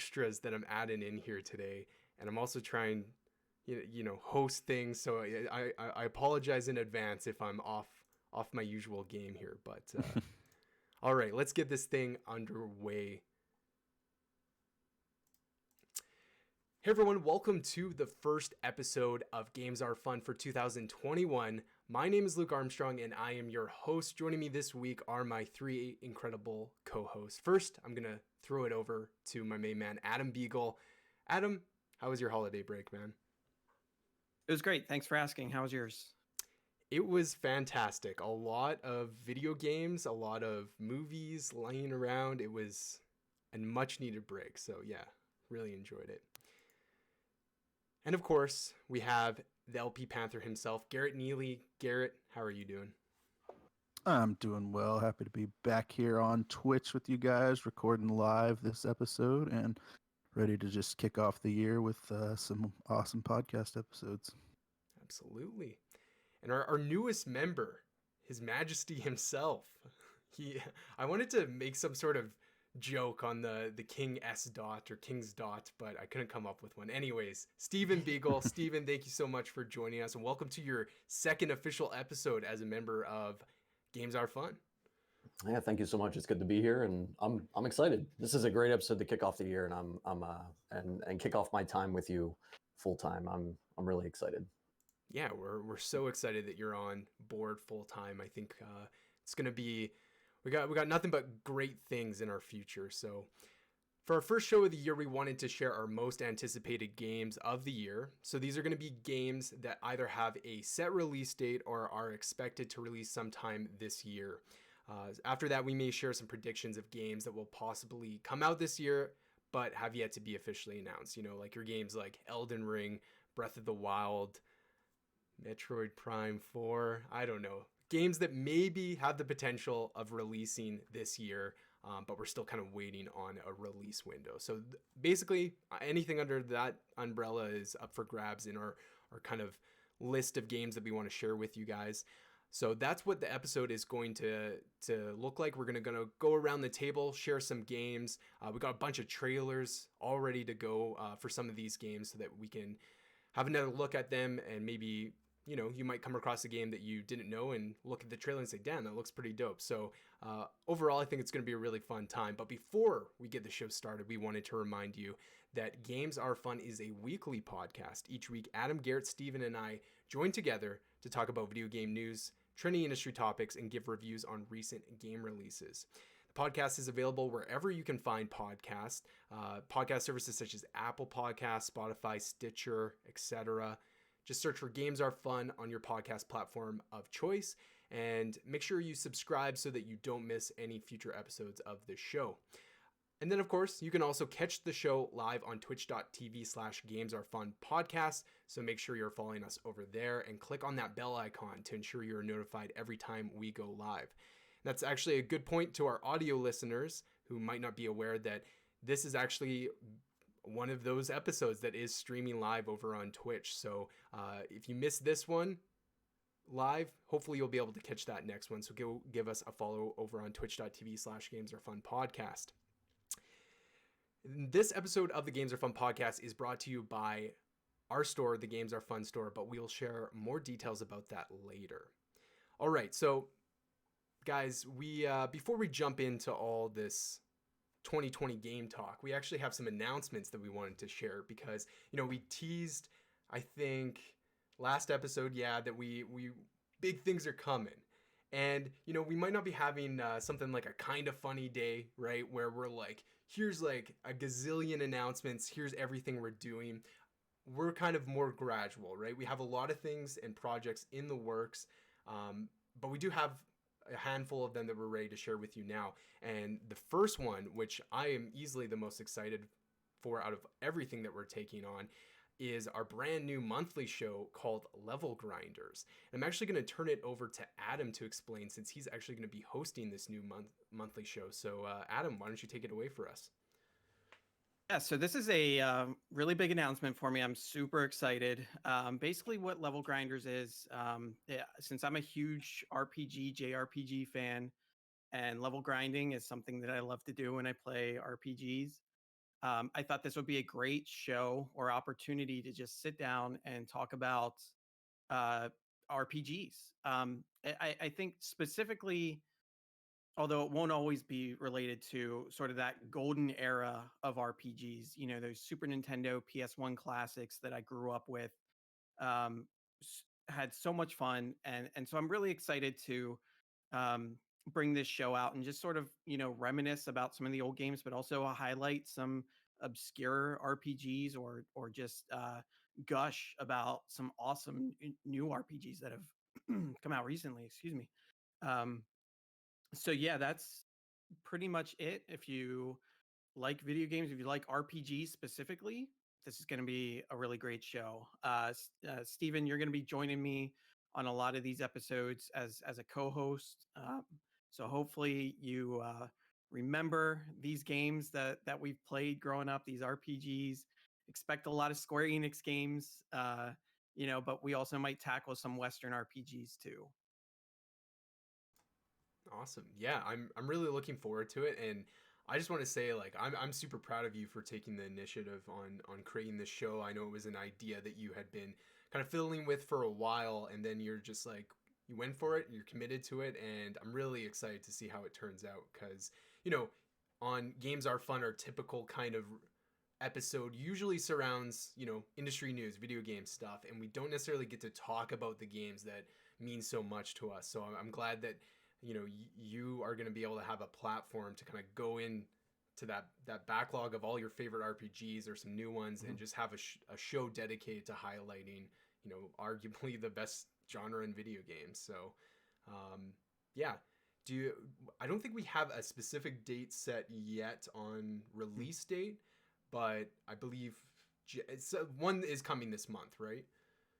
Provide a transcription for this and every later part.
extras that I'm adding in here today, and I'm also trying, host things. So I apologize in advance if I'm off my usual game here. But all right, let's get this thing underway. Hey everyone, welcome to the first episode of Games Are Fun for 2021. My name is Luke Armstrong and I am your host. Joining me this week are my three incredible co-hosts. First, I'm going to throw it over to my main man, Adam Beagle. Adam, how was your holiday break, man? It was great. Thanks for asking. How was yours? It was fantastic. A lot of video games, a lot of movies laying around. It was a much needed break. So yeah, really enjoyed it. And of course, we have the LP Panther himself, Garrett Neely. Garrett, how are you doing? I'm doing well. Happy to be back here on Twitch with you guys, recording live this episode, and ready to just kick off the year with some awesome podcast episodes. Absolutely. And our newest member, His Majesty himself. I wanted to make some sort of joke on the King S dot or King's dot, but I couldn't come up with one. Anyways, Stephen Beagle. Stephen, thank you so much for joining us, and welcome to your second official episode as a member of Games Are Fun. Yeah, thank you so much. It's good to be here, and I'm excited. This is a great episode to kick off the year, and and kick off my time with you full time. I'm really excited. Yeah, we're so excited that you're on board full time. I think it's gonna be. We got nothing but great things in our future. So for our first show of the year, we wanted to share our most anticipated games of the year. So these are going to be games that either have a set release date or are expected to release sometime this year. After that, we may share some predictions of games that will possibly come out this year, but have yet to be officially announced. You know, like your games like Elden Ring, Breath of the Wild, Metroid Prime 4, I don't know. Games that maybe have the potential of releasing this year, but we're still kind of waiting on a release window. So basically, anything under that umbrella is up for grabs in our kind of list of games that we want to share with you guys. So that's what the episode is going to look like. We're going to go around the table, share some games. We got a bunch of trailers all ready to go for some of these games so that we can have another look at them, and maybe you might come across a game that you didn't know and look at the trailer and say, damn, that looks pretty dope. So overall, I think it's going to be a really fun time. But before we get the show started, we wanted to remind you that Games Are Fun is a weekly podcast. Each week, Adam, Garrett, Steven, and I join together to talk about video game news, trending industry topics, and give reviews on recent game releases. The podcast is available wherever you can find podcasts, podcast services such as Apple Podcasts, Spotify, Stitcher, etc. Just search for Games Are Fun on your podcast platform of choice, and make sure you subscribe so that you don't miss any future episodes of the show. And then, of course, you can also catch the show live on twitch.tv/GamesAreFunPodcast. So make sure you're following us over there and click on that bell icon to ensure you're notified every time we go live. That's actually a good point to our audio listeners who might not be aware that this is actually one of those episodes that is streaming live over on Twitch. So if you missed this one live, hopefully you'll be able to catch that next one. So give us a follow over on twitch.tv/GamesAreFunPodcast. This episode of the Games Are Fun podcast is brought to you by our store, the Games Are Fun store, but we'll share more details about that later. All right, so guys, we before we jump into all this 2020 game talk, we actually have some announcements that we wanted to share because, we teased, I think, last episode, that we big things are coming. And, we might not be having something like a kind of funny day, right? Where we're like, here's like a gazillion announcements. Here's everything we're doing. We're kind of more gradual, right? We have a lot of things and projects in the works, but we do have a handful of them that we're ready to share with you now. And the first one, which I am easily the most excited for out of everything that we're taking on, is our brand new monthly show called Level Grinders. And I'm actually going to turn it over to Adam to explain, since he's actually going to be hosting this new monthly show. So Adam, why don't you take it away for us? Yeah, so this is a really big announcement for me. I'm super excited. Basically what Level Grinders is, since I'm a huge JRPG fan, and level grinding is something that I love to do when I play RPGs. I thought this would be a great show or opportunity to just sit down and talk about uh, RPGs. I think specifically, although it won't always be related to sort of that golden era of RPGs, you know, those Super Nintendo PS1 classics that I grew up with, um, had so much fun, and so I'm really excited to um, bring this show out and just sort of, you know, reminisce about some of the old games, but also highlight some obscure RPGs, or just gush about some awesome new RPGs that have come out recently. Excuse me. Um, so yeah, that's pretty much it. If you like video games, if you like RPGs specifically, this is going to be a really great show. Steven, you're going to be joining me on a lot of these episodes as a co-host. So hopefully you remember these games that we've played growing up, these RPGs. Expect a lot of Square Enix games, you know, but we also might tackle some Western RPGs too. Awesome. Yeah, I'm really looking forward to it, and I just want to say, like, I'm super proud of you for taking the initiative on creating this show. I know it was an idea that you had been kind of fiddling with for a while, and then you're just like, you went for it, you're committed to it, and I'm really excited to see how it turns out, because, you know, on Games Are Fun, our typical kind of episode usually surrounds, you know, industry news, video game stuff, and we don't necessarily get to talk about the games that mean so much to us. So I'm glad that, you know, you are going to be able to have a platform to kind of go in to that backlog of all your favorite RPGs or some new ones, and just have a show dedicated to highlighting, you know, arguably the best genre in video games. So yeah, I don't think we have a specific date set yet on release date, but I believe one is coming this month, right?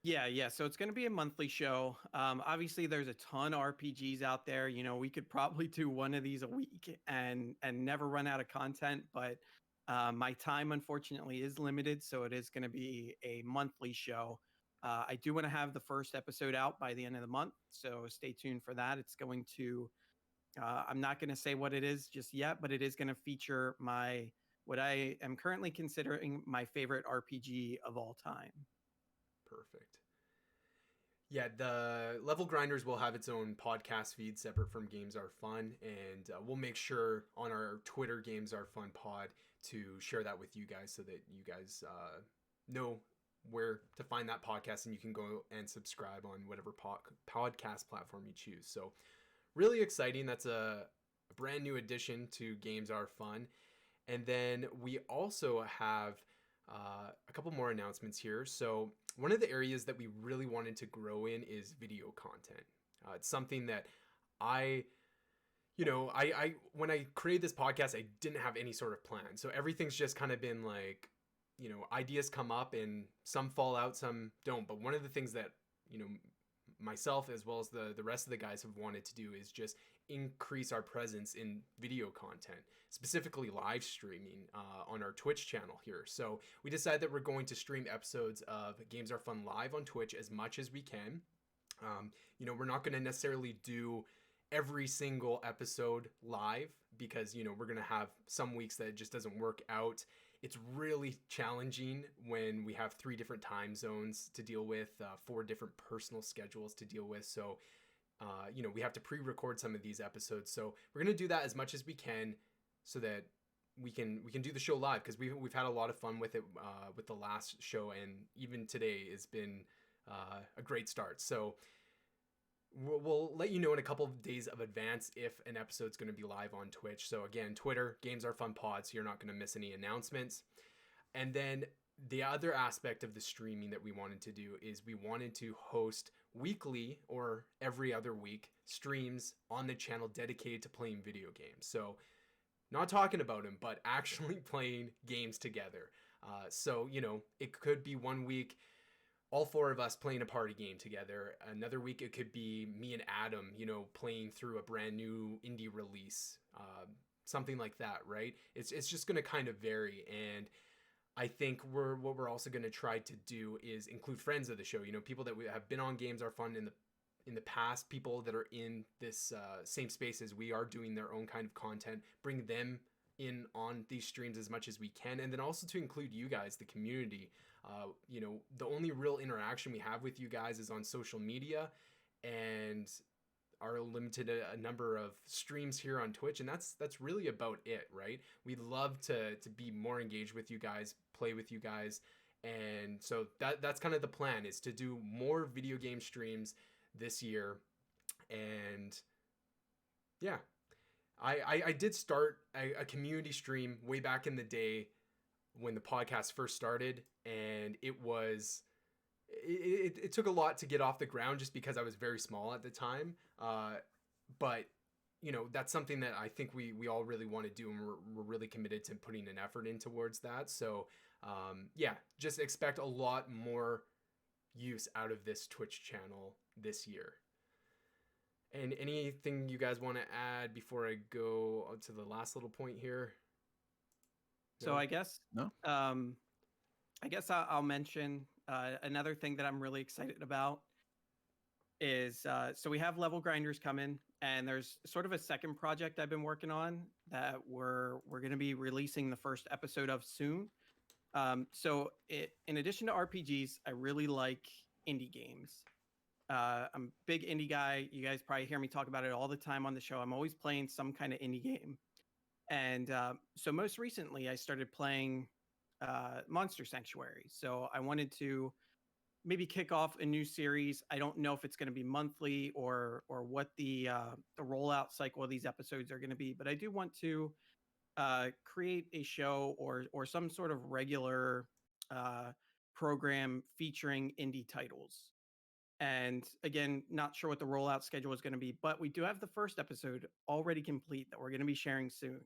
Yeah. So it's going to be a monthly show. Obviously, there's a ton of RPGs out there. You know, we could probably do one of these a week and never run out of content. But my time, unfortunately, is limited, so it is going to be a monthly show. I do want to have the first episode out by the end of the month, so stay tuned for that. It's going to. I'm not going to say what it is just yet, but it is going to feature what I am currently considering my favorite RPG of all time. Perfect. Yeah, the Level Grinders will have its own podcast feed separate from Games Are Fun, and we'll make sure on our Twitter Games Are Fun pod to share that with you guys, so that you guys know where to find that podcast, and you can go and subscribe on whatever podcast platform you choose. So really exciting. That's a brand new addition to Games Are Fun. And then we also have a couple more announcements here. So one of the areas that we really wanted to grow in is video content. It's something that I when I created this podcast, I didn't have any sort of plan. So everything's just kind of been like, you know, ideas come up and some fall out, some don't. But one of the things that, you know, myself as well as the rest of the guys have wanted to do is just increase our presence in video content, specifically live streaming on our Twitch channel here. So we decided that we're going to stream episodes of Games Are Fun live on Twitch as much as we can. You know, we're not going to necessarily do every single episode live, because, you know, we're going to have some weeks that it just doesn't work out. It's really challenging when we have 3 different time zones to deal with, 4 different personal schedules to deal with. So, you know, we have to pre-record some of these episodes. So we're going to do that as much as we can, so that we can do the show live, because we've had a lot of fun with it with the last show, and even today has been a great start. So we'll let you know in a couple of days of advance if an episode's going to be live on Twitch. So again, Twitter, Games Are Fun Pod, so you're not going to miss any announcements. And then the other aspect of the streaming that we wanted to do is we wanted to host weekly or every other week streams on the channel dedicated to playing video games. So not talking about them, but actually playing games together. So, you know, it could be one week all 4 of us playing a party game together. Another week it could be me and Adam, you know, playing through a brand new indie release, something like that, right? It's just going to kind of vary. And I think what we're also going to try to do is include friends of the show, you know, people that we have been on Games Are Fun in the past, people that are in this same space as we are, doing their own kind of content, bring them in on these streams as much as we can, and then also to include you guys, the community. You know, the only real interaction we have with you guys is on social media and our limited number of streams here on Twitch, and that's really about it, right? We'd love to be more engaged with you guys, play with you guys, and so that's kind of the plan, is to do more video game streams this year. And yeah, I did start a community stream way back in the day when the podcast first started, and it took a lot to get off the ground just because I was very small at the time. But you know, that's something that I think we all really want to do, and we're really committed to putting an effort in towards that. So yeah, just expect a lot more use out of this Twitch channel this year. And anything you guys want to add before I go on to the last little point here? So I guess I'll mention another thing that I'm really excited about is so we have level grinders coming, and there's sort of a second project I've been working on that we're going to be releasing the first episode of soon. So in addition to RPGs, I really like indie games. I'm a big indie guy. You guys probably hear me talk about it all the time on the show. I'm always playing some kind of indie game. And so most recently, I started playing Monster Sanctuary. So I wanted to maybe kick off a new series. I don't know if it's going to be monthly or what the rollout cycle of these episodes are going to be, but I do want to create a show or some sort of regular program featuring indie titles. And again, not sure what the rollout schedule is going to be, but we do have the first episode already complete that we're going to be sharing soon.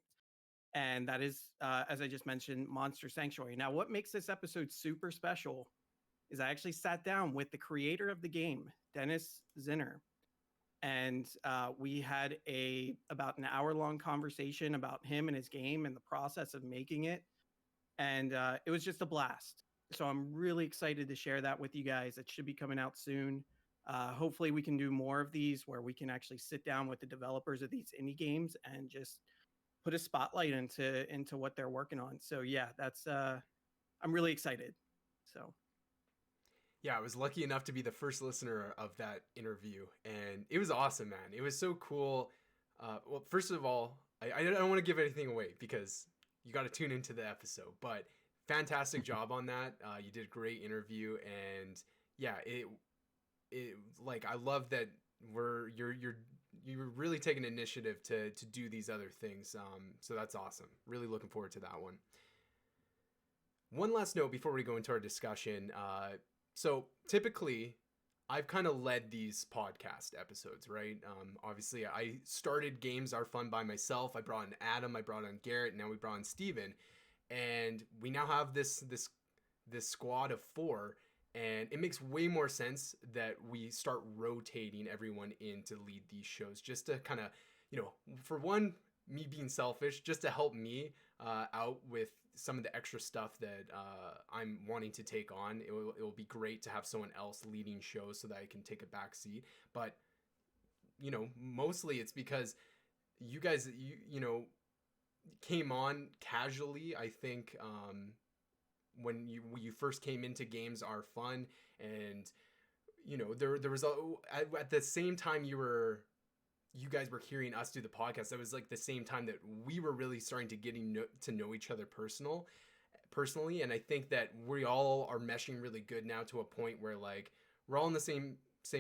And that is, as I just mentioned, Monster Sanctuary. Now, what makes this episode super special is I actually sat down with the creator of the game, Dennis Zinner, and we had about an hour-long conversation about him and his game and the process of making it. And it was just a blast. So I'm really excited to share that with you guys. It should be coming out soon. Hopefully we can do more of these where we can actually sit down with the developers of these indie games and just put a spotlight into what they're working on. So yeah, that's I'm really excited. So yeah, I was lucky enough to be the first listener of that interview, and it was awesome, man. It was so cool. Well, first of all, I don't want to give anything away because you got to tune into the episode, but fantastic job on that. You did a great interview, and yeah, it like, I love that you're really taking initiative to do these other things. So that's awesome. Really looking forward to that one. One last note before we go into our discussion. So typically, I've kind of led these podcast episodes, right? Obviously, I started Games Are Fun by myself. I brought in Adam, I brought in Garrett, now we brought in Steven. And we now have this squad of 4, and it makes way more sense that we start rotating everyone in to lead these shows, just to kind of, you know, for one, me being selfish, just to help me out with some of the extra stuff that I'm wanting to take on. It will be great to have someone else leading shows so that I can take a back seat. But, you know, mostly it's because you guys, you know, came on casually, I think, when you first came into Games Are Fun, and you know, there was at the same time you guys were hearing us do the podcast, that was like the same time that we were really starting to to know each other personally, and I think that we all are meshing really good now to a point where, like, we're all on the same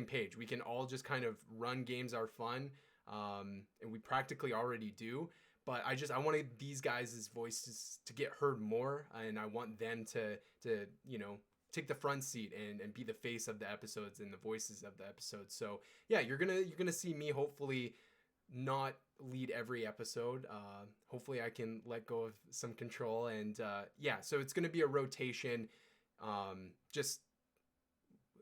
page. We can all just kind of run Games Are Fun, and we practically already do. But I wanted these guys' voices to get heard more, and I want them to you know, take the front seat and be the face of the episodes and the voices of the episodes. So yeah, you're gonna see me hopefully not lead every episode. Hopefully I can let go of some control, and yeah, so it's gonna be a rotation. Just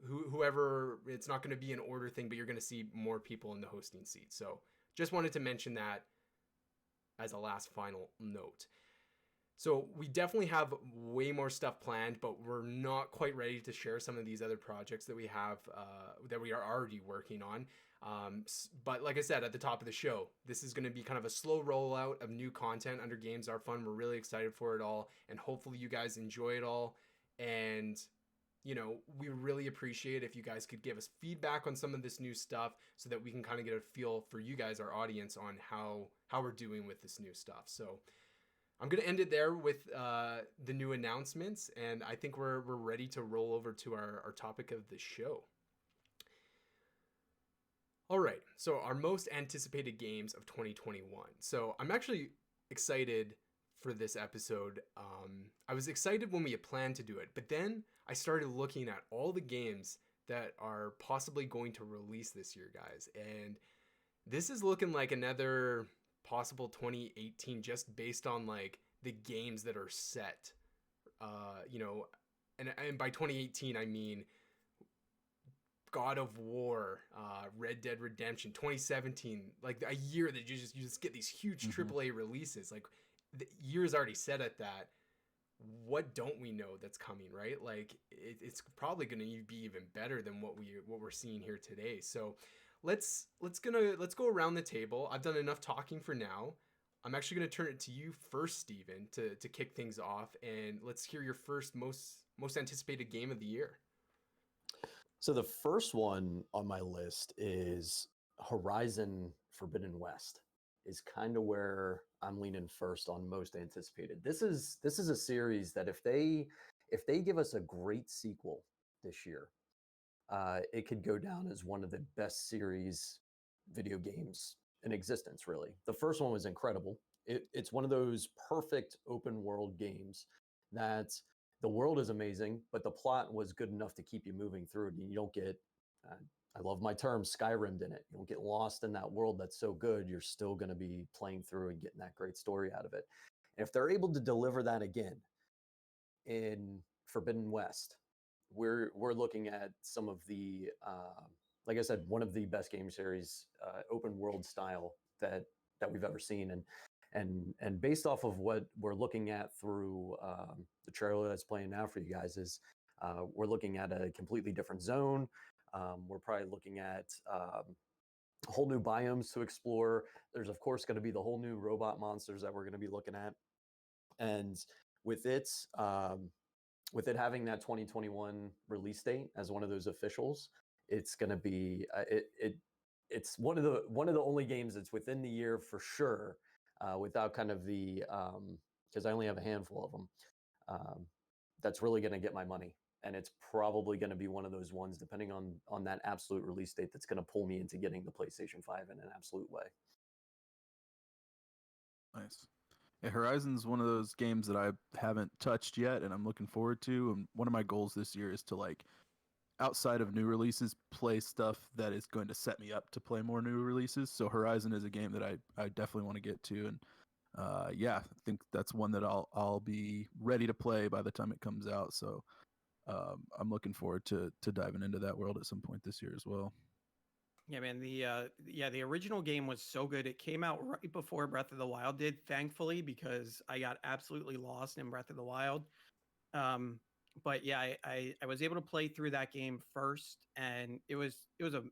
whoever, it's not gonna be an order thing, but you're gonna see more people in the hosting seat. So just wanted to mention that as a last final note. So we definitely have way more stuff planned, but we're not quite ready to share some of these other projects that we have that we are already working on. But like I said at the top of the show, this is going to be kind of a slow rollout of new content under Games Are Fun. We're really excited for it all, and hopefully you guys enjoy it all. And we really appreciate if you guys could give us feedback on some of this new stuff so that we can kind of get a feel for you guys, our audience, on how we're doing with this new stuff. So I'm going to end it there with the new announcements, and I think we're ready to roll over to our topic of the show. All right, so our most anticipated games of 2021. So I'm actually excited for this episode. I was excited when we had planned to do it, but then I started looking at all the games that are possibly going to release this year, guys, and this is looking like another possible 2018 just based on like the games that are set. And by 2018 I mean God of War, Red Dead Redemption, 2017, like a year that you just get these huge AAA releases. Like the year's already set at that. What don't we know that's coming, right? Like it's probably going to be even better than what we're seeing here today. So let's go around the table. I've done enough talking for now. I'm actually going to turn it to you first, Steven, to kick things off, and let's hear your first most anticipated game of the year. So the first one on my list is Horizon Forbidden West. Is kind of where I'm leaning first on most anticipated. This is a series that if they give us a great sequel this year, it could go down as one of the best series video games in existence, really. The first one was incredible. It's one of those perfect open world games that the world is amazing, but the plot was good enough to keep you moving through it. And you don't get, I love my term, Skyrimmed in it. You don't get lost in that world that's so good. You're still going to be playing through and getting that great story out of it. And if they're able to deliver that again in Forbidden West, we're looking at some of the, like I said, one of the best game series, open world style that we've ever seen. And based off of what we're looking at through the trailer that's playing now for you guys is we're looking at a completely different zone. We're probably looking at whole new biomes to explore. There's of course going to be the whole new robot monsters that we're going to be looking at. And with it having that 2021 release date as one of those officials, it's going to be it's one of the only games that's within the year for sure, without kind of the because I only have a handful of them. That's really going to get my money, and it's probably going to be one of those ones, depending on that absolute release date, that's going to pull me into getting the PlayStation 5 in an absolute way. Nice. Yeah, Horizon's one of those games that I haven't touched yet, and I'm looking forward to. And one of my goals this year is to, like, outside of new releases, play stuff that is going to set me up to play more new releases. So Horizon is a game that I definitely want to get to, and yeah, I think that's one that I'll be ready to play by the time it comes out. So I'm looking forward to diving into that world at some point this year as well. Yeah, man. The original game was so good. It came out right before Breath of the Wild did, thankfully, because I got absolutely lost in Breath of the Wild. But yeah, I was able to play through that game first, and it was a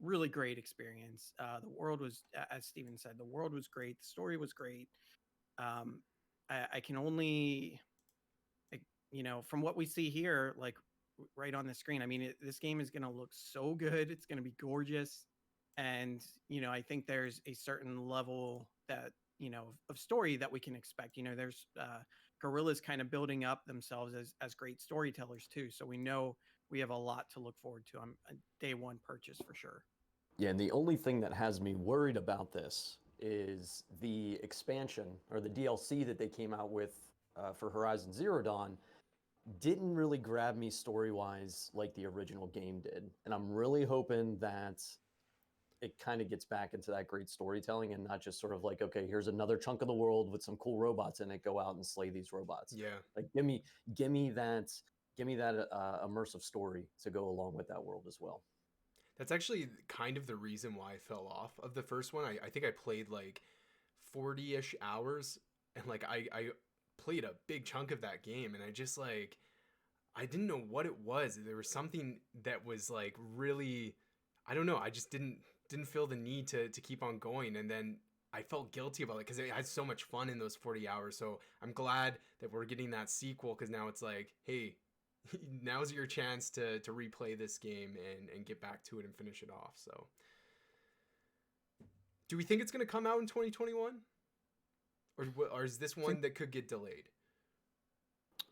really great experience. The world was, as Steven said, the world was great. The story was great. I can only, from what we see here, like right on the screen, I mean, this game is going to look so good. It's going to be gorgeous. And, I think there's a certain level that, of story that we can expect. There's Guerrilla's kind of building up themselves as great storytellers too. So we know we have a lot to look forward to on a day one purchase for sure. Yeah, and the only thing that has me worried about this is the expansion or the DLC that they came out with for Horizon Zero Dawn didn't really grab me story-wise like the original game did. And I'm really hoping that it kind of gets back into that great storytelling and not just sort of like, okay, here's another chunk of the world with some cool robots in it, go out and slay these robots. Yeah. Like give me that immersive story to go along with that world as well. That's actually kind of the reason why I fell off of the first one. I think I played like 40-ish hours, and like I played a big chunk of that game, and I just like, I didn't know what it was. There was something that was like really, I don't know. I just didn't feel the need to keep on going, and then I felt guilty about it because I had so much fun in those 40 hours. So I'm glad that we're getting that sequel, because now it's like, hey, now's your chance to replay this game and get back to it and finish it off. So do we think it's going to come out in 2021? Or is this one that could get delayed?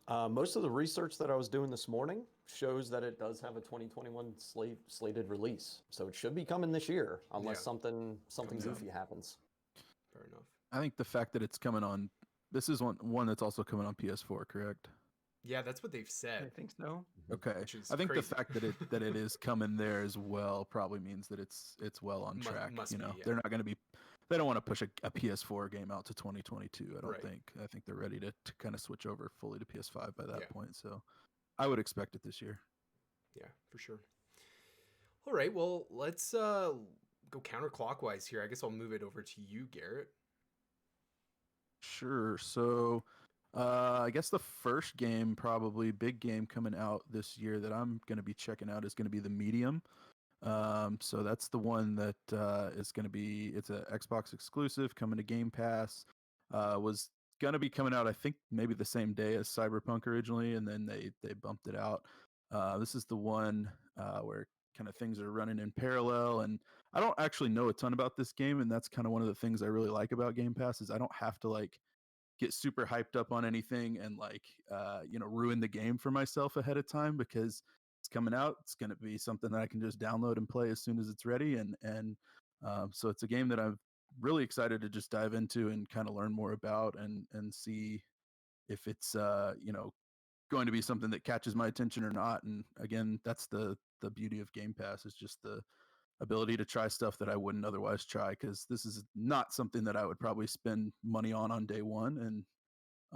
Most of the research that I was doing this morning shows that it does have a 2021 slated release, so it should be coming this year, unless something goofy happens. Fair enough. I think the fact that it's coming on, this is one that's also coming on PS4, correct? Yeah, that's what they've said. I think so. Okay. I think the fact that it is coming there as well probably means that it's well on track. Must you know, be, yeah. they're not going to be. They don't want to push a PS4 game out to 2022. I don't Right. think. I think they're ready to kind of switch over fully to PS5 by that point. So, I would expect it this year. Yeah, for sure. All right. Well, let's go counterclockwise here. I guess I'll move it over to you, Garrett. Sure. So, I guess the first game, probably big game coming out this year that I'm going to be checking out is going to be The Medium. So that's the one that is going to be, it's an Xbox exclusive coming to Game Pass. Was going to be coming out, I think, maybe the same day as Cyberpunk originally, and then they bumped it out. This is the one where kind of things are running in parallel, and I don't actually know a ton about this game, and that's kind of one of the things I really like about Game Pass is I don't have to like get super hyped up on anything and like ruin the game for myself ahead of time, because it's coming out. It's going to be something that I can just download and play as soon as it's ready, and so it's a game that I'm really excited to just dive into and kind of learn more about and see if it's going to be something that catches my attention or not. And again, that's the beauty of Game Pass, is just the ability to try stuff that I wouldn't otherwise try, because this is not something that I would probably spend money on day one. And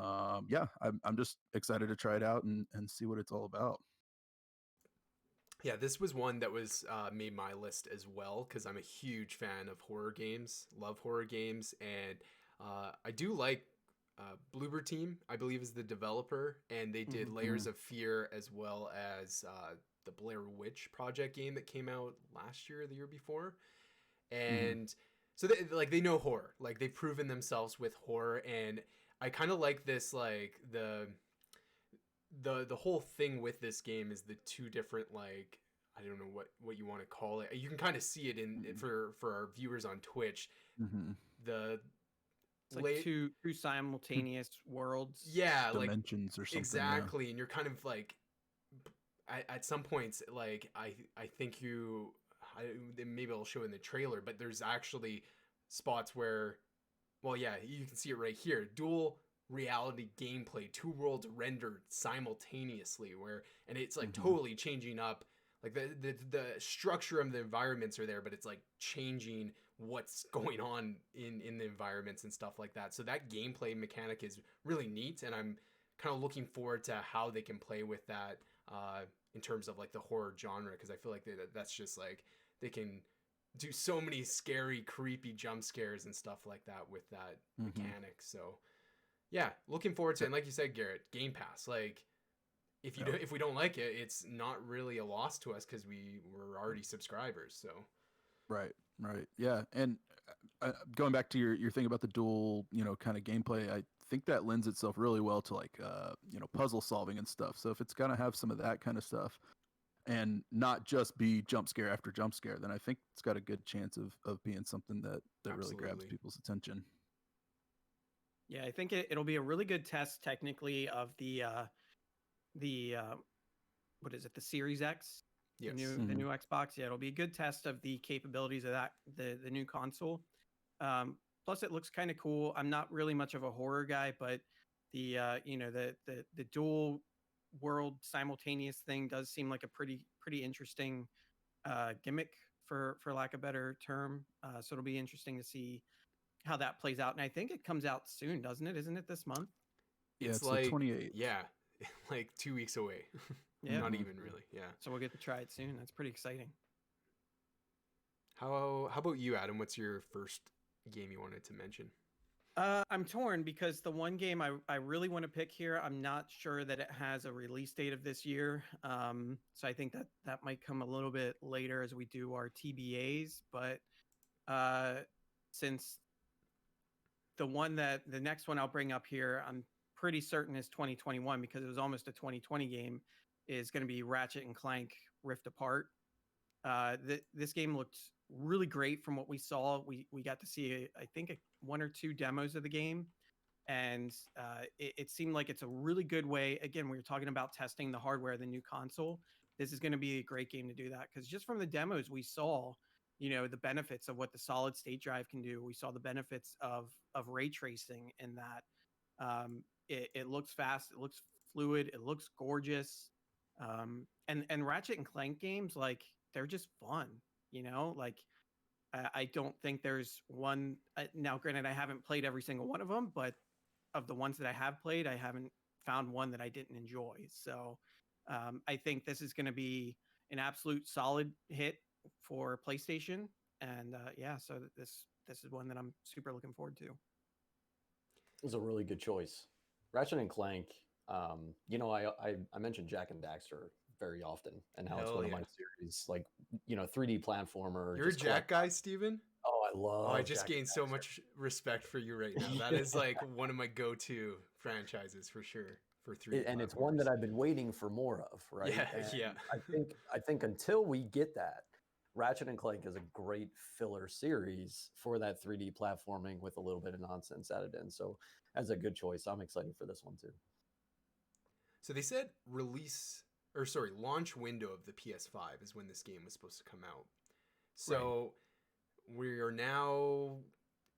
I'm just excited to try it out and see what it's all about. Yeah, this was one that was made my list as well, because I'm a huge fan of horror games, love horror games, and I do like Bloober Team, I believe, is the developer, and they did Layers of Fear as well as the Blair Witch Project game that came out last year or the year before. And so they know horror, like they've proven themselves with horror, and I kind of like this, like the whole thing with this game is the two different, like, I don't know what you want to call it. You can kind of see it in for our viewers on Twitch. It's like two simultaneous worlds. Yeah, dimensions or something. Exactly, and you're kind of like at some points, like I think maybe I'll show in the trailer, but there's actually spots where, well, yeah, you can see it right here. Dual reality gameplay, two worlds rendered simultaneously, and it's like totally changing up, like the structure of the environments are there, but it's like changing what's going on in the environments and stuff like that. So that gameplay mechanic is really neat, and I'm kind of looking forward to how they can play with that in terms of like the horror genre, because I feel like that's just like they can do so many scary, creepy jump scares and stuff like that with that mechanic. So yeah, looking forward to it. And like you said, Garrett, Game Pass, like if we don't like it, it's not really a loss to us, because we're already subscribers. So right, yeah. And going back to your thing about the dual kind of gameplay, I think that lends itself really well to like puzzle solving and stuff. So if it's gonna have some of that kind of stuff and not just be jump scare after jump scare, then I think it's got a good chance of being something that really grabs people's attention. Yeah, I think it'll be a really good test technically of the what is it, the Series X? yes. The new Xbox. Yeah, it'll be a good test of the capabilities of that, the new console. Plus, it looks kind of cool. I'm not really much of a horror guy, but the the dual world simultaneous thing does seem like a pretty interesting gimmick, for lack of a better term. So it'll be interesting to see how that plays out. And I think it comes out soon, doesn't it? Isn't it this month? Yeah, it's like the 28th. Yeah, like 2 weeks away. Yeah. Not even really. Yeah. So we'll get to try it soon. That's pretty exciting. How about you, Adam? What's your first game you wanted to mention? I'm torn because the one game I really want to pick here, I'm not sure that it has a release date of this year. So I think that might come a little bit later as we do our TBAs. But since the next one I'll bring up here, I'm pretty certain is 2021 because it was almost a 2020 game, is going to be Ratchet and Clank Rift Apart. This game looked really great from what we saw. We got to see I think one or two demos of the game, and it seemed like it's a really good way. Again, we were talking about testing the hardware of the new console. This is going to be a great game to do that because just from the demos we saw, the benefits of what the solid state drive can do. We saw the benefits of ray tracing in that. It looks fast, it looks fluid, it looks gorgeous. And Ratchet and Clank games, like, they're just fun, like I don't think there's one. Now, granted, I haven't played every single one of them, but of the ones that I have played, I haven't found one that I didn't enjoy. So I think this is going to be an absolute solid hit for PlayStation. And yeah, so this is one that I'm super looking forward to. It was a really good choice. Ratchet and Clank, I mentioned Jack and Daxter very often and how it's one of my series, like, 3D platformer. You're a Jack guy, Steven? Oh, I love I just Jack gained so much respect for you right now. That is like one of my go-to franchises for sure for 3D and it's one that I've been waiting for more of, right? Yeah, and yeah. I think until we get that, Ratchet and Clank is a great filler series for that 3D platforming with a little bit of nonsense added in. So that's a good choice. I'm excited for this one too. So they said launch window of the PS5 is when this game was supposed to come out. So we are now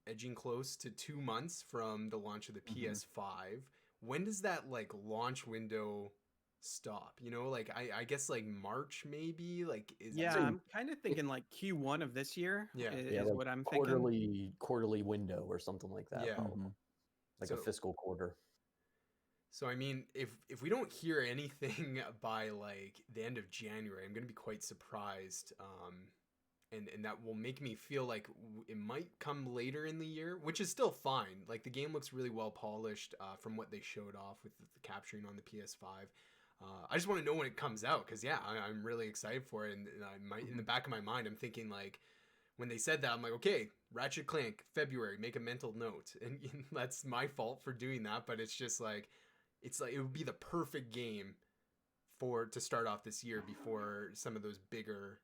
edging close to 2 months from the launch of the PS5. When does that like launch window stop? I guess like March maybe. I'm kind of thinking like Q1 of this year. Is like what I'm thinking. Quarterly window or something like that. Yeah, like a fiscal quarter. So I mean, if we don't hear anything by like the end of January, I'm going to be quite surprised. And that will make me feel like it might come later in the year, which is still fine. Like the game looks really well polished from what they showed off with the capturing on the PS5. I just want to know when it comes out because I'm really excited for it. And in the back of my mind, I'm thinking like when they said that, I'm like, okay, Ratchet Clank February, make a mental note, and that's my fault for doing that. But it's just like it would be the perfect game to start off this year before some of those bigger,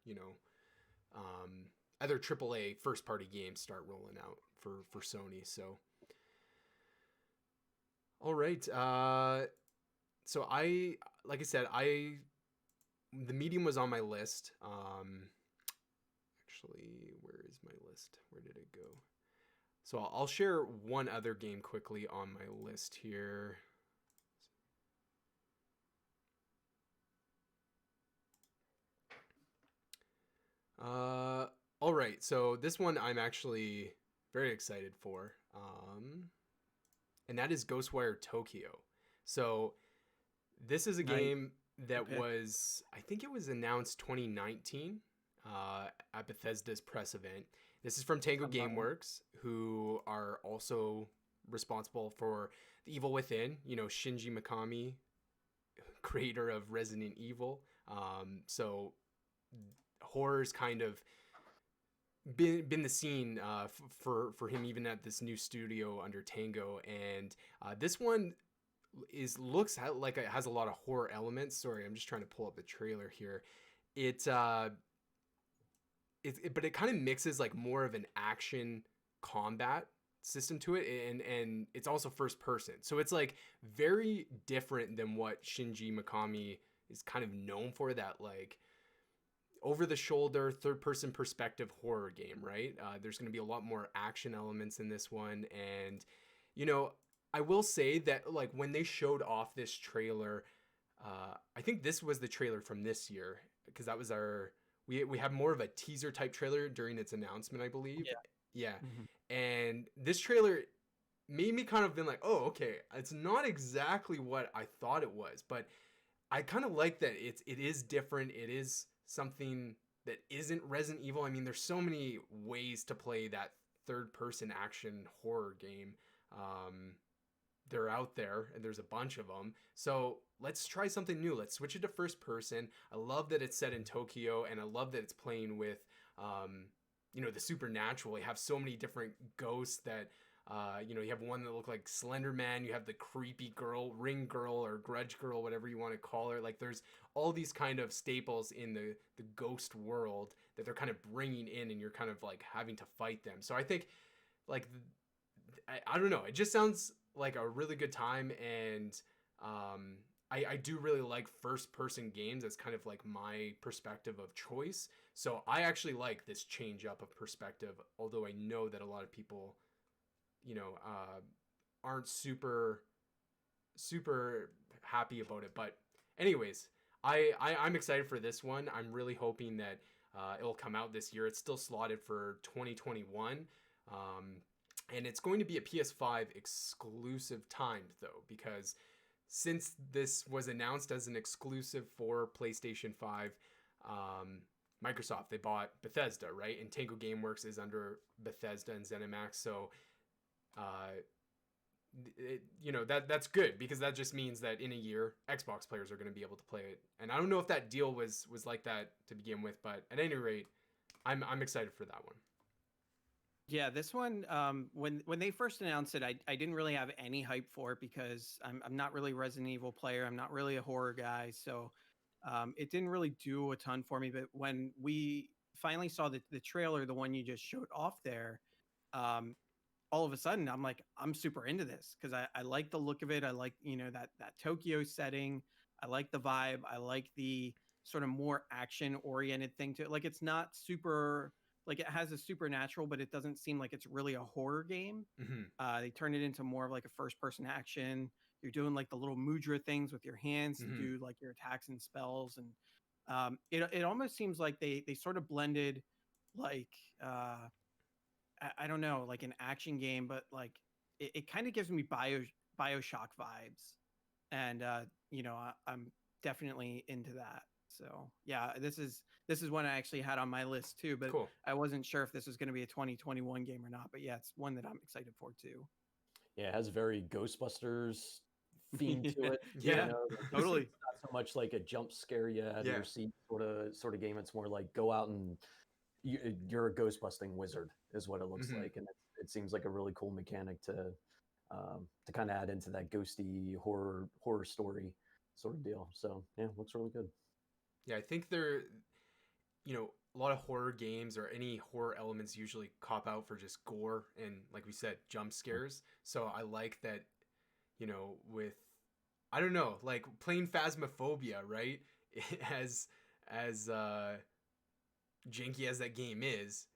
other AAA first party games start rolling out for Sony. So, all right. So like I said, the Medium was on my list. Actually, where is my list? Where did it go? So I'll share one other game quickly on my list here. All right, so this one I'm actually very excited for, and that is Ghostwire Tokyo. So this is a game that I think it was announced 2019 at Bethesda's press event. This is from Tango Gameworks, who are also responsible for The Evil Within, Shinji Mikami, creator of Resident Evil. So horror's kind of been the scene for him even at this new studio under Tango, and this one looks like it has a lot of horror elements. Sorry, I'm just trying to pull up the trailer here. But it kind of mixes like more of an action combat system to it, and it's also first person, so it's like very different than what Shinji Mikami is kind of known for, that like over the shoulder third person perspective horror game, right? There's going to be a lot more action elements in this one, and I will say that like when they showed off this trailer, I think this was the trailer from this year because that was we had more of a teaser type trailer during its announcement, I believe. Yeah. And this trailer made me kind of been like, oh, okay, it's not exactly what I thought it was, but I kind of like that it is different. It is something that isn't Resident Evil. I mean, there's so many ways to play that third person action horror game. they're out there and there's a bunch of them. So let's try something new. Let's switch it to first person. I love that it's set in Tokyo, and I love that it's playing with, the supernatural. You have so many different ghosts that, you have one that look like Slender Man. You have the creepy girl, Ring Girl, or Grudge Girl, whatever you want to call her. Like, there's all these kind of staples in the ghost world that they're kind of bringing in, and you're kind of like having to fight them. So I think, like, I don't know. It just sounds like a really good time, and I do really like first person games. That's kind of like my perspective of choice. So I actually like this change up of perspective, although I know that a lot of people, aren't super happy about it. But anyways, I'm excited for this one. I'm really hoping that it'll come out this year. It's still slotted for 2021. And it's going to be a PS5 exclusive timed, though, because since this was announced as an exclusive for PlayStation 5, Microsoft, they bought Bethesda, right? And Tango Gameworks is under Bethesda and ZeniMax. So, that's good, because that just means that in a year, Xbox players are going to be able to play it. And I don't know if that deal was like that to begin with, but at any rate, I'm excited for that one. Yeah, this one, when they first announced it, I didn't really have any hype for it, because I'm not really a Resident Evil player. I'm not really a horror guy, so it didn't really do a ton for me. But when we finally saw the trailer, the one you just showed off there, all of a sudden I'm like, I'm super into this, because I like the look of it. I like, that Tokyo setting. I like the vibe. I like the sort of more action oriented thing to it. Like, it's not super, like, it has a supernatural, but it doesn't seem like it's really a horror game. Mm-hmm. They turn it into more of like a first person action. You're doing like the little mudra things with your hands to do like your attacks and spells. And it almost seems like they sort of blended, like, I don't know, like an action game, but like it kind of gives me Bioshock vibes. And I'm definitely into that. So yeah, this is one I actually had on my list too, but Cool. I wasn't sure if this was going to be a 2021 game or not. But yeah, it's one that I'm excited for too. Yeah, it has a very Ghostbusters theme to it. Yeah. Totally. It's not so much like a jump scare you out of Yeah. your seat sort of game. It's more like go out and you're a ghost busting wizard is what it looks Mhm. like, and it seems like a really cool mechanic to kind of add into that ghosty horror story sort of deal. So yeah, looks really good. Yeah, I think they're, a lot of horror games or any horror elements usually cop out for just gore and, like we said, jump scares. So I like that, with, I don't know, like playing Phasmophobia, right? As janky as that game is,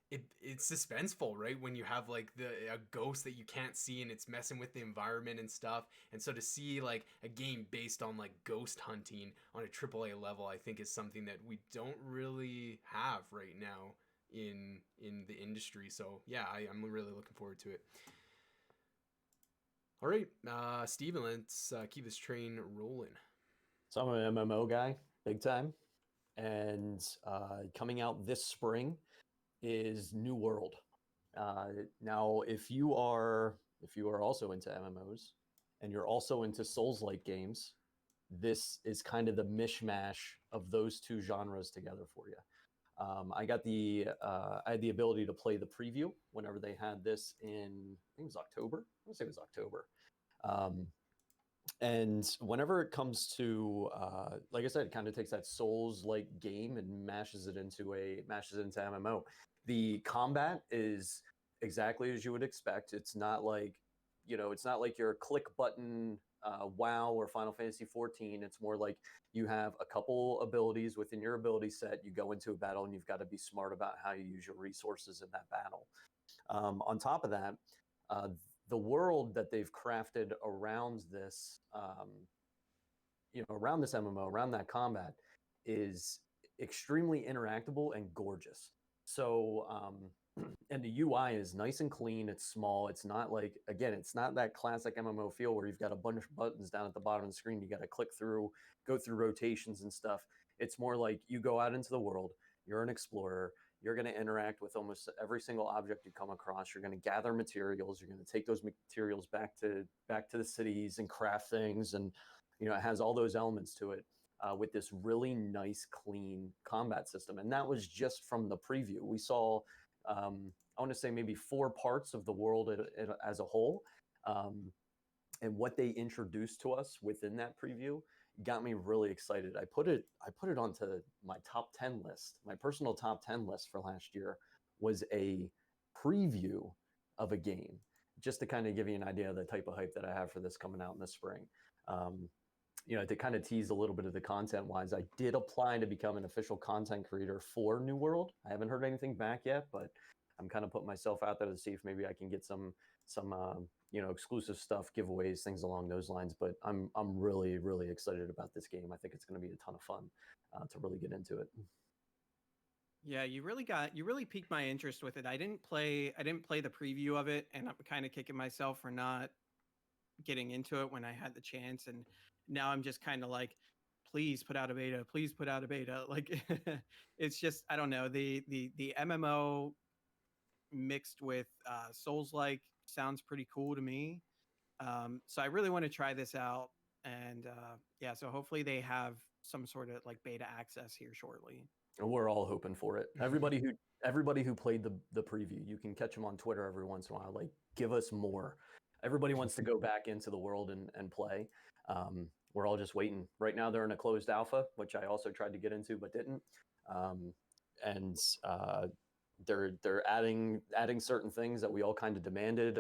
it's suspenseful, right? When you have like a ghost that you can't see and it's messing with the environment and stuff. And so to see like a game based on like ghost hunting on a AAA level, I think is something that we don't really have right now in the industry. So yeah, I'm really looking forward to it. All right, Steven, let's keep this train rolling. So I'm an MMO guy, big time, and coming out this spring is New World. Now, if you are also into MMOs and you're also into Souls-like games, this is kind of the mishmash of those two genres together for you. I had the ability to play the preview whenever they had this in, I think it was October. I want to say it was October. And whenever it comes to, like I said, it kind of takes that Souls-like game and mashes it into MMO. The combat is exactly as you would expect. It's not like, it's not like your click button WoW or Final Fantasy 14. It's more like you have a couple abilities within your ability set. You go into a battle and you've got to be smart about how you use your resources in that battle. On top of that, the world that they've crafted around this, around this MMO, around that combat, is extremely interactable and gorgeous. So, and the UI is nice and clean. It's small. It's not like, again, it's not that classic MMO feel where you've got a bunch of buttons down at the bottom of the screen. You got to click through, go through rotations and stuff. It's more like you go out into the world. You're an explorer. You're going to interact with almost every single object you come across. You're going to gather materials. You're going to take those materials back to the cities and craft things. And, you know, it has all those elements to it with this really nice, clean combat system. And that was just from the preview. We saw, I want to say maybe 4 parts of the world as a whole. And what they introduced to us within that preview got me really excited. I put it onto my top 10 list. My personal top 10 list for last year was a preview of a game, just to kind of give you an idea of the type of hype that I have for this coming out in the spring. You know, to kind of tease a little bit of the content wise, I did apply to become an official content creator for New World. I haven't heard anything back yet, but I'm kind of putting myself out there to see if maybe I can get some you know, exclusive stuff, giveaways, things along those lines. But I'm really, really excited about this game. I think it's going to be a ton of fun to really get into it. Yeah, you really piqued my interest with it. I didn't play the preview of it, and I'm kind of kicking myself for not getting into it when I had the chance. And now I'm just kind of like, please put out a beta, please put out a beta. Like, it's just, I don't know, the MMO mixed with Souls-like sounds pretty cool to me. So I really want to try this out. And yeah, so hopefully they have some sort of like beta access here shortly. And we're all hoping for it. Everybody who played the preview, you can catch them on Twitter every once in a while. Like, give us more. Everybody wants to go back into the world and play. We're all just waiting. Right now, they're in a closed alpha, which I also tried to get into but didn't. And they're adding certain things that we all kind of demanded.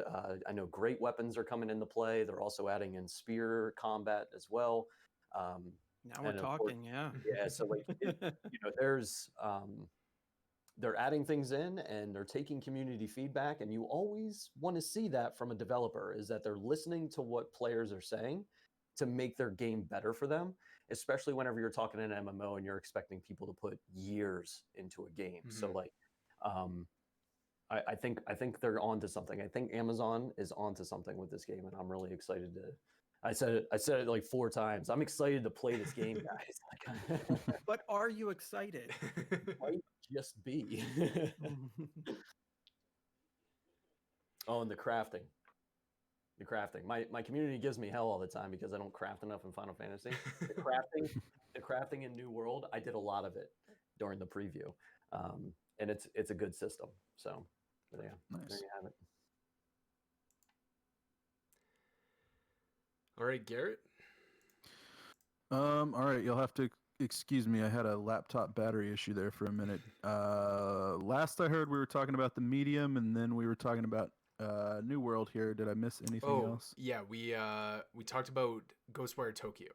I know great weapons are coming into play. They're also adding in spear combat as well. Now we're talking, yeah. Yeah, so like, you know, there's they're adding things in and they're taking community feedback, and you always want to see that from a developer, is that they're listening to what players are saying to make their game better for them, especially whenever you're talking an MMO and you're expecting people to put years into a game. So like, I think they're onto something. I think Amazon is onto something with this game, and I'm really excited to. I said it like 4 times. I'm excited to play this game, guys. But are you excited? Might just be. Oh, and the crafting. My community gives me hell all the time because I don't craft enough in Final Fantasy. The crafting in New World, I did a lot of it during the preview, and it's a good system. So, but yeah, Nice. There you have it. All right, Garrett. All right, you'll have to excuse me. I had a laptop battery issue there for a minute. Last I heard, we were talking about the medium, and then we were talking about New World here. Did I miss anything else? Yeah, we talked about Ghostwire Tokyo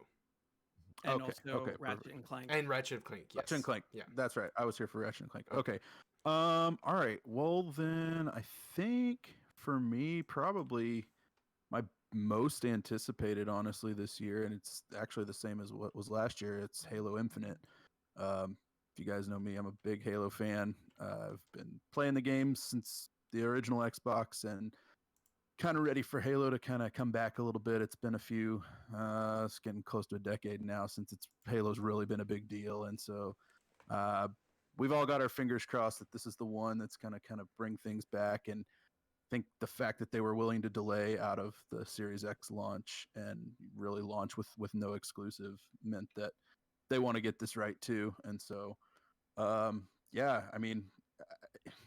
And Okay, also okay, Ratchet perfect. and Clank. and Ratchet and Clank. Yes. Ratchet and Clank. Yeah. That's right. I was here for Ratchet and Clank. Okay. All right. Well, then I think for me, probably my most anticipated, honestly, this year, and it's actually the same as what was last year. It's Halo Infinite. If you guys know me, I'm a big Halo fan. I've been playing the game since the original Xbox, and kind of ready for Halo to kind of come back a little bit. It's been it's getting close to a decade now since Halo's really been a big deal, and so we've all got our fingers crossed that this is the one that's going to kind of bring things back. And I think the fact that they were willing to delay out of the Series X launch and really launch with no exclusive meant that they want to get this right too. And so, yeah, I mean,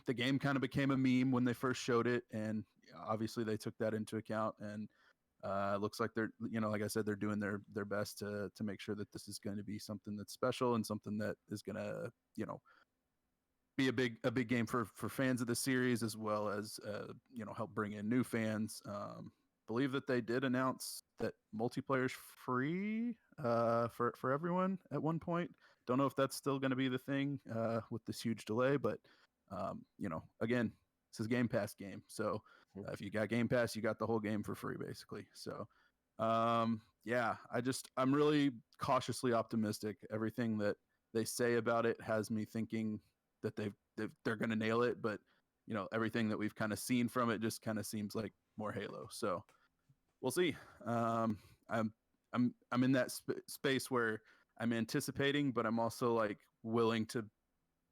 the game kind of became a meme when they first showed it, and obviously they took that into account. And it looks like they're, you know, like I said, they're doing their best to make sure that this is going to be something that's special and something that is going to, you know, be a big game for fans of the series, as well as you know, help bring in new fans. Believe that they did announce that multiplayer's free for everyone at one point. Don't know if that's still going to be the thing with this huge delay, but you know, again, this is Game Pass game, so if you got Game Pass, you got the whole game for free, basically. So yeah, I'm really cautiously optimistic. Everything that they say about it has me thinking that they're going to nail it, but you know, everything that we've kind of seen from it just kind of seems like more Halo. So we'll see. I'm in that space where I'm anticipating, but I'm also like willing to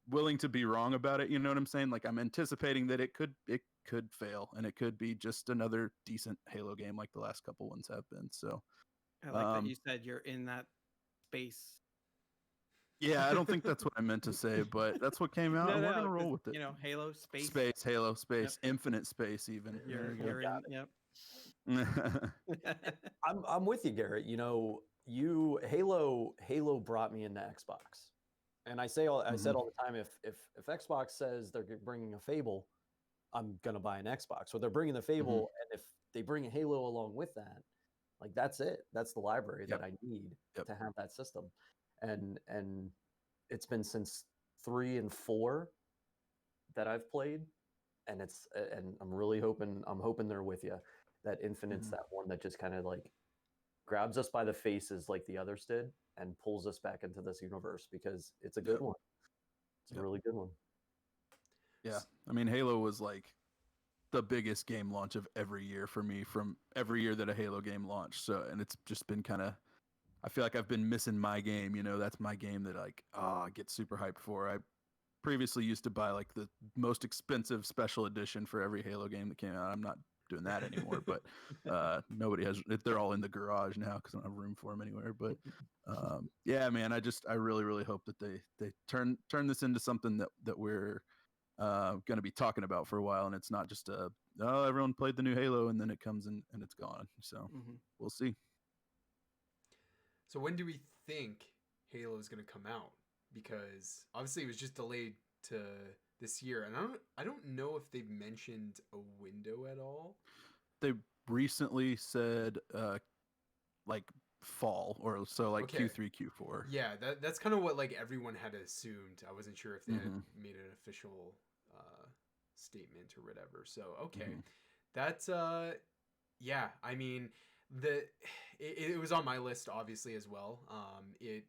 willing to be wrong about it. You know what I'm saying? Like I'm anticipating that it could fail, and it could be just another decent Halo game like the last couple ones have been. So I like that you said you're in that space. yeah, I don't think that's what I meant to say, but that's what came out, and we're gonna roll with it. Halo space, Halo space, Yep. infinite space, even. You're in. Yep. I'm with you, Garrett. Halo brought me into Xbox, and I said all the time, if Xbox says they're bringing a Fable, I'm gonna buy an Xbox. So they're bringing the Fable, and if they bring a Halo along with that, like that's it. That's the library that I need to have that system, and it's been since 3 and 4 that I've played, and I'm really hoping they're with you. That Infinite's that one that just kind of like grabs us by the faces like the others did and pulls us back into this universe, because it's a good one. It's a really good one. Yeah, I mean, Halo was like the biggest game launch of every year for me, from every year that a Halo game launched. So, and it's just been kind of, I feel like I've been missing my game. That's my game that I get super hyped for. I previously used to buy like the most expensive special edition for every Halo game that came out. I'm not doing that anymore, but nobody has. They're all in the garage now because I don't have room for them anywhere. But yeah, man, I really, really hope that they turn this into something that we're going to be talking about for a while, and it's not just everyone played the new Halo and then it comes in and it's gone. So we'll see. So when do we think Halo is going to come out? Because obviously it was just delayed to this year, and I don't know if they've mentioned a window at all. They recently said like fall, or so like Q3, Q4. Yeah, that's kind of what like everyone had assumed. I wasn't sure if they had made an official statement or whatever. So that's yeah. I mean, it was on my list obviously as well. It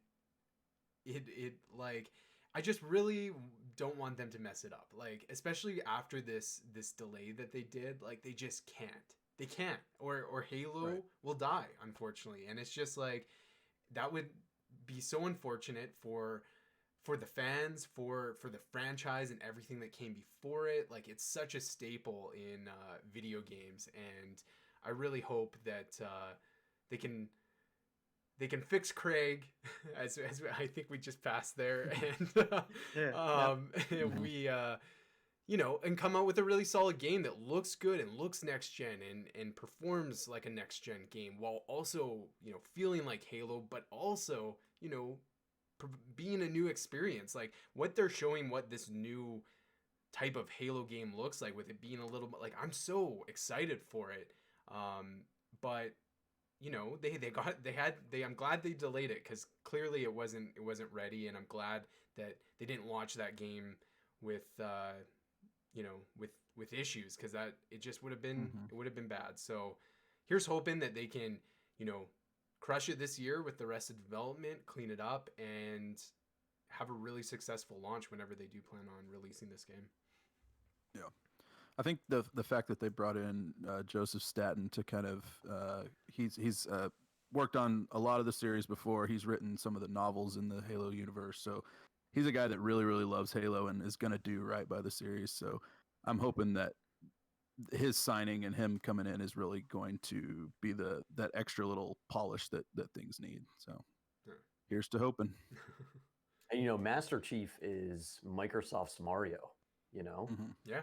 like, I just really don't want them to mess it up. Like, especially after this delay that they did, like they just can't. They can't, or Halo will die, unfortunately. And it's just like, that would be so unfortunate for the fans, for the franchise and everything that came before it. Like, it's such a staple in video games, and I really hope that they can fix Craig, as I think we just passed there, and we and come out with a really solid game that looks good and looks next gen and performs like a next gen game, while also feeling like Halo, but also being a new experience. Like what they're showing, what this new type of Halo game looks like, with it being a little bit like, I'm so excited for it. But I'm glad they delayed it, because clearly it wasn't ready, and I'm glad that they didn't launch that game with with issues, because that it just would have been bad. So here's hoping that they can crush it this year with the rest of development, clean it up, and have a really successful launch whenever they do plan on releasing this game. Yeah. I think the fact that they brought in Joseph Staten to kind of he's worked on a lot of the series before. He's written some of the novels in the Halo universe, so he's a guy that really, really loves Halo and is going to do right by the series. So I'm hoping that his signing and him coming in is really going to be that extra little polish that things need. So here's to hoping. And Master Chief is Microsoft's Mario. Yeah.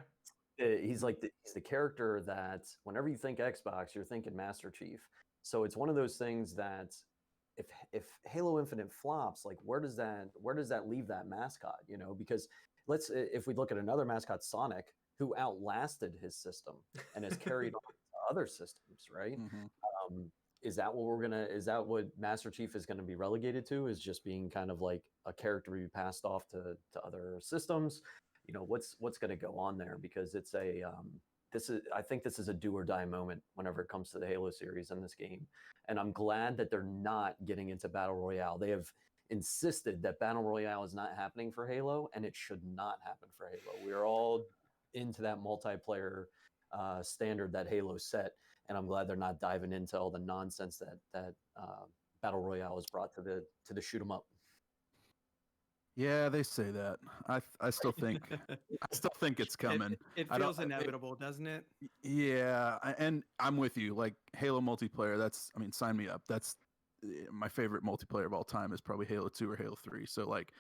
He's the character that whenever you think Xbox, you're thinking Master Chief. So it's one of those things that if Halo Infinite flops, like where does that leave that mascot? Because if we look at another mascot, Sonic, who outlasted his system and has carried on to other systems, right? Is that what Master Chief is going to be relegated to? Is just being kind of like a character to be passed off to other systems? What's going to go on there? Because it's I think this is a do or die moment whenever it comes to the Halo series and this game. And I'm glad that they're not getting into Battle Royale. They have insisted that Battle Royale is not happening for Halo, and it should not happen for Halo. We're all into that multiplayer standard that Halo set, and I'm glad they're not diving into all the nonsense that Battle Royale has brought to the shoot 'em up. Yeah, they say that. I still think it's coming. It I don't. feels inevitable, doesn't it? Yeah, and I'm with you. Like Halo multiplayer, I mean, sign me up. That's my favorite multiplayer of all time is probably Halo 2 or Halo 3. So like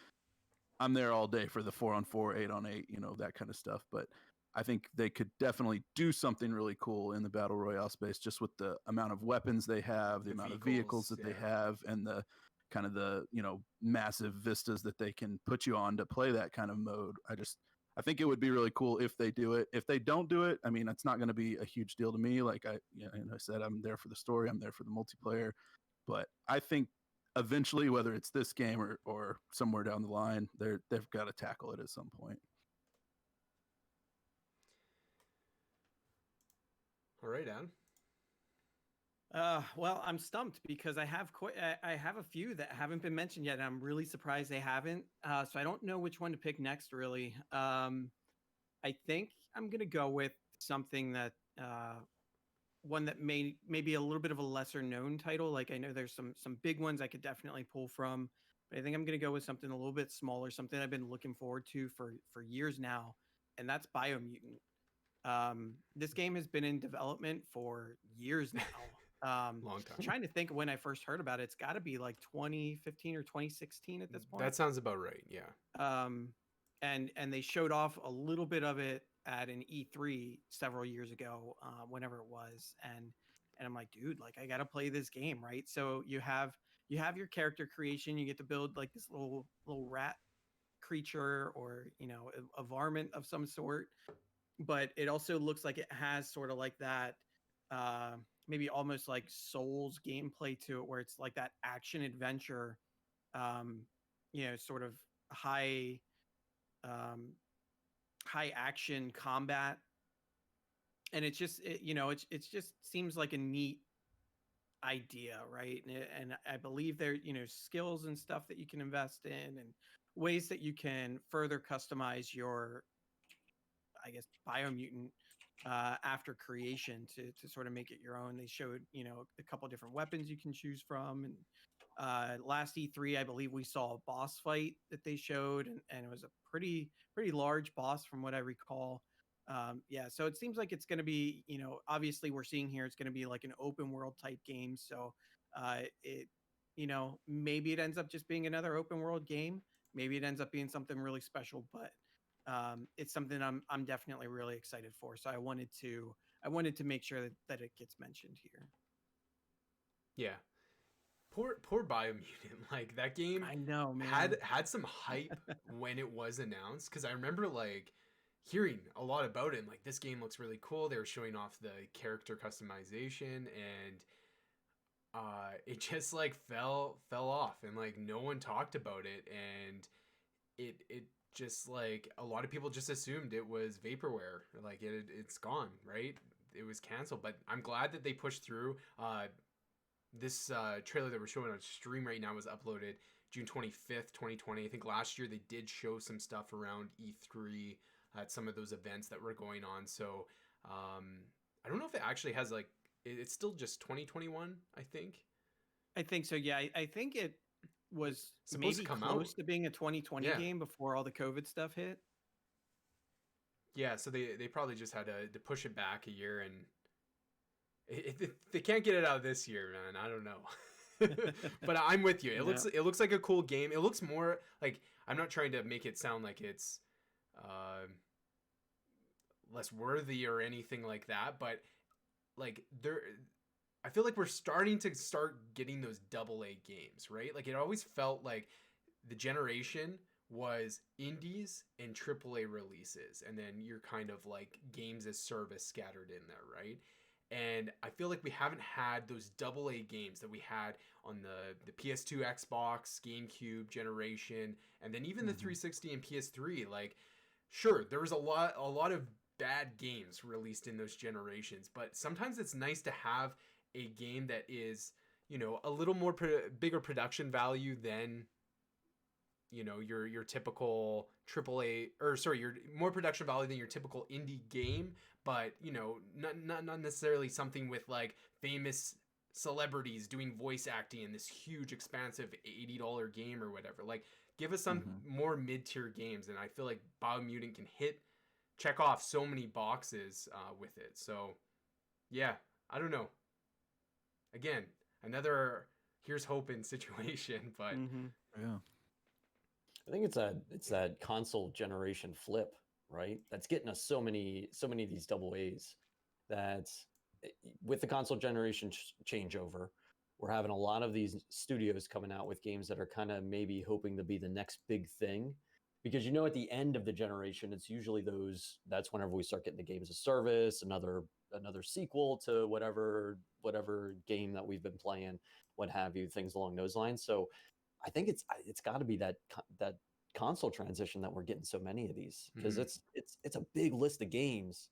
I'm there all day for the 4-on-4, 8-on-8, that kind of stuff. But I think they could definitely do something really cool in the battle royale space, just with the amount of weapons they have, the amount of vehicles that they have, and the kind of the massive vistas that they can put you on to play that kind of mode. I think it would be really cool if they do it. If they don't do it, I mean, it's not going to be a huge deal to me. Like I said, I'm there for the story. I'm there for the multiplayer. But I think eventually, whether it's this game or somewhere down the line, they've got to tackle it at some point. All right, Adam. Well, I'm stumped because I have I have a few that haven't been mentioned yet. And I'm really surprised they haven't. So I don't know which one to pick next. Really, I think I'm gonna go with something that one that may be a little bit of a lesser known title. Like I know there's some big ones I could definitely pull from, but I think I'm gonna go with something a little bit smaller, something I've been looking forward to for years now, and that's Biomutant. This game has been in development for years now. Long time. Trying to think when I first heard about it. It's got to be like 2015 or 2016 at this point. That sounds about right. Yeah. And they showed off a little bit of it at an E3 several years ago, whenever it was, and I'm like, dude, like I gotta play this game, right? So you have your character creation. You get to build like this little rat creature, or a varmint of some sort, but it also looks like it has sort of like that maybe almost like Souls gameplay to it, where it's like that action adventure, sort of high high action combat, and it's just it's just seems like a neat idea, right? And I believe there skills and stuff that you can invest in, and ways that you can further customize your, I guess, Biomutant after creation to sort of make it your own. They showed a couple different weapons you can choose from, and last E3 I believe we saw a boss fight that they showed, and it was a pretty large boss from what I recall. Yeah, so it seems like it's going to be, obviously we're seeing here it's going to be like an open world type game. So it maybe it ends up just being another open world game. Maybe it ends up being something really special, but it's something I'm definitely really excited for. So I wanted to make sure that it gets mentioned here. Yeah. Poor Biomutant. Like that game I know, man. had some hype when it was announced, because I remember like hearing a lot about it, and like this game looks really cool. They were showing off the character customization, and it just like fell off, and like no one talked about it, and it just like a lot of people just assumed it was vaporware, like it's gone, right? It was canceled. But I'm glad that they pushed through. This trailer that we're showing on stream right now was uploaded June 25th, 2020. I think last year they did show some stuff around E3 at some of those events that were going on. So I don't know if it actually has like, it's still just 2021, I think. I think so. Yeah, I think it was supposed maybe to come close out to being a 2020 game before all the COVID stuff hit. Yeah, so they probably just had to push it back a year, and they can't get it out this year, man. I don't know. But I'm with you. It looks like a cool game. It looks more like, I'm not trying to make it sound like it's less worthy or anything like that, but like I feel like we're starting to getting those AA games, right? Like it always felt like the generation was indies and AAA releases, and then you're kind of like games as service scattered in there, right? And I feel like we haven't had those AA games that we had on the PS2, Xbox, GameCube generation, and then even the 360 and PS3. Like, sure, there was a lot of bad games released in those generations, but sometimes it's nice to have a game that is, a little more bigger production value than, your typical AAA, or sorry, your more production value than your typical indie game, but not necessarily something with like famous celebrities doing voice acting in this huge, expansive $80 game or whatever. Like, give us some more mid-tier games, and I feel like Biomutant can check off so many boxes with it. So, yeah, I don't know. Again, another here's hoping situation, but Yeah. I think it's that console generation flip, right? That's getting us so many of these double A's. That with the console generation changeover, we're having a lot of these studios coming out with games that are kind of maybe hoping to be the next big thing. Because at the end of the generation, it's usually that's whenever we start getting the games of service, another sequel to whatever game that we've been playing, what have you, things along those lines. So I think it's got to be that console transition that we're getting so many of these, because it's a big list of games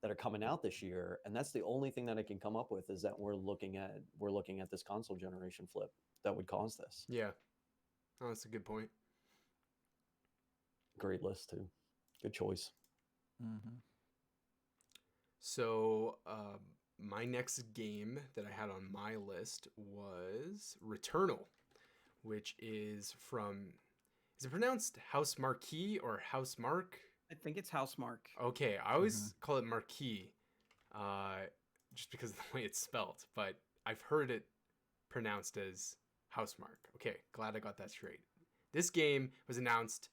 that are coming out this year, and that's the only thing that I can come up with, is that we're looking at this console generation flip that would cause this. Yeah, oh, that's a good point. Great list too. Good choice. So my next game that I had on my list was Returnal, which is from, is it pronounced House Marquee or House Mark? I think it's Housemark. Okay, I always call it Marquee, just because of the way it's spelled, but I've heard it pronounced as Housemark. Okay, glad I got that straight. This game was announced,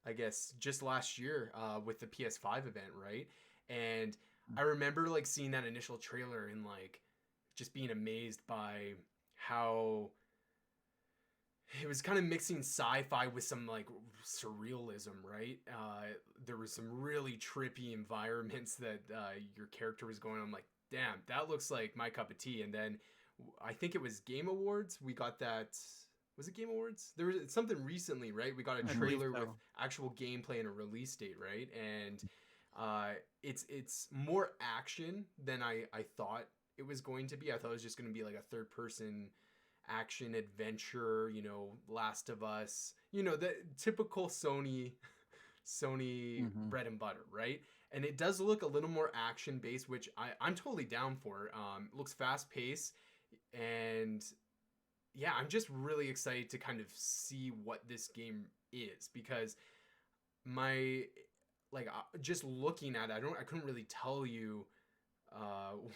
I guess, just last year with the PS5 event, right? And I remember like seeing that initial trailer and like just being amazed by how it was kind of mixing sci-fi with some like surrealism, right? There was some really trippy environments that your character was going on. I'm like, damn, that looks like my cup of tea. And then I think it was Game Awards. We got that. Was it Game Awards? There was something recently, right? We got a trailer with actual gameplay and a release date, right? And it's more action than I thought it was going to be. I thought it was just going to be like a third person action adventure, Last of Us, the typical Sony bread and butter, right? And it does look a little more action based, which I'm totally down for. It looks fast paced, and yeah, I'm just really excited to kind of see what this game is, because just looking at it, I couldn't really tell you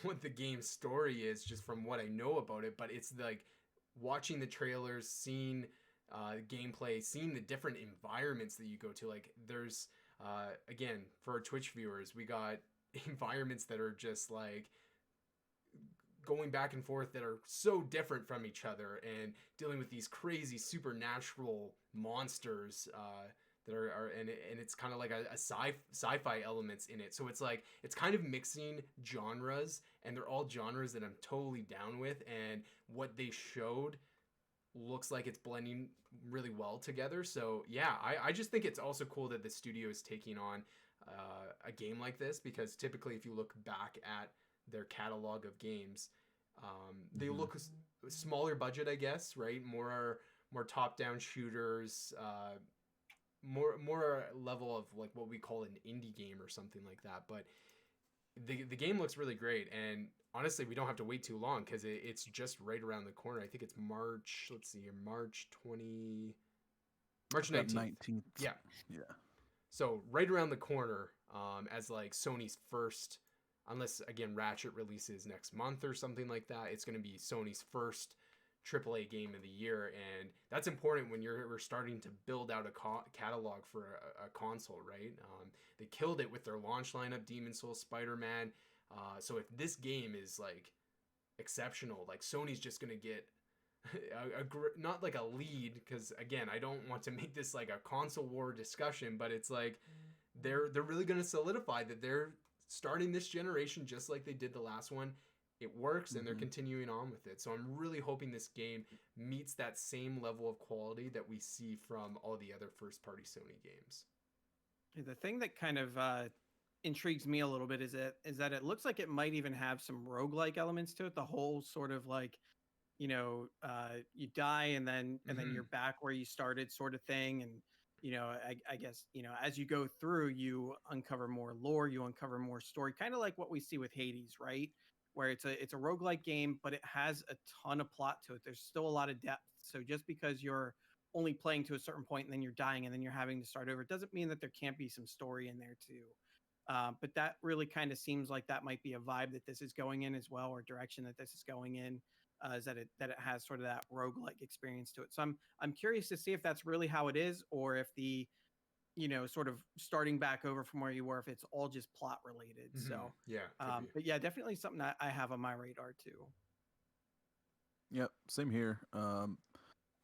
what the game's story is just from what I know about it, but it's like watching the trailers, seeing gameplay, seeing the different environments that you go to. Like there's again, for our Twitch viewers, we got environments that are just like going back and forth that are so different from each other, and dealing with these crazy supernatural monsters that are and it's kind of like a sci-fi elements in it. So it's like it's kind of mixing genres, and they're all genres that I'm totally down with, and what they showed looks like it's blending really well together. So yeah, I just think it's also cool that the studio is taking on a game like this, because typically if you look back at their catalog of games, they look smaller budget, I guess, right? More top-down shooters, more level of like what we call an indie game or something like that. But the game looks really great, and honestly, we don't have to wait too long, because it's just right around the corner. I think it's March. Let's see here, March 19th. Yeah. So right around the corner, as like Sony's first, unless again Ratchet releases next month or something like that, it's going to be Sony's first AAA game of the year, and that's important when we're starting to build out a catalog for a console, right? They killed it with their launch lineup, Demon's Souls, Spider-Man. So if this game is like exceptional, like Sony's just gonna get not like a lead, because again, I don't want to make this like a console war discussion, but it's like they're really gonna solidify that they're starting this generation just like they did the last one. It works, and they're continuing on with it. So I'm really hoping this game meets that same level of quality that we see from all the other first-party Sony games. The thing that kind of intrigues me a little bit is that it looks like it might even have some roguelike elements to it. The whole sort of like, you die and then you're back where you started, sort of thing. And I guess as you go through, you uncover more lore, you uncover more story, kind of like what we see with Hades, right? where it's a roguelike game, but it has a ton of plot to it. There's still a lot of depth. So just because you're only playing to a certain point and then you're dying and then you're having to start over, it doesn't mean that there can't be some story in there too. But that really kind of seems like that might be a vibe that this is going in as well, or direction that this is going in, is that it has sort of that roguelike experience to it. So I'm curious to see if that's really how it is, or if the sort of starting back over from where you were, if it's all just plot related. So yeah, but yeah, definitely something that I have on my radar too. Yep, same here.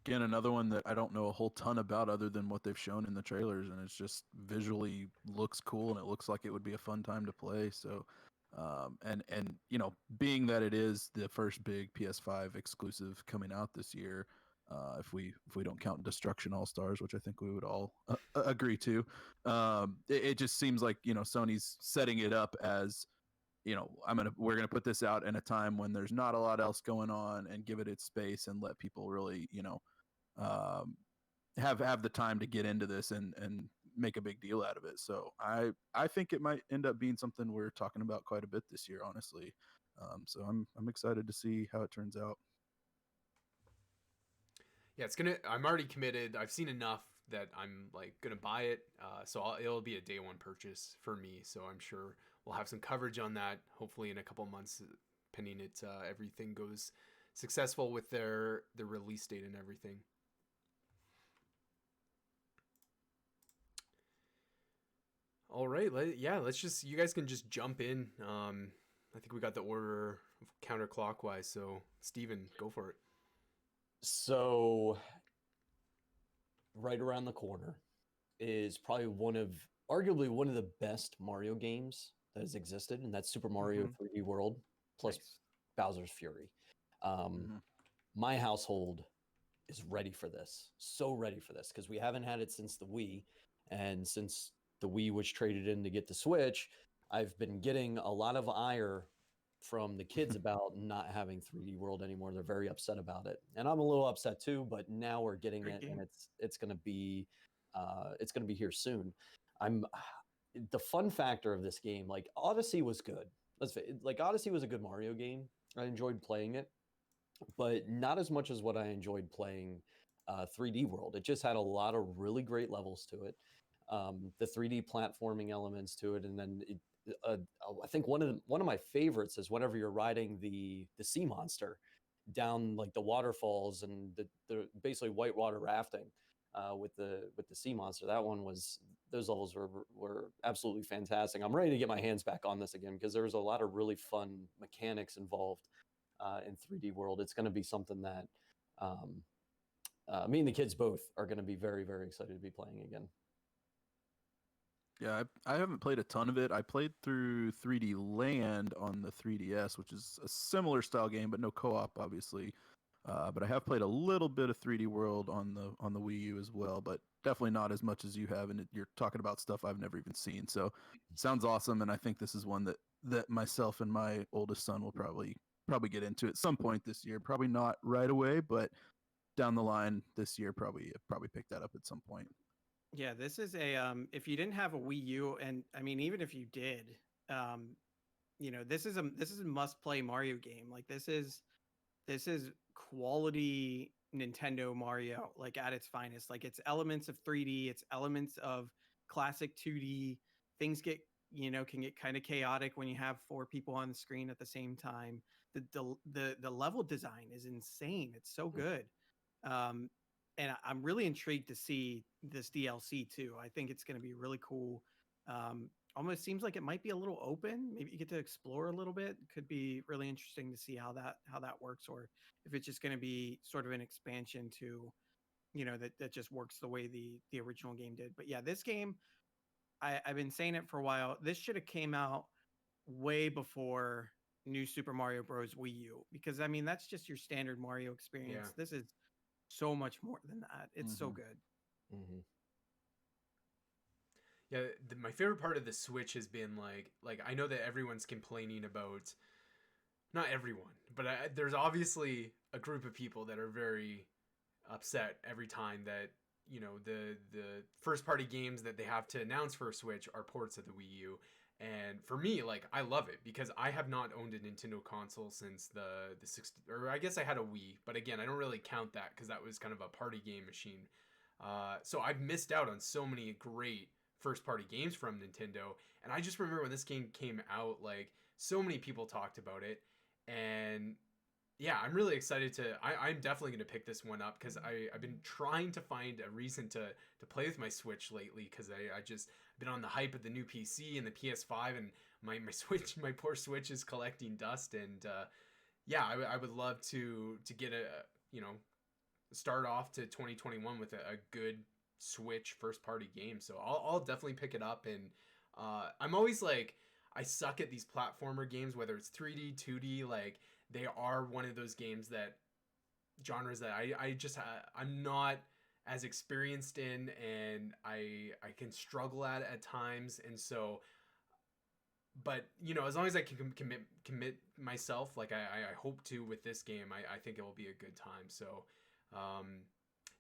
Again, another one that I don't know a whole ton about other than what they've shown in the trailers, and it's just visually looks cool, and it looks like it would be a fun time to play. So, and being that it is the first big PS5 exclusive coming out this year, if we don't count Destruction All Stars, which I think we would all agree to, it just seems like Sony's setting it up as we're gonna put this out in a time when there's not a lot else going on, and give it its space and let people really um, have the time to get into this and make a big deal out of it. So I think it might end up being something we're talking about quite a bit this year, honestly. So I'm excited to see how it turns out. Yeah, I'm already committed. I've seen enough that I'm like gonna buy it. So it'll be a day one purchase for me. So I'm sure we'll have some coverage on that. Hopefully in a couple months, pending everything goes successful with the release date and everything. All right, let's just, you guys can just jump in. I think we got the order counterclockwise. So Steven, go for it. So right around the corner is probably arguably one of the best Mario games that has existed, and that's Super Mario 3D World plus Nice. Bowser's Fury. My household is ready for this, so ready for this, because we haven't had it since the Wii, and since the Wii was traded in to get the Switch, I've been getting a lot of ire from the kids about not having 3D World anymore. They're very upset about it, and I'm a little upset too. But now we're getting Great it, game. and it's gonna be here soon. The fun factor of this game, like Odyssey was good. Odyssey was a good Mario game. I enjoyed playing it, but not as much as what I enjoyed playing 3D World. It just had a lot of really great levels to it. The 3D platforming elements to it, and then I think one of my favorites is whenever you're riding the sea monster down like the waterfalls and the basically whitewater rafting with the sea monster. Those levels were absolutely fantastic. I'm ready to get my hands back on this again because there was a lot of really fun mechanics involved in 3D World. It's going to be something that me and the kids both are going to be very, very excited to be playing again. Yeah, I haven't played a ton of it. I played through 3D Land on the 3DS, which is a similar style game, but no co-op, obviously. But I have played a little bit of 3D World on the Wii U as well, but definitely not as much as you have. And you're talking about stuff I've never even seen. So it sounds awesome, and I think this is one that myself and my oldest son will probably get into at some point this year. Probably not right away, but down the line this year, probably pick that up at some point. Yeah, this is if you didn't have a Wii U, and I mean even if you did, this is a must play Mario game. Like this is quality Nintendo Mario, like at its finest. Like it's elements of 3D, it's elements of classic 2D. Things can get kind of chaotic when you have 4 people on the screen at the same time. The level design is insane. It's so good. And I'm really intrigued to see this DLC too. I think it's going to be really cool. Almost seems like it might be a little open. Maybe you get to explore a little bit. Could be really interesting to see how that works, or if it's just going to be sort of an expansion to, that just works the way the original game did. But yeah, this game, I've been saying it for a while. This should have came out way before New Super Mario Bros. Wii U, because I mean that's just your standard Mario experience. Yeah. This is so much more than that. It's so good. Mm-hmm. Yeah, my favorite part of the Switch has been like I know that everyone's complaining about, not everyone, but there's obviously a group of people that are very upset every time that the first party games that they have to announce for Switch are ports of the Wii U, And for me, like, I love it because I have not owned a Nintendo console since the 60, or I guess I had a Wii, but again, I don't really count that because that was kind of a party game machine. So I've missed out on so many great first party games from Nintendo. And I just remember when this game came out, like, so many people talked about it. And yeah, I'm really excited I'm definitely going to pick this one up because I've been trying to find a reason to play with my Switch lately because I just been on the hype of the new PC and the PS5, and my Switch, my poor Switch is collecting dust. And yeah, I would love to get start off to 2021 with a good Switch first party game. So I'll definitely pick it up. And I'm always like, I suck at these platformer games, whether it's 3D, 2D, like they are one of those games that genres that I'm not as experienced in, and I can struggle at times. And so, but as long as I can commit myself, like I hope to with this game, I think it will be a good time. So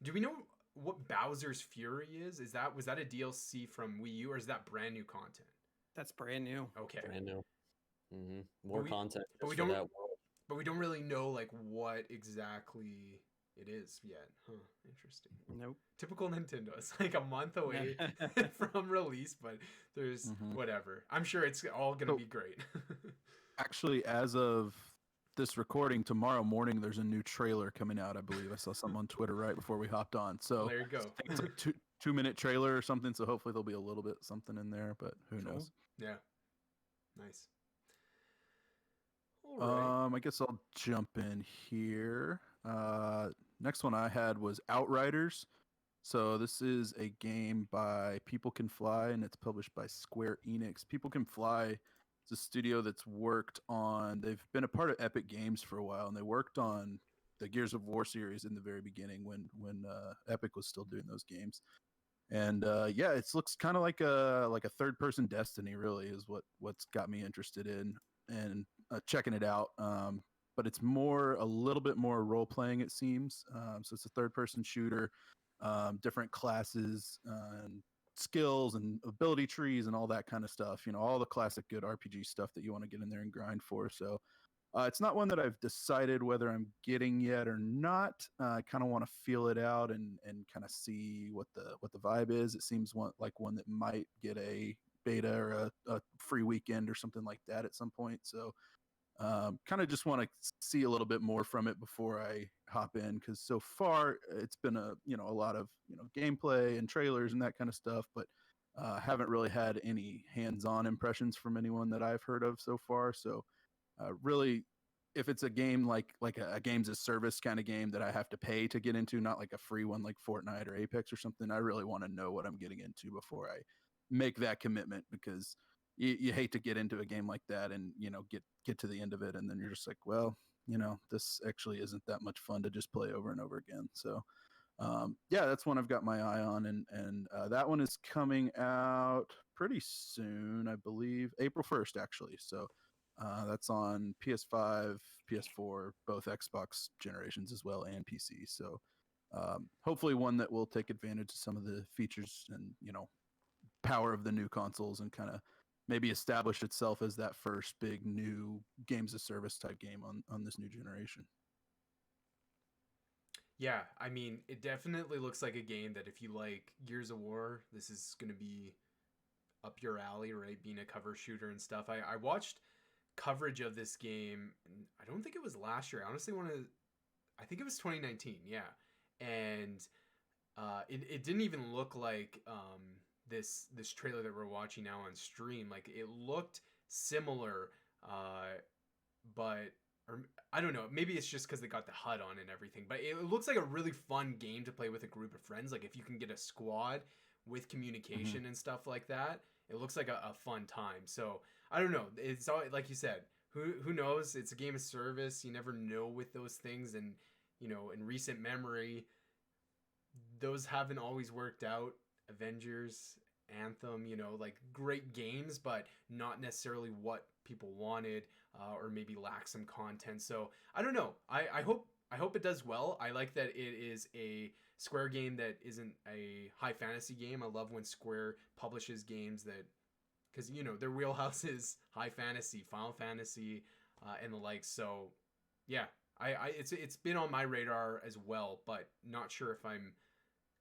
do we know what Bowser's Fury is? Was that a DLC from Wii U, or is that brand new content? That's brand new. Okay. Brand new. More content but we for don't that world. But we don't really know like what exactly it is yet. Huh, interesting. Nope. Typical Nintendo. It's like a month away from release, but there's whatever. I'm sure it's all going to be great. Actually, as of this recording, tomorrow morning, there's a new trailer coming out, I believe. I saw something on Twitter right before we hopped on. So well, there you go. I think it's like two-minute trailer or something, so hopefully there'll be a little bit something in there, but who knows. Yeah. Nice. All right. I guess I'll jump in here. Next one I had was Outriders. So this is a game by People Can Fly, and it's published by Square Enix. People Can Fly is a studio that's worked on, they've been a part of Epic Games for a while, and they worked on the Gears of War series in the very beginning when Epic was still doing those games. And yeah, it looks kind of like a third-person Destiny, really, is what's got me interested in and checking it out. But it's a little bit more role-playing, it seems. So it's a third-person shooter, different classes and skills and ability trees and all that kind of stuff. All the classic good RPG stuff that you want to get in there and grind for. So it's not one that I've decided whether I'm getting yet or not. I kind of want to feel it out and kind of see what the vibe is. It seems like one that might get a beta or a free weekend or something like that at some point. So kind of just want to see a little bit more from it before I hop in, because so far it's been a lot of gameplay and trailers and that kind of stuff, but haven't really had any hands-on impressions from anyone that I've heard of so far. So really, if it's a game like a games as service kind of game that I have to pay to get into, not like a free one like Fortnite or Apex or something, I really want to know what I'm getting into before I make that commitment, because you hate to get into a game like that and get to the end of it and then you're just like, well, this actually isn't that much fun to just play over and over again. So yeah, that's one I've got my eye on, and that one is coming out pretty soon, I believe April 1st actually. So that's on PS5, PS4, both Xbox generations as well, and PC. So hopefully one that will take advantage of some of the features and power of the new consoles and kind of maybe establish itself as that first big new games of service type game on this new generation. Yeah, I mean, it definitely looks like a game that if you like Gears of War, this is going to be up your alley, right? Being a cover shooter and stuff. I watched coverage of this game, and I don't think it was last year. I honestly I think it was 2019, yeah. And it didn't even look like this trailer that we're watching now on stream. Like, it looked similar, but or I don't know, maybe it's just because they got the HUD on and everything, but it looks like a really fun game to play with a group of friends. Like, if you can get a squad with communication and stuff like that, it looks like a fun time. So I don't know, it's all like you said, who knows? It's a game of service. You never know with those things, and in recent memory, those haven't always worked out. Avengers, Anthem, like great games, but not necessarily what people wanted, or maybe lack some content. So I don't know. I hope it does well. I like that it is a Square game that isn't a high fantasy game. I love when Square publishes games that because their wheelhouse is high fantasy, Final Fantasy, and the like. So yeah, it's been on my radar as well, but not sure if I'm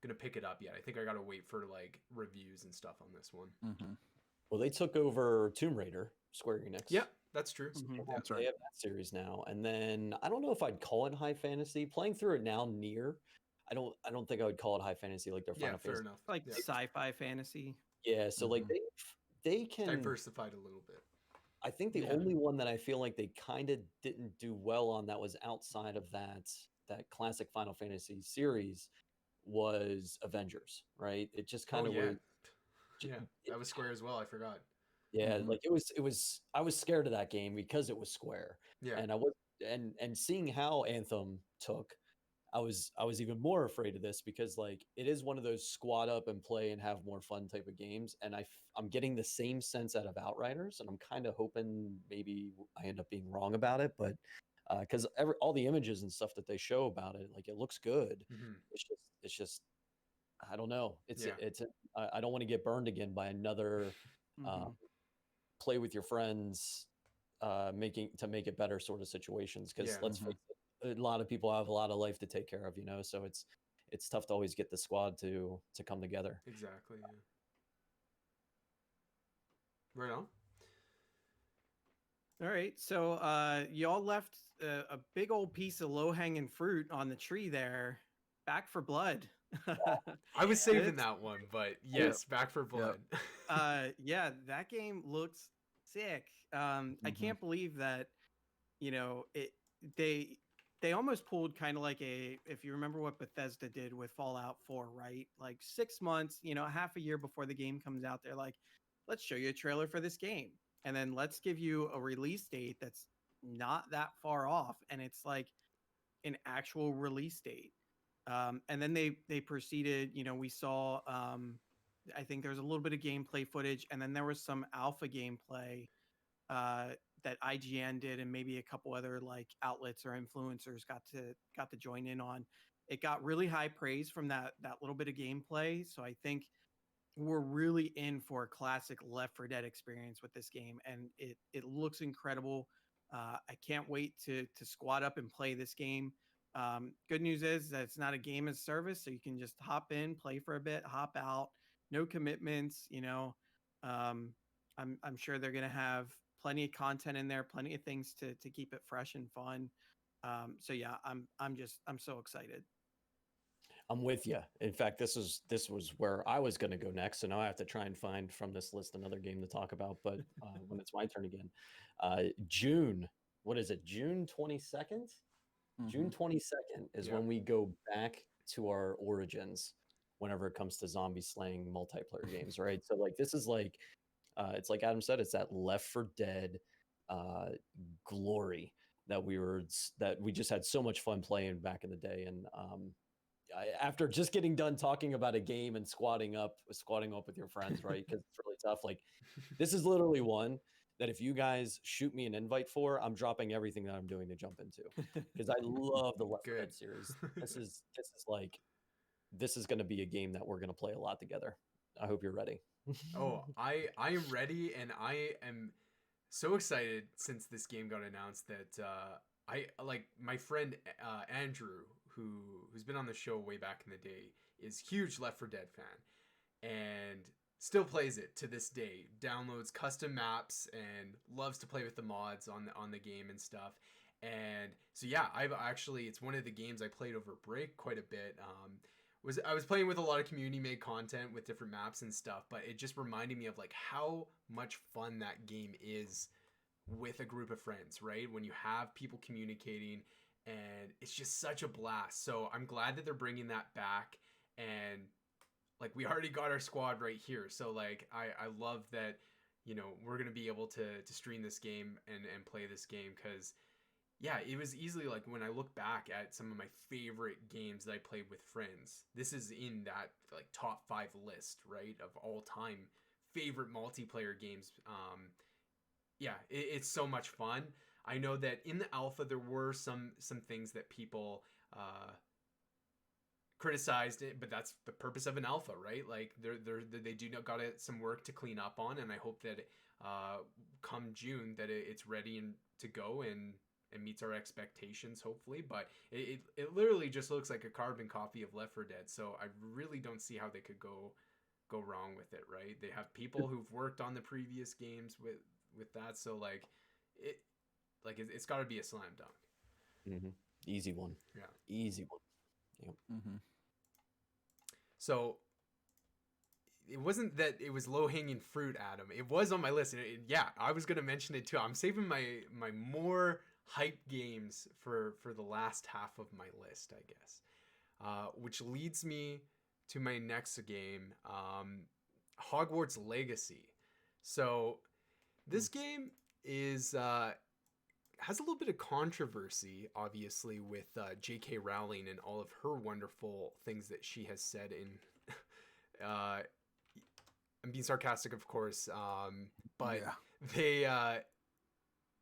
gonna pick it up yet. I think I gotta wait for like reviews and stuff on this one. Mm-hmm. Well, they took over Tomb Raider, Square Enix. Yeah, that's true. Mhm. Yeah. That's They right. have that series now, and then I don't know if I'd call it high fantasy. Playing through it now, near, I don't think I would call it high fantasy like their Yeah, Final fair Fantasy. enough. Like Yeah. sci-fi fantasy. Yeah, so like Mhm. they can. Diversified a little bit. I think the Yeah. only one that I feel like they kind of didn't do well on that was outside of that classic Final Fantasy series was Avengers, right? It just kind Oh of yeah, was. yeah. That was Square as well. I forgot. Yeah, Mhm. like it was I was scared of that game because it was Square. Yeah. And I was and seeing how Anthem took, I was even more afraid of this because like it is one of those squat up and play and have more fun type of games, and I'm getting the same sense out of Outriders, and I'm kind of hoping maybe I end up being wrong about it, but because all the images and stuff that they show about it, like it looks good. Mhm. It's just I don't know. Yeah. I don't want to get burned again by another Mhm. play with your friends, make it better sort of situations. Because Yeah. let's face it, a lot of people have a lot of life to take care of, so it's tough to always get the squad to come together. Exactly. Yeah. Right on. All right. So y'all left a big old piece of low-hanging fruit on the tree there. Back for Blood. I was saving It's- that one, but yes, Back for Blood. yeah, that game looks sick. I Mhm. can't believe that, it they almost pulled kind of like if you remember what Bethesda did with Fallout 4, right? Like 6 months, half a year before the game comes out, they're like, let's show you a trailer for this game. And then let's give you a release date that's not that far off. And it's like an actual release date. And then they proceeded, we saw I think there was a little bit of gameplay footage, and then there was some alpha gameplay uh, that IGN did, and maybe a couple other like outlets or influencers got to join in on. It got really high praise from that little bit of gameplay. So I think we're really in for a classic Left 4 Dead experience with this game, and it looks incredible. I can't wait to squat up and play this game. Good news is that it's not a game as service, so you can just hop in, play for a bit, hop out, no commitments. I'm sure they're gonna have plenty of content in there, plenty of things to keep it fresh and fun. So yeah, I'm so excited. I'm with you. In fact, this was where I was going to go next, so now I have to try and find from this list another game to talk about. But when it's my turn again, June. What is it? June 22nd. June 22nd is Yeah. when we go back to our origins. Whenever it comes to zombie slaying multiplayer games, right? So like this is like, it's like Adam said, it's that Left 4 Dead uh, glory that we just had so much fun playing back in the day, and after just getting done talking about a game and squatting up with your friends, right? Because it's really tough. Like this is literally one that if you guys shoot me an invite for, I'm dropping everything that I'm doing to jump into because I love the Left 4 Good. Dead series. This is going to be a game that we're going to play a lot together. I hope you're ready. Oh, I am ready, and I am so excited since this game got announced that I like my friend Andrew, who's been on the show way back in the day, is huge Left 4 Dead fan, and still plays it to this day. Downloads custom maps and loves to play with the mods on the game and stuff. And so yeah, it's one of the games I played over break quite a bit. I was playing with a lot of community made content with different maps and stuff, but it just reminded me of like how much fun that game is with a group of friends, right? When you have people communicating, and it's just such a blast. So I'm glad that they're bringing that back, and like we already got our squad right here. So like I love that, we're gonna be able to stream this game and play this game, because yeah, it was easily like when I look back at some of my favorite games that I played with friends, this is in that like top 5 list, right, of all time favorite multiplayer games. Yeah, it's so much fun. I know that in the alpha there were some things that people criticized it, but that's the purpose of an alpha, right? Like they do got some work to clean up on, and I hope that come June that it's ready and to go and meets our expectations, hopefully. But it literally just looks like a carbon copy of Left 4 Dead, so I really don't see how they could go wrong with it, right? They have people who've worked on the previous games with that, so it's got to be a slam dunk. Easy one. Yeah, easy one. Yep. So it wasn't that it was low hanging fruit, Adam. It was on my list, and yeah, I was gonna mention it too. I'm saving my more hype games for the last half of my list, I guess. Which leads me to my next game, Hogwarts Legacy. So this game is has a little bit of controversy, obviously, with J.K. Rowling and all of her wonderful things that she has said in. I'm being sarcastic, of course, but they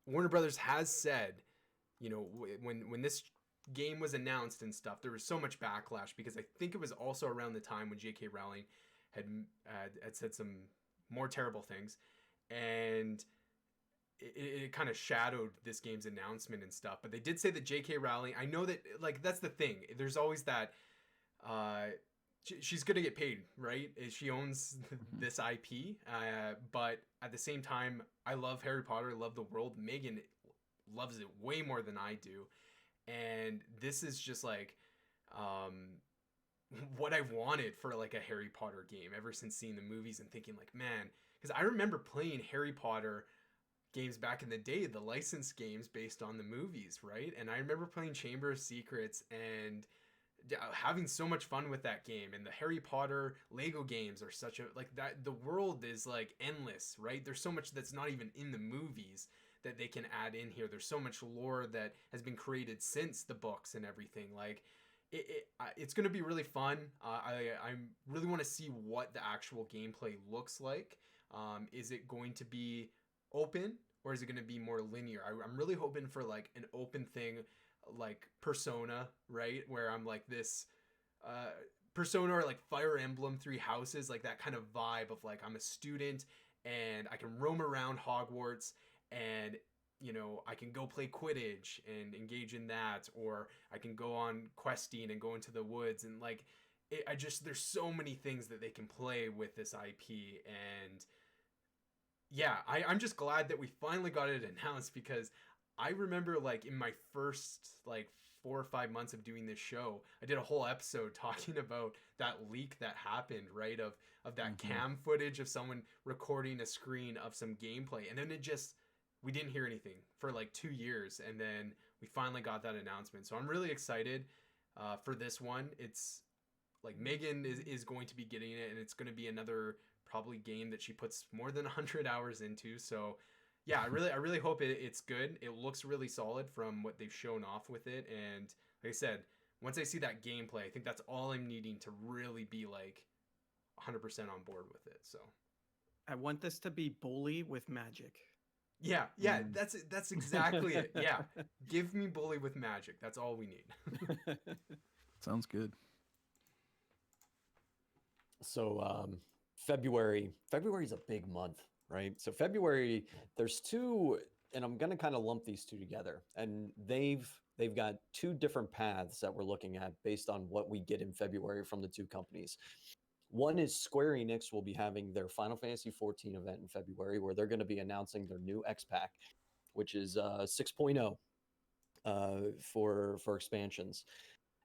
Warner Brothers has said, you know, when this game was announced and stuff, there was so much backlash because I think it was also around the time when J.K. Rowling had said some more terrible things, and it kind of shadowed this game's announcement and stuff. But they did say that J.K. Rowling, I know that, like, that's the thing. There's always that she's going to get paid, right? She owns this IP. But at the same time, I love Harry Potter. I love the world. Megan loves it way more than I do. And this is just like what I've wanted for like a Harry Potter game ever since seeing the movies and thinking like, man, because I remember playing Harry Potter games back in the day, the licensed games based on the movies, right? And I remember playing Chamber of Secrets and having so much fun with that game. And the Harry Potter Lego games are such a, like, that the world is like endless, right? There's so much that's not even in the movies that they can add in here. There's so much lore that has been created since the books and everything. Like, it's going to be really fun. I really want to see what the actual gameplay looks like. Is it going to be open or is it going to be more linear? I'm really hoping for like an open thing like Persona, right? Where I'm like this Persona or like Fire Emblem Three Houses, like that kind of vibe of like I'm a student and I can roam around Hogwarts and, you know, I can go play Quidditch and engage in that, or I can go on questing and go into the woods and like there's so many things that they can play with this IP. And yeah, I'm just glad that we finally got it announced, because I remember like in my first like 4 or 5 months of doing this show, I did a whole episode talking about that leak that happened, right? Of that cam footage of someone recording a screen of some gameplay. And then we didn't hear anything for like 2 years. And then we finally got that announcement. So I'm really excited for this one. It's like Megan is going to be getting it, and it's going to be another probably game that she puts more than 100 hours into. So yeah, I really hope it's good. It looks really solid from what they've shown off with it. And like I said, once I see that gameplay, I think that's all I'm needing to really be like 100% on board with it. So I want this to be Bully with magic. Yeah, that's exactly it. Yeah, give me Bully with magic. That's all we need. Sounds good. So February's a big month, right? So February, there's two, and I'm gonna kind of lump these two together. And they've got two different paths that we're looking at based on what we get in February from the two companies. One is Square Enix will be having their Final Fantasy 14 event in February, where they're going to be announcing their new X Pack, which is 6.0 for expansions.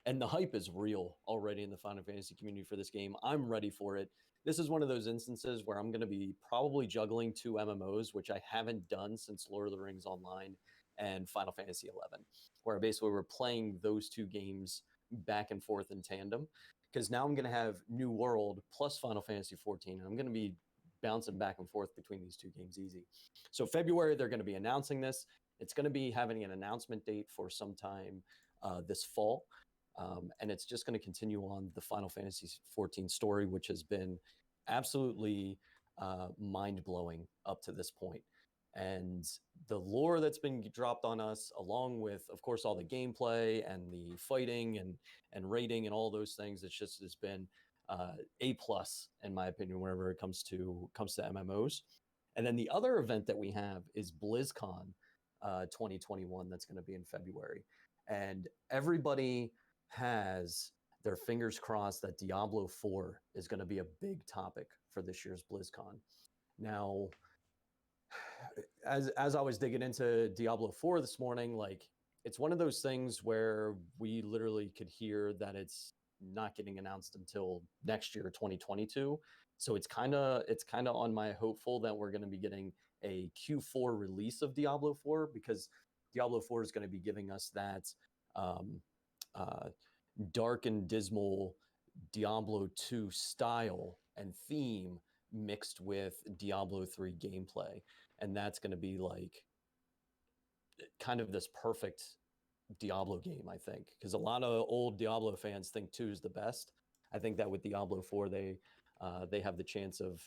And the hype is real already in the Final Fantasy community for this game. I'm ready for it. This is one of those instances where I'm going to be probably juggling two MMOs, which I haven't done since Lord of the Rings Online and Final Fantasy 11, where basically we're playing those two games back and forth in tandem. Because now I'm going to have New World plus Final Fantasy 14. And I'm going to be bouncing back and forth between these two games easy. So February, they're going to be announcing this. It's going to be having an announcement date for sometime this fall. And it's just going to continue on the Final Fantasy 14 story, which has been absolutely mind-blowing up to this point. and the lore that's been dropped on us, along with, of course, all the gameplay and the fighting and rating and all those things. It's just has been A plus in my opinion whenever it comes to MMOs. And then the other event that we have is BlizzCon 2021. That's going to be in February, and everybody has their fingers crossed that Diablo 4 is going to be a big topic for this year's BlizzCon. Now, as I was digging into Diablo 4 this morning, like it's one of those things where we literally could hear that it's not getting announced until next year, 2022. So it's kind of on my hopeful that we're going to be getting a Q4 release of Diablo 4, because Diablo 4 is going to be giving us that dark and dismal Diablo 2 style and theme mixed with Diablo 3 gameplay. And that's going to be like kind of this perfect Diablo game, I think, because a lot of old Diablo fans think 2 is the best. I think that with Diablo 4, they have the chance of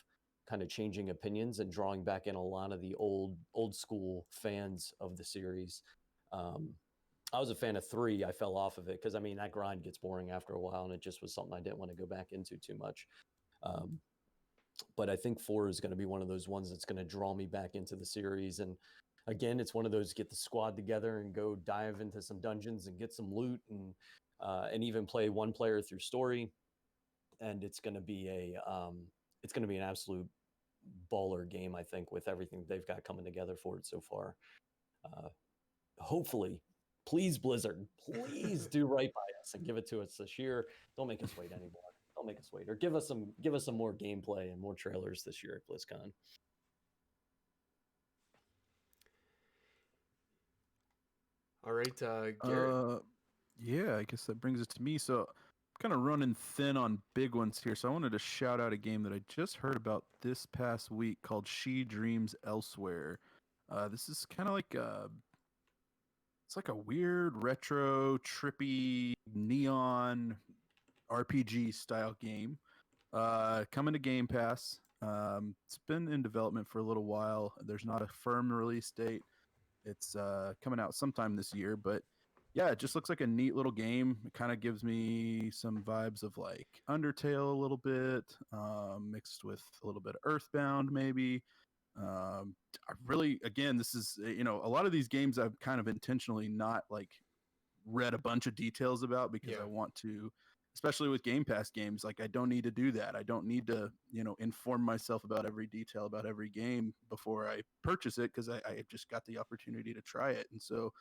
kind of changing opinions and drawing back in a lot of the old school fans of the series. I was a fan of 3. I fell off of it because, I mean, that grind gets boring after a while, and it just was something I didn't want to go back into too much. But I think 4 is going to be one of those ones that's going to draw me back into the series. And again, it's one of those get the squad together and go dive into some dungeons and get some loot and even play one player through story. And it's going to be an absolute baller game, I think, with everything they've got coming together for it so far. Hopefully, please, Blizzard, please do right by us and give it to us this year. Don't make us wait anymore. Don't make us wait, or give us some more gameplay and more trailers this year at BlizzCon. All right, Garrett. Yeah, I guess that brings it to me. So kind of running thin on big ones here. So I wanted to shout out a game that I just heard about this past week called She Dreams Elsewhere. This is kind of like it's like a weird retro trippy neon RPG style game. Coming to Game Pass. It's been in development for a little while. There's not a firm release date. It's coming out sometime this year, but yeah, it just looks like a neat little game. It kind of gives me some vibes of like Undertale a little bit, mixed with a little bit of Earthbound maybe. I really, again, this is, a lot of these games I've kind of intentionally not like read a bunch of details about because I want to, especially with Game Pass games, like I don't need to do that. I don't need to, inform myself about every detail about every game before I purchase it because I just got the opportunity to try it. And so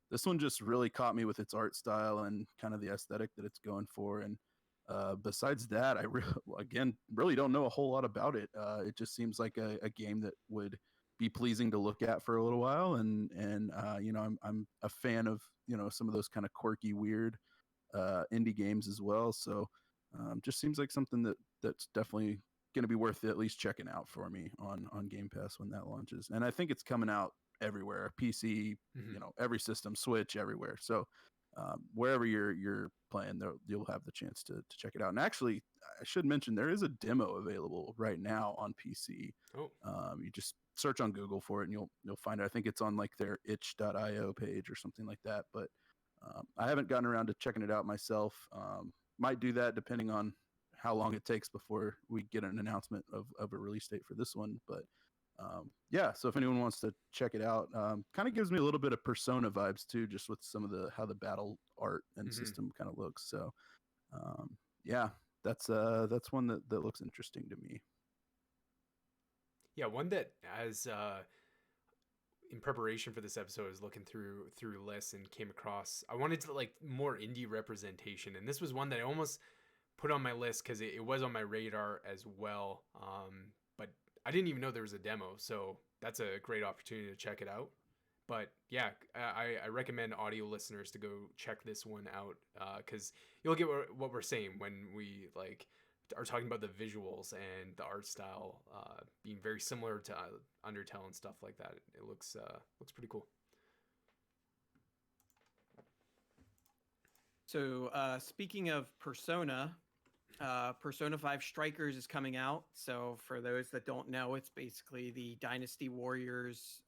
this one just really caught me with its art style and kind of the aesthetic that it's going for. And besides that, I really don't know a whole lot about it. It just seems like a game that would be pleasing to look at for a little while. And I'm a fan of, some of those kind of quirky, weird indie games as well. So just seems like something that's definitely going to be worth at least checking out for me on Game Pass when that launches. And I think it's coming out everywhere, PC, every system, Switch, everywhere. So wherever you're playing, you'll have the chance to check it out. And actually, I should mention there is a demo available right now on PC. You just search on Google for it and you'll find it. I think it's on like their itch.io page or something like that. But I haven't gotten around to checking it out myself. Might do that depending on how long it takes before we get an announcement of a release date for this one. But yeah, so if anyone wants to check it out, kind of gives me a little bit of Persona vibes too, just with some of how the battle art and system kind of looks. So yeah, that's one that looks interesting to me. Yeah, one that as in preparation for this episode, I was looking through lists and came across. I wanted to like more indie representation, and this was one that I almost put on my list because it was on my radar as well. But I didn't even know there was a demo, so that's a great opportunity to check it out. But yeah, I recommend audio listeners to go check this one out because you'll get what we're saying when we like are talking about the visuals and the art style being very similar to Undertale and stuff like that. It looks pretty cool. So speaking of Persona, Persona 5 Strikers is coming out. So for those that don't know, it's basically the Dynasty Warriors,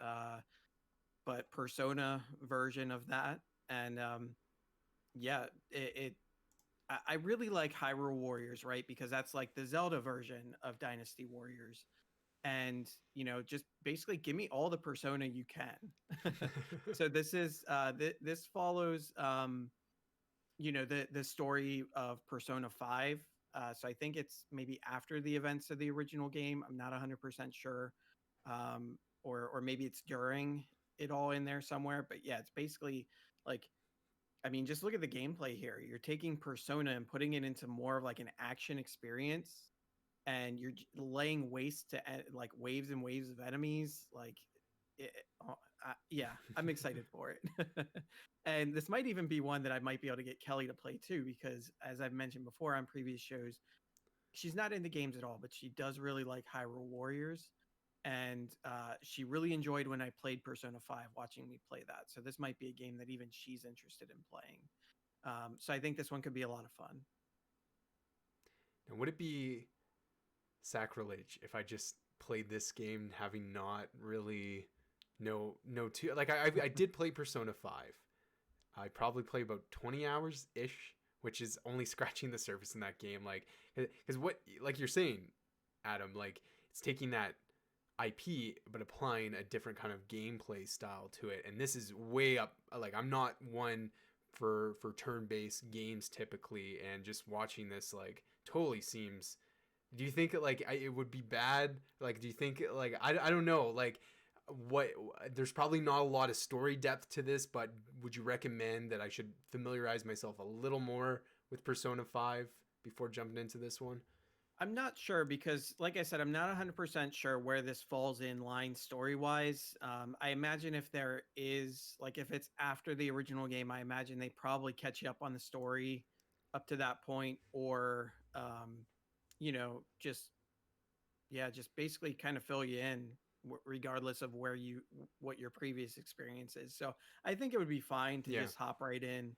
but Persona version of that. And yeah, I really like Hyrule Warriors, right? Because that's like the Zelda version of Dynasty Warriors. And, just basically give me all the Persona you can. So this is this follows the story of Persona 5. So I think it's maybe after the events of the original game. I'm not 100% sure. Or maybe it's during it all in there somewhere. But yeah, it's basically like, I mean, just look at the gameplay here. You're taking Persona and putting it into more of like an action experience, and you're laying waste to like waves and waves of enemies. Like, yeah, I'm excited for it. And this might even be one that I might be able to get Kelly to play too, because as I've mentioned before on previous shows, she's not into games at all, but she does really like Hyrule Warriors. And she really enjoyed when I played Persona 5, watching me play that. So this might be a game that even she's interested in playing. So I think this one could be a lot of fun. And would it be sacrilege if I just played this game having not really no two, like I did play Persona 5. I probably play about 20 hours ish, which is only scratching the surface in that game. Like, because what, like you're saying, Adam, like it's taking that IP but applying a different kind of gameplay style to it, and this is way up. Like I'm not one for turn-based games typically, and just watching this like totally seems. Do you think like it would be bad? Like, do you think like I don't know, like what, there's probably not a lot of story depth to this, but would you recommend that I should familiarize myself a little more with Persona 5 before jumping into this one? I'm not sure because, like I said, I'm not 100% sure where this falls in line story-wise. I imagine if there is, like, if it's after the original game, I imagine they probably catch you up on the story up to that point, or, just basically kind of fill you in regardless of what your previous experience is. So I think it would be fine to just hop right in.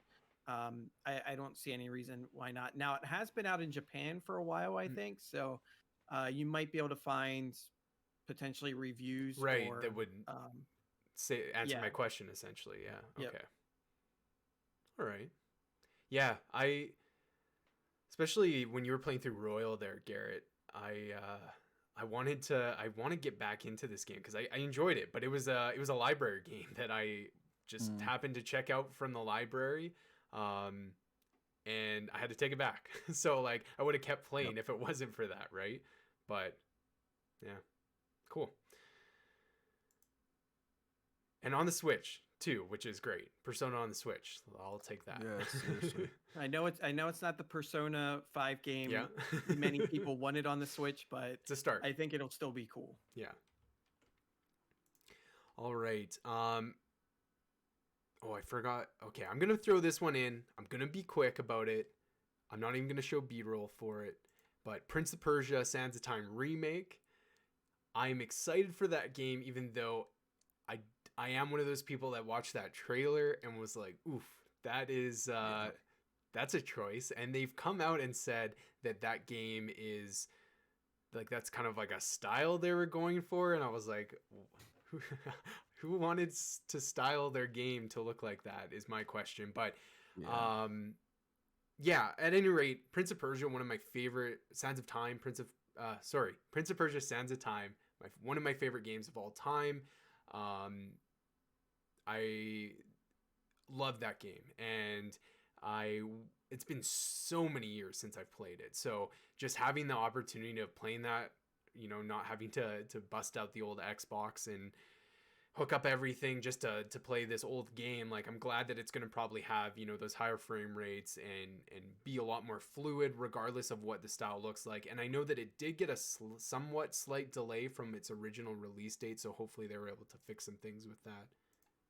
I don't see any reason why not. Now, it has been out in Japan for a while, I think. So you might be able to find potentially reviews. Right. Or, that would answer my question, essentially. Yeah. Yep. Okay. All right. Yeah. Especially when you were playing through Royal there, Garrett, I want to get back into this game because I enjoyed it, but it was a library game that I just happened to check out from the library, and I had to take it back. So like I would have kept playing if it wasn't for that, right? But yeah, cool. And on the Switch too, which is great. Persona on the Switch, I'll take that. Yeah, seriously. I know it's not the Persona 5 game. Yeah. Many people want it on the Switch, but it's a start. I think it'll still be cool. Yeah. All right. Oh, I forgot. Okay, I'm gonna throw this one in. I'm gonna be quick about it. I'm not even gonna show B-roll for it. But Prince of Persia: Sands of Time remake. I'm excited for that game, even though I am one of those people that watched that trailer and was like, oof, that is that's a choice. And they've come out and said that game is like, that's kind of like a style they were going for, and I was like, who wanted to style their game to look like that is my question. But yeah, at any rate, Prince of Persia, one of my favorite, Sands of Time, Prince of Persia Sands of Time, one of my favorite games of all time. I love that game, and it's been so many years since I've played it. So just having the opportunity of playing that, not having to bust out the old Xbox and hook up everything just to play this old game, like I'm glad that it's going to probably have, those higher frame rates and be a lot more fluid regardless of what the style looks like. And I know that it did get a somewhat slight delay from its original release date, so hopefully they were able to fix some things with that.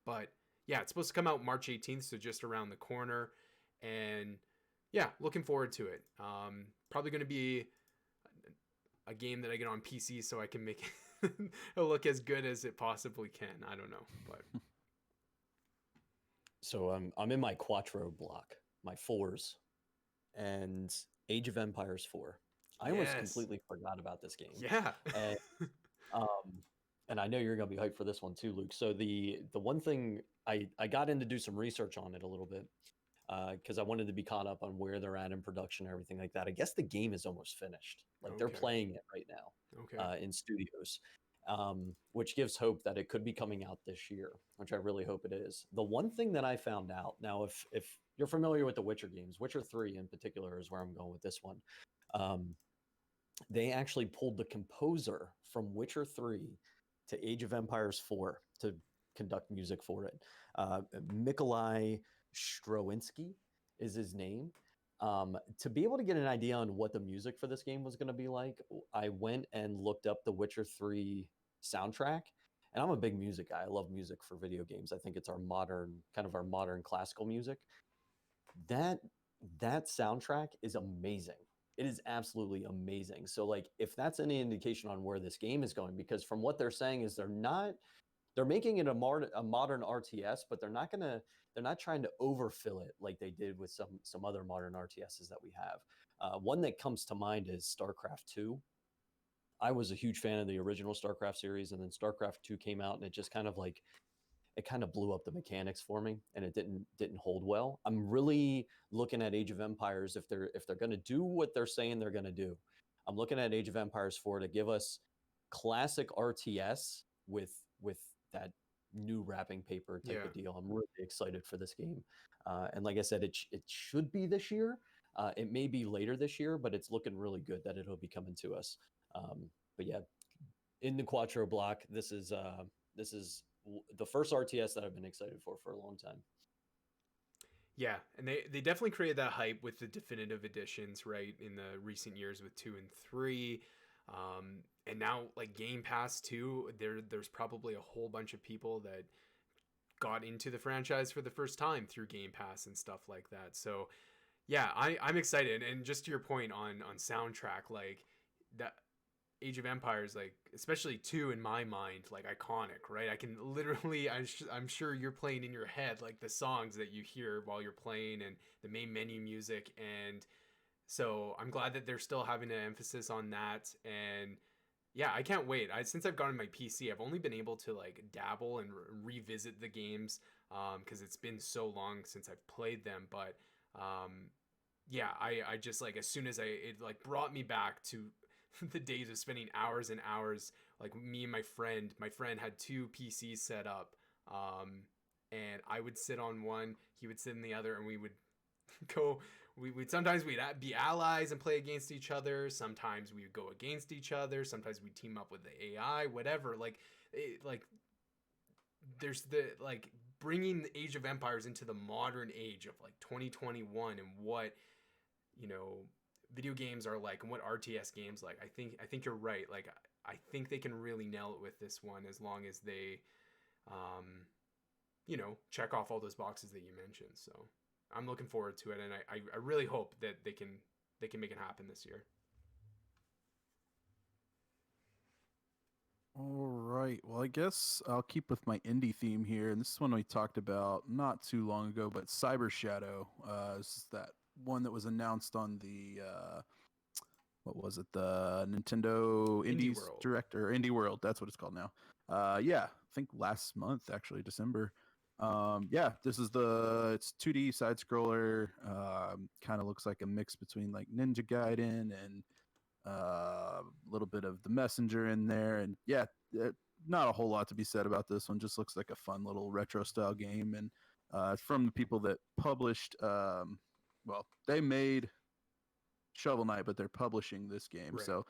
But yeah, it's supposed to come out March 18th, so just around the corner. And yeah, looking forward to it. Probably going to be a game that I get on PC so I can make it look as good as it possibly can. I don't know, but so I'm in my Quattro block, my fours, and Age of Empires 4. I almost Yes. completely forgot about this game. Yeah. And and I know you're gonna be hyped for this one too, Luke. So the one thing I got in to do some research on it a little bit because I wanted to be caught up on where they're at in production and everything like that. I guess the game is almost finished. Like they're Okay. playing it right now Okay. in studios, which gives hope that it could be coming out this year, which I really hope it is. The one thing that I found out now, if you're familiar with the Witcher games, Witcher 3 in particular is where I'm going with this one. They actually pulled the composer from Witcher 3 to Age of Empires 4 to conduct music for it. Mikolai Stroinski is his name. To be able to get an idea on what the music for this game was going to be like, I went and looked up the Witcher 3 soundtrack. And I'm a big music guy. I love music for video games. I think it's our modern classical music. That soundtrack is amazing. It is absolutely amazing. So like if that's any indication on where this game is going, because from what they're saying is they're making it a modern RTS, but they're not trying to overfill it like they did with some other modern RTSs that we have. One that comes to mind is StarCraft 2. I was a huge fan of the original StarCraft series, and then StarCraft 2 came out, and it just kind of blew up the mechanics for me, and it didn't hold well. I'm really looking at Age of Empires if they're going to do what they're saying they're going to do. I'm looking at Age of Empires 4 to give us classic RTS with that new wrapping paper type of deal. I'm really excited for this game, and like I said, it should be this year. It may be later this year, but it's looking really good that it'll be coming to us. But yeah, in the Quattro block, this is the first RTS that I've been excited for a long time. Yeah, and they definitely created that hype with the definitive editions, right, in the recent years with 2 and 3. And now like Game Pass 2, there's probably a whole bunch of people that got into the franchise for the first time through Game Pass and stuff like that. So yeah, I'm excited. And just to your point on soundtrack, like that Age of Empires, like especially 2 in my mind, like iconic, right? I can literally, I'm sure you're playing in your head like the songs that you hear while you're playing and the main menu music. And so I'm glad that they're still having an emphasis on that. And yeah, I can't wait. Since I've gotten my PC, I've only been able to like dabble and revisit the games because it's been so long since I've played them. But yeah, I just like as soon as it like brought me back to the days of spending hours and hours, like me and my friend had 2 PCs set up, and I would sit on one, he would sit in the other, and we would go, we'd sometimes we'd be allies and play against each other, sometimes we would go against each other, sometimes we'd team up with the AI, whatever. Like there's the like bringing the Age of Empires into the modern age of like 2021 and what, you know, video games are like and what RTS games like. I think you're right. Like I think they can really nail it with this one as long as they you know, check off all those boxes that you mentioned. So I'm looking forward to it, and I really hope that they can make it happen this year. All right. Well, I guess I'll keep with my indie theme here, and this is one we talked about not too long ago. But Cyber Shadow is that one that was announced on the what was it? The Nintendo Indies World. Direct or Indie World. That's what it's called now. Yeah, I think last month actually, December. Yeah, this is it's 2D side scroller. Kind of looks like a mix between like Ninja Gaiden and a little bit of the Messenger in there, and yeah, not a whole lot to be said about this one. Just looks like a fun little retro style game, and it's from the people that published. Well, they made Shovel Knight, but they're publishing this game, Right. so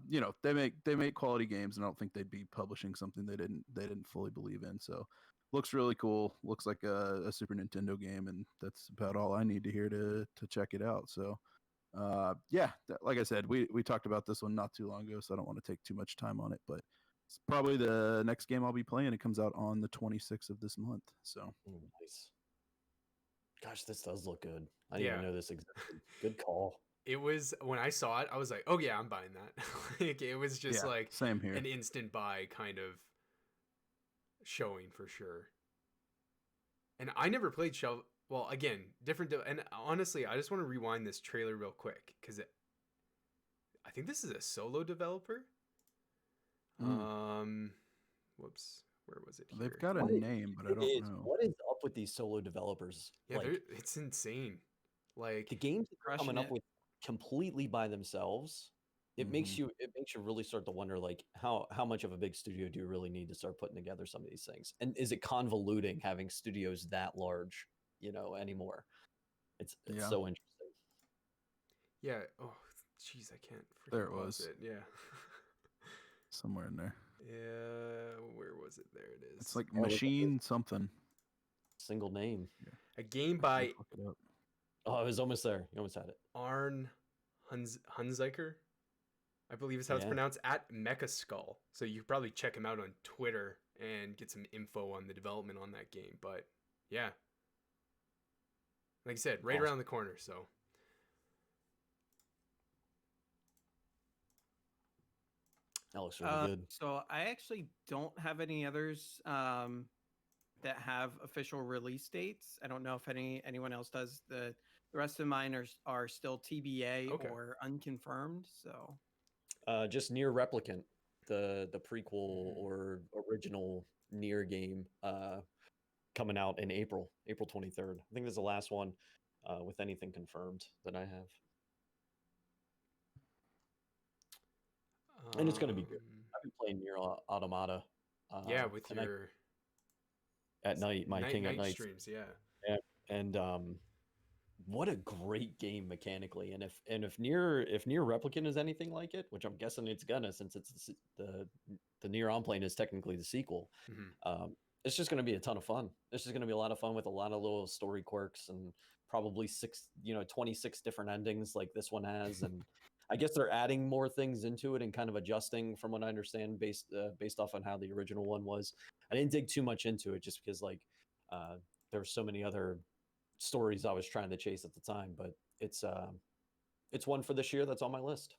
you know they make quality games, and I don't think they'd be publishing something they didn't fully believe in. So looks really cool. Looks like a Super Nintendo game, and that's about all I need to hear to check it out. So yeah, like I said, we talked about this one not too long ago, so I don't want to take too much time on it, but it's probably the next game I'll be playing. It comes out on the 26th of this month. So Nice. Gosh, this does look good. I didn't even know this existed. Good call. It was, when I saw it, I was like, oh yeah, I'm buying that. Like it was just like same here. An instant buy kind of showing for sure. And I never played well, again, different. And honestly, I just want to rewind this trailer real quick because I think this is a solo developer. Whoops, where was it here? They've got a What is- name, but I It don't is. know. What is up with these solo developers? Yeah, Like it's insane. Like, the games that they're Crushing coming up it. with completely by themselves. It makes you really start to wonder like how much of a big studio do you really need to start putting together some of these things? And is it convoluting having studios that large, anymore? It's Yeah. so interesting. yeah. Oh, jeez, I can't freaking There it pause was. it. Yeah. Somewhere in there. Yeah, where was it? There it is. It's like Oh, look at machine something. Single name. A game I by can't look it up. Oh, I was almost there. You almost had it. Arn Hunziker, I believe is how it's Yeah. pronounced, at Mecha Skull. So you could probably check him out on Twitter and get some info on the development on that game. But yeah, like I said, right Awesome. around the corner. So That looks really good. So I actually don't have any others that have official release dates. I don't know if anyone else does. The rest of mine are still TBA Okay. or unconfirmed. So Just Near Replicant, the prequel or original Near game, coming out in April 23rd. I think this is the last one with anything confirmed that I have, and it's gonna be good. I've been playing Near Automata. Yeah, with and your at night, my King at Night streams. Yeah. and what a great game mechanically. And if Near Replicant is anything like it, which I'm guessing it's gonna, since it's the Near on plane is technically the sequel. Mhm. It's just going to be a ton of fun. It's just going to be a lot of fun with a lot of little story quirks and probably 26 different endings like this one has. And I guess they're adding more things into it and kind of adjusting, from what I understand, based off on how the original one was. I didn't dig too much into it just because there were so many other stories I was trying to chase at the time. But it's one for this year that's on my list.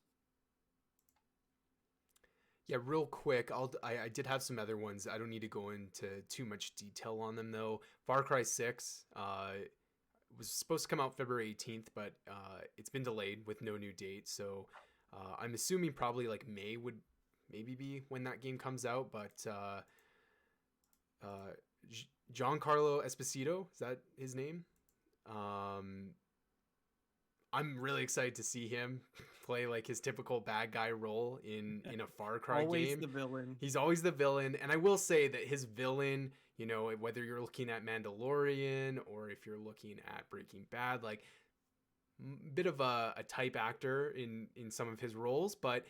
Yeah, real quick, I did have some other ones. I don't need to go into too much detail on them though. Far Cry 6 was supposed to come out February 18th, but it's been delayed with no new date. So I'm assuming probably like May would maybe be when that game comes out. But Giancarlo Esposito, is that his name? I'm really excited to see him play like his typical bad guy role in a Far Cry always game. the villain. He's always the villain, and I will say that his villain, whether you're looking at Mandalorian or if you're looking at Breaking Bad, like bit of a type actor in some of his roles, but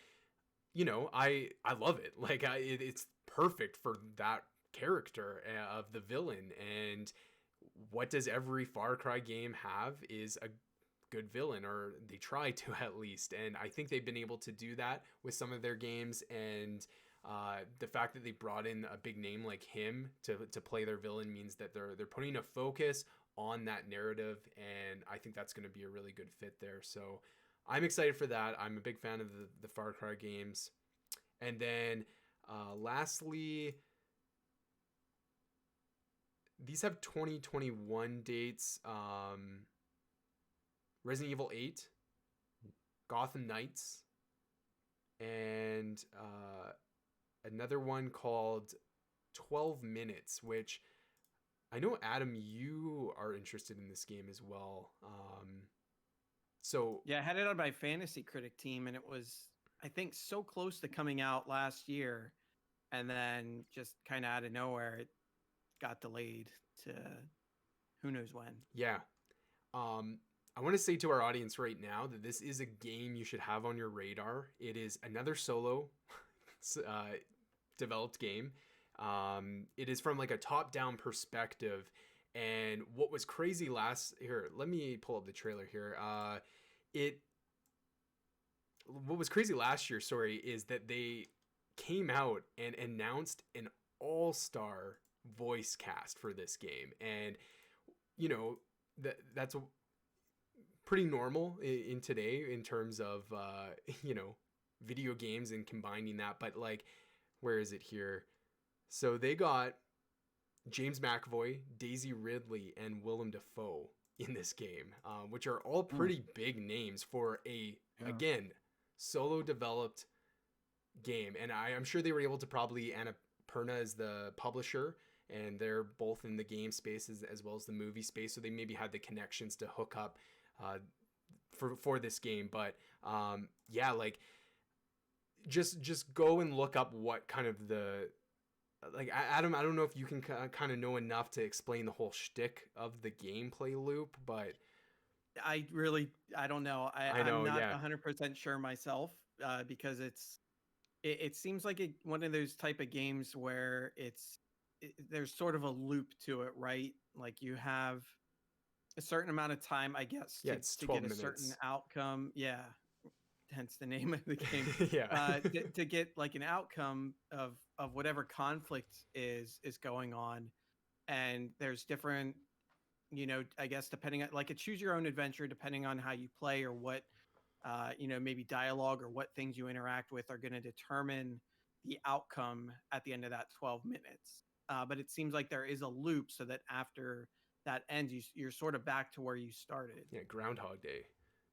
I love it. Like it's perfect for that character of the villain. And what does every Far Cry game have is a good villain, or they try to at least. And I think they've been able to do that with some of their games. And the fact that they brought in a big name like him to play their villain means that they're putting a focus on that narrative, and I think that's going to be a really good fit there. So I'm excited for that. I'm a big fan of the Far Cry games. And then lastly, these have 2021 dates. Resident Evil 8, Gotham Knights, and another one called 12 Minutes, which I know, Adam, you are interested in this game as well. So Yeah, I had it on my fantasy critic team, and it was, I think, so close to coming out last year, and then just kind of out of nowhere, it got delayed to who knows when. yeah. I want to say to our audience right now that this is a game you should have on your radar. It is another solo developed game. It is from like a top-down perspective. And what was crazy let me pull up the trailer here. What was crazy last year, is that they came out and announced an all-star voice cast for this game. And, that's pretty normal in today in terms of video games and combining that. But like, where is it here? So they got James McAvoy, Daisy Ridley, and Willem Dafoe in this game, which are all pretty big names for again, solo developed game. And I'm sure they were able to probably, Annapurna is the publisher, and they're both in the game space as well as the movie space, so they maybe had the connections to hook up for this game. But yeah, like just go and look up what kind of Adam, I don't know if you can kind of know enough to explain the whole shtick of the gameplay loop, but I don't know. I know, I'm not yeah. 100% sure myself, because it seems like one of those type of games where there's sort of a loop to it, right? Like you have a certain amount of time, I guess, it's to 12 get a minutes. certain outcome. Yeah, hence the name of the game. Yeah. To get like an outcome of whatever conflict is going on, and there's different, I guess depending on, like, a choose your own adventure, depending on how you play or what maybe dialogue or what things you interact with are going to determine the outcome at the end of that 12 minutes. But it seems like there is a loop, so that after that ends, you're sort of back to where you started. Yeah, Groundhog Day.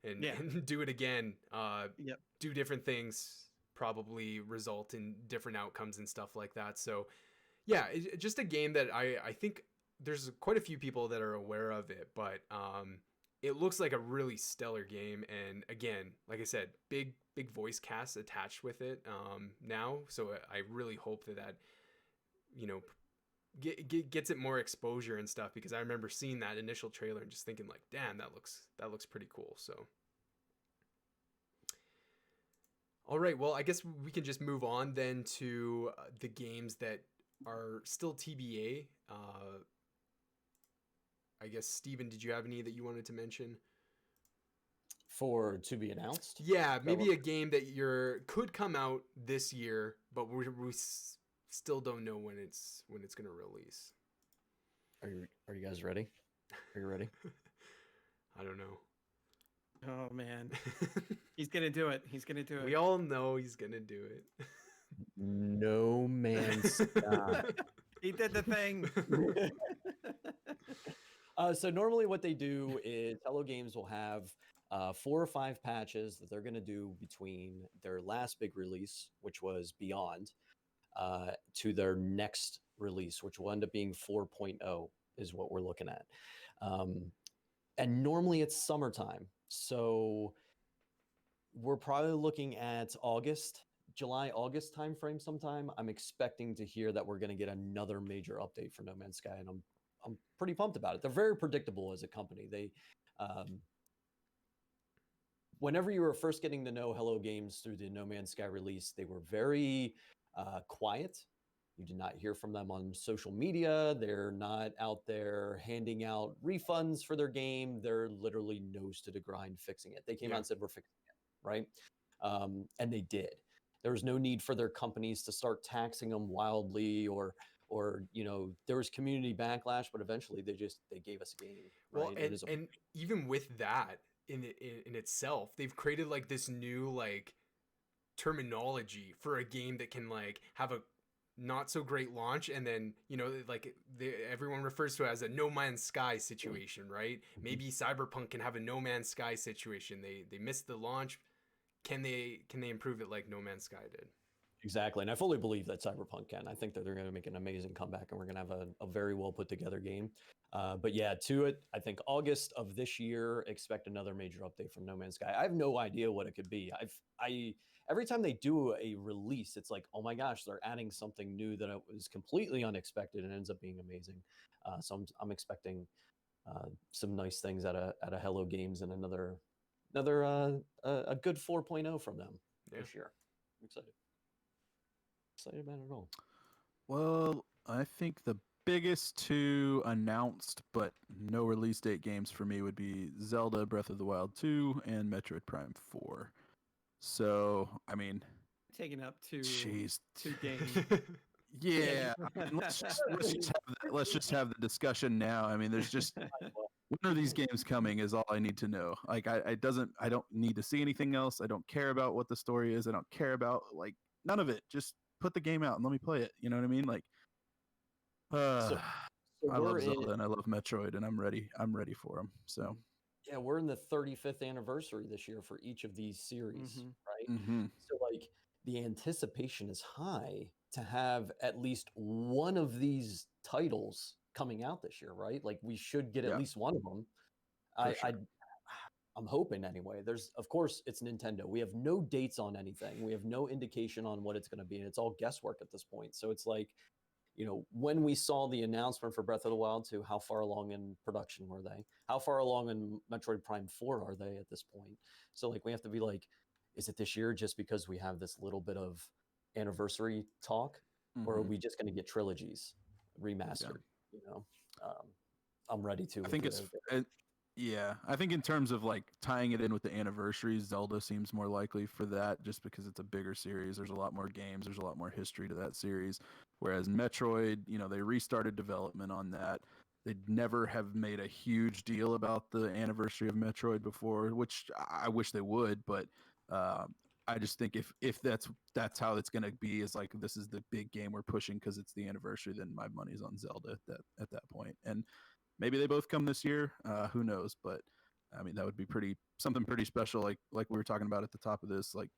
And, Yeah. and do it again. Yep. Do different things, probably result in different outcomes and stuff like that. So yeah, just a game that I think there's quite a few people that are aware of it, but it looks like a really stellar game. And again, like I said, big voice cast attached with it now. So I really hope that gets it more exposure and stuff, because I remember seeing that initial trailer and just thinking like, damn, that looks pretty cool. So all right, well, I guess we can just move on then to the games that are still TBA. I guess, Steven, did you have any that you wanted to mention? For to be announced? Yeah, maybe a game that could come out this year, but we still don't know when it's going to release. Are you guys ready? Are you ready? I don't know. Oh man, he's gonna do it. He's gonna do it. We all know he's gonna do it. No Man's Sky. He did the thing. So normally what they do is Hello Games will have 4 or 5 patches that they're going to do between their last big release, which was Beyond, to their next release, which will end up being 4.0 is what we're looking at. And normally it's summertime. So we're probably looking at July-August timeframe sometime. I'm expecting to hear that we're going to get another major update for No Man's Sky, and I'm pretty pumped about it. They're very predictable as a company. They, whenever you were first getting to know Hello Games through the No Man's Sky release, they were very quiet. You did not hear from them on social media. They're not out there handing out refunds for their game. They're literally nose to the grind fixing it. They came out and said, we're fixing it, right? And they did. There was no need for their companies to start taxing them wildly or there was community backlash, but eventually they gave us a game. Well, right? and even with that in itself, they've created like this new like terminology for a game that can like have a not so great launch, and then like everyone refers to it as a No Man's Sky situation, right? Maybe Cyberpunk can have a No Man's Sky situation. They missed the launch. Can they improve it like No Man's Sky did? Exactly. And I fully believe that Cyberpunk can. I think that they're going to make an amazing comeback, and we're going to have a very well put together game. But yeah, to it, I think August of this year, expect another major update from No Man's Sky. I have no idea what it could be. Every time they do a release, it's like, oh my gosh, they're adding something new that was completely unexpected and ends up being amazing. So I'm expecting some nice things out of Hello Games and another a good 4.0 from them this year. I'm excited about it all. Well, I think the biggest 2 announced but no release date games for me would be Zelda Breath of the Wild 2 and Metroid Prime 4. So, I mean, Taking up 2 jeez. 2 games. Yeah, I mean, let's just have the discussion now. I mean, there's just when are these games coming is all I need to know. Like I don't need to see anything else. I don't care about what the story is. I don't care about like none of it. Just put the game out and let me play it. You know what I mean? Like So, so I we're love in Zelda and I love Metroid, and I'm ready. I'm ready for them. So. yeah, we're in the 35th anniversary this year for each of these series, Mm-hmm. right? Mm-hmm. So like the anticipation is high to have at least one of these titles coming out this year, right? Like we should get at Yeah, least one of them. for I, sure. I I'm hoping anyway. There's of course it's Nintendo. We have no dates on anything. We have no indication on what it's going to be, and it's all guesswork at this point. So it's like, when we saw the announcement for Breath of the Wild 2, how far along in production were they? How far along in Metroid Prime 4 are they at this point? So like we have to be like, is it this year just because we have this little bit of anniversary talk, or are Mm-hmm. we just going to get trilogies remastered? You know, um, I'm ready to. I With think yeah, I think in terms of like tying it in with the anniversaries, Zelda seems more likely for that just because it's a bigger series. There's a lot more games, there's a lot more history to that series. Whereas Metroid, they restarted development on that. They'd never have made a huge deal about the anniversary of Metroid before, which I wish they would, but uh, I just think if that's how it's going to be, is like this is the big game we're pushing because it's the anniversary, then my money's on Zelda at that point. And maybe they both come this year. Who knows? But I mean, that would be something pretty special. Like we were talking about at the top of this. Like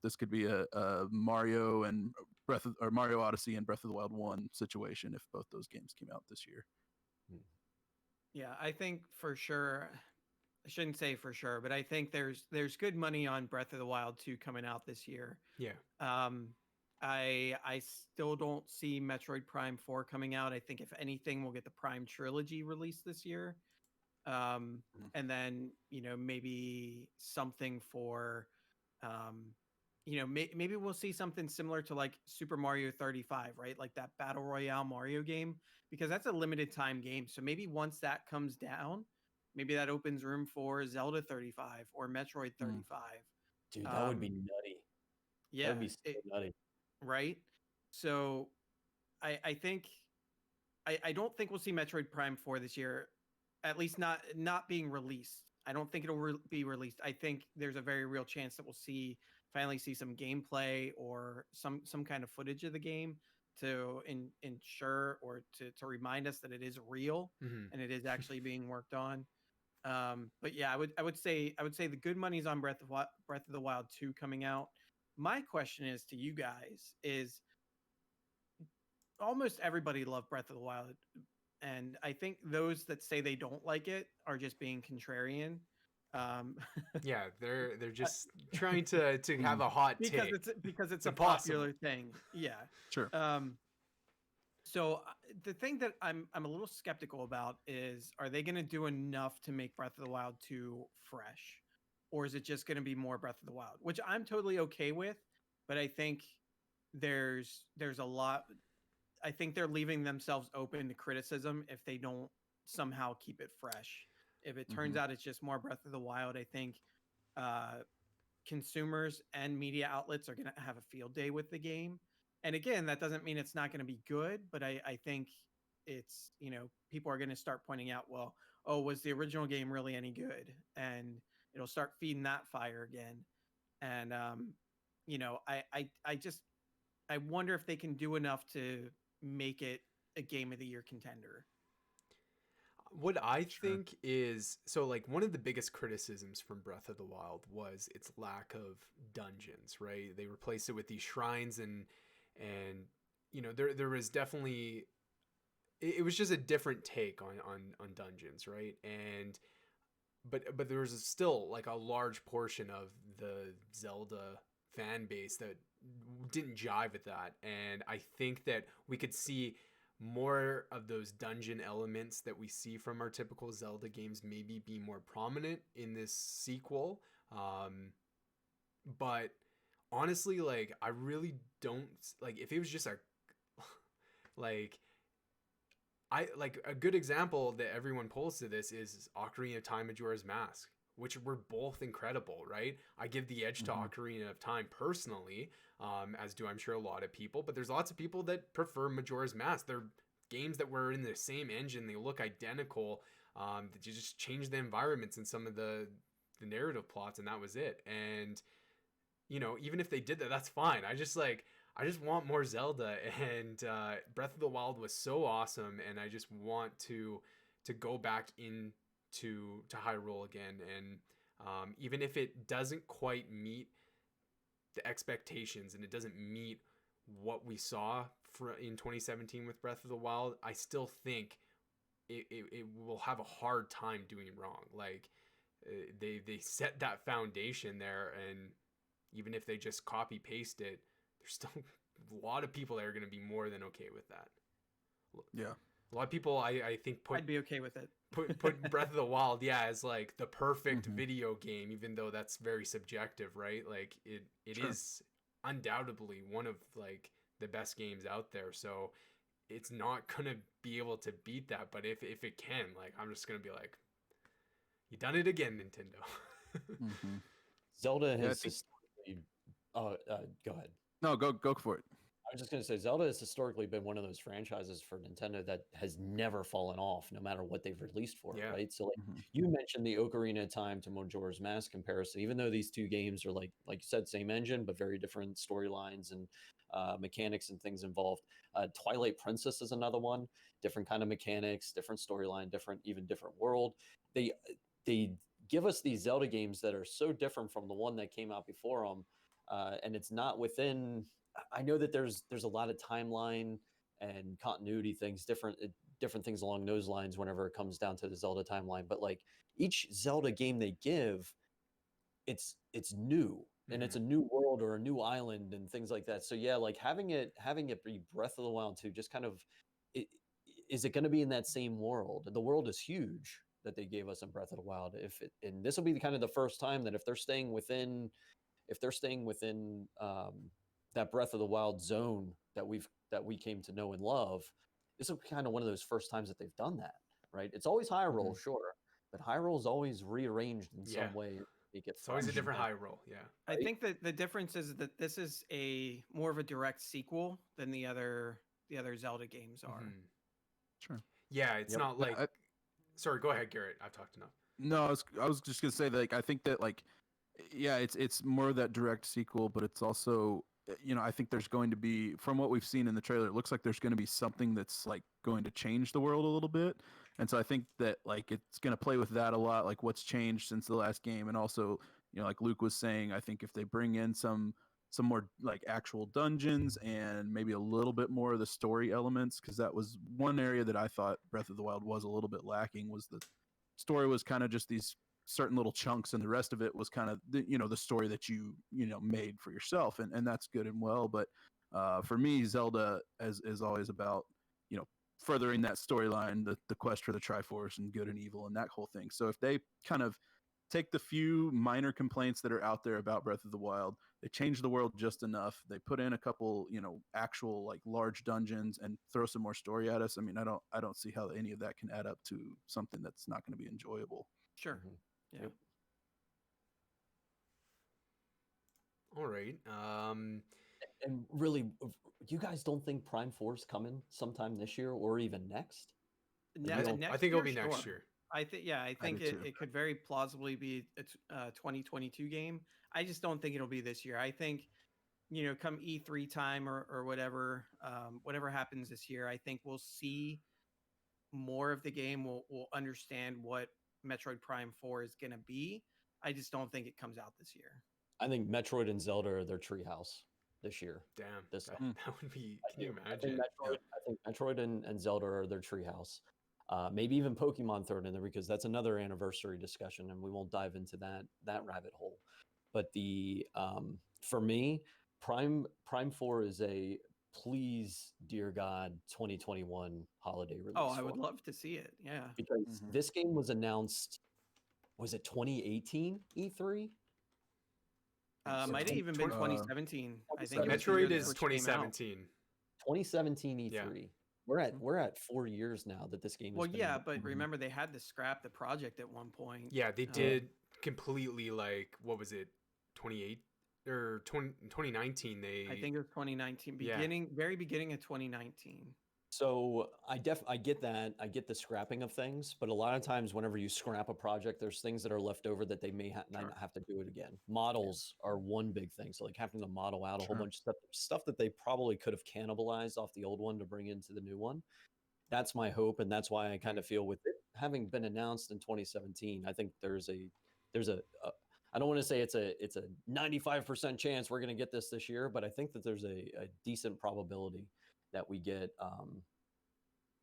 this could be a Mario and Mario Odyssey and Breath of the Wild 1 situation if both those games came out this year. Yeah, I think for sure. I shouldn't say for sure, but I think there's good money on Breath of the Wild 2 coming out this year. Yeah. Um, I still don't see Metroid Prime 4 coming out. I think if anything, we'll get the Prime trilogy released this year. And then maybe something for maybe we'll see something similar to like Super Mario 35, right? Like that battle royale Mario game, because that's a limited time game. So maybe once that comes down, maybe that opens room for Zelda 35 or Metroid 35. Dude, that would be nutty. Yeah, That would be so nutty. Right. So I think I don't think we'll see Metroid Prime 4 this year, at least not being released. I don't think it'll be released. I think there's a very real chance that we'll finally see some gameplay or some kind of footage of the game to ensure or to remind us that it is real Mm-hmm. and it is actually being worked on. But yeah, I would say the good money's on Breath of the Wild 2 coming out. My question is to you guys is almost everybody loved Breath of the Wild, and I think those that say they don't like it are just being contrarian. Um, Yeah, they're just trying to have a hot because take. it's It's a impossible. popular thing. Yeah. Sure. So the thing that I'm a little skeptical about is, are they going to do enough to make Breath of the Wild 2 fresh, or is it just going to be more Breath of the Wild, which I'm totally okay with, but I think there's a lot. I think they're leaving themselves open to criticism if they don't somehow keep it fresh. If it turns out it's just more Breath of the Wild, I think consumers and media outlets are going to have a field day with the game. And again, that doesn't mean it's not going to be good, but I think it's, people are going to start pointing out, well, oh, was the original game really any good? And it'll start feeding that fire again. And, I wonder if they can do enough to make it a game of the year contender. What I think is, so like one of the biggest criticisms from Breath of the Wild was its lack of dungeons, right? They replaced it with these shrines and there was definitely it was just a different take on dungeons, right? And but there was still like a large portion of the Zelda fan base that didn't jive with that, and I think that we could see more of those dungeon elements that we see from our typical Zelda games maybe be more prominent in this sequel. But honestly, like I really don't like if it was just a like a good example that everyone pulls to this is Ocarina of Time, Majora's Mask, which were both incredible, right? I give the edge to Ocarina of Time personally, as do I'm sure a lot of people, but there's lots of people that prefer Majora's Mask. They're games that were in the same engine, they look identical, that you just change the environments and some of the narrative plots, and that was it. And even if they did that, that's fine. I just like I just want more Zelda, and Breath of the Wild was so awesome, and I just want to go back to Hyrule again, and even if it doesn't quite meet the expectations and it doesn't meet what we saw in 2017 with Breath of the Wild, I still think it will have a hard time doing wrong. Like they set that foundation there, and even if they just copy paste it, there's still a lot of people that are going to be more than okay with that. Yeah. A lot of people, I think, I'd be okay with it. put Breath of the Wild, as like the perfect Mhm. video game, even though that's very subjective, right? Like it Sure. is undoubtedly one of like the best games out there. So it's not gonna be able to beat that. But if it can, like, I'm just gonna be like, you done it again, Nintendo. Mm-hmm. Zelda Yeah, I has think- historically. Go ahead. No, go for it. I was just going to say Zelda has historically been one of those franchises for Nintendo that has never fallen off, no matter what they've released for it, Yeah. right? So, like Mhm. you mentioned the Ocarina of Time to Majora's Mask comparison, even though these two games are like you said, same engine but very different storylines and mechanics and things involved. Twilight Princess is another one, different kind of mechanics, different storyline, different world. They give us these Zelda games that are so different from the one that came out before them, and it's not within. I know that there's a lot of timeline and continuity things, different things along those lines whenever it comes down to the Zelda timeline. But like each Zelda game they give, it's new and it's a new world or a new island and things like that. So yeah, like having it be Breath of the Wild 2, just kind of, it, is it going to be in that same world? The world is huge that they gave us in Breath of the Wild. And this will be kind of the first time that if they're staying within that Breath of the Wild zone that we came to know and love, this is kind of one of those first times that they've done that, right? It's always Hyrule, sure, but Hyrule's always rearranged in some way to make it It's always a fresh. different Hyrule. Yeah. I think that the difference is that this is a more of a direct sequel than the other Zelda games are. Mhm. Sure. Yeah, it's Yep. not But like. Sorry, go ahead, Garrett. I've talked enough. No, I was just gonna say that, like, I think that, like, yeah, it's more of that direct sequel, but it's also, I think there's going to be, from what we've seen in the trailer, it looks like there's going to be something that's like going to change the world a little bit, and so I think that, like, it's going to play with that a lot, like what's changed since the last game, and also, like Luke was saying, I think if they bring in some more like actual dungeons and maybe a little bit more of the story elements, because that was one area that I thought Breath of the Wild was a little bit lacking, was the story was kind of just these certain little chunks, and the rest of it was kind of the story that you made for yourself, and that's good and well, but for me, Zelda is always about furthering that storyline, the quest for the Triforce and good and evil and that whole thing. So if they kind of take the few minor complaints that are out there about Breath of the Wild, they change the world just enough, they put in a couple actual like large dungeons and throw some more story at us, I mean, I don't see how any of that can add up to something that's not going to be enjoyable. Sure. Mhm. Yeah. Yep. All right. And really, you guys don't think Prime 4 is coming sometime this year or even next? I Next think it'll be year, next sure. year. I think do it, too. it could very plausibly be a 2022 game. I just don't think it'll be this year. I think, come E3 time or whatever, whatever happens this year, I think we'll see more of the game. We'll understand what Metroid Prime 4 is going to be. I just don't think it comes out this year. I think Metroid and Zelda are their treehouse this year. Damn. This That, Mm. that would be. I Can you think, imagine? I think Metroid and Zelda are their treehouse. Maybe even Pokemon thrown in there, because that's another anniversary discussion, and we won't dive into that rabbit hole. But the for me, Prime 4 is a please, dear God, 2021 holiday release. Oh, I for would me. love to see it. Yeah. Because this game was announced. Was it 2018 E3? Might have even been 2017. I think it was the Metroid year that is first came out. 2017. 2017 E3. Yeah. We're at 4 years now that this game. Well, has been yeah, out. but remember they had to scrap the project at one point. Yeah, they did completely, like, what was it, 28 or 2019? I think it was 2019, Yeah. very beginning of 2019. So I get that. I get the scrapping of things, but a lot of times whenever you scrap a project, there's things that are left over that they might Sure. not have to do it again. Models are one big thing. So like having to model out a whole Sure. bunch of stuff that they probably could have cannibalized off the old one to bring into the new one. That's my hope, and that's why I kind of feel with it having been announced in 2017, I think there's a I don't want to say it's a 95% chance we're going to get this year, but I think that there's a decent probability that we get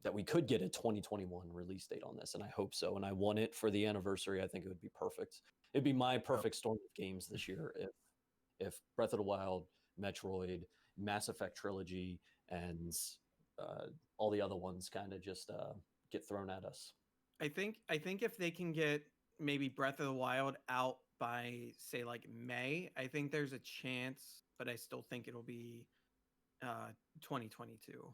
that we could get a 2021 release date on this, and I hope so. And I want it for the anniversary. I think it would be perfect. It'd be my perfect storm of games this year if Breath of the Wild, Metroid, Mass Effect trilogy, and all the other ones kind of just get thrown at us. I think if they can get maybe Breath of the Wild out by say like May, I think there's a chance, but I still think it'll be 2022.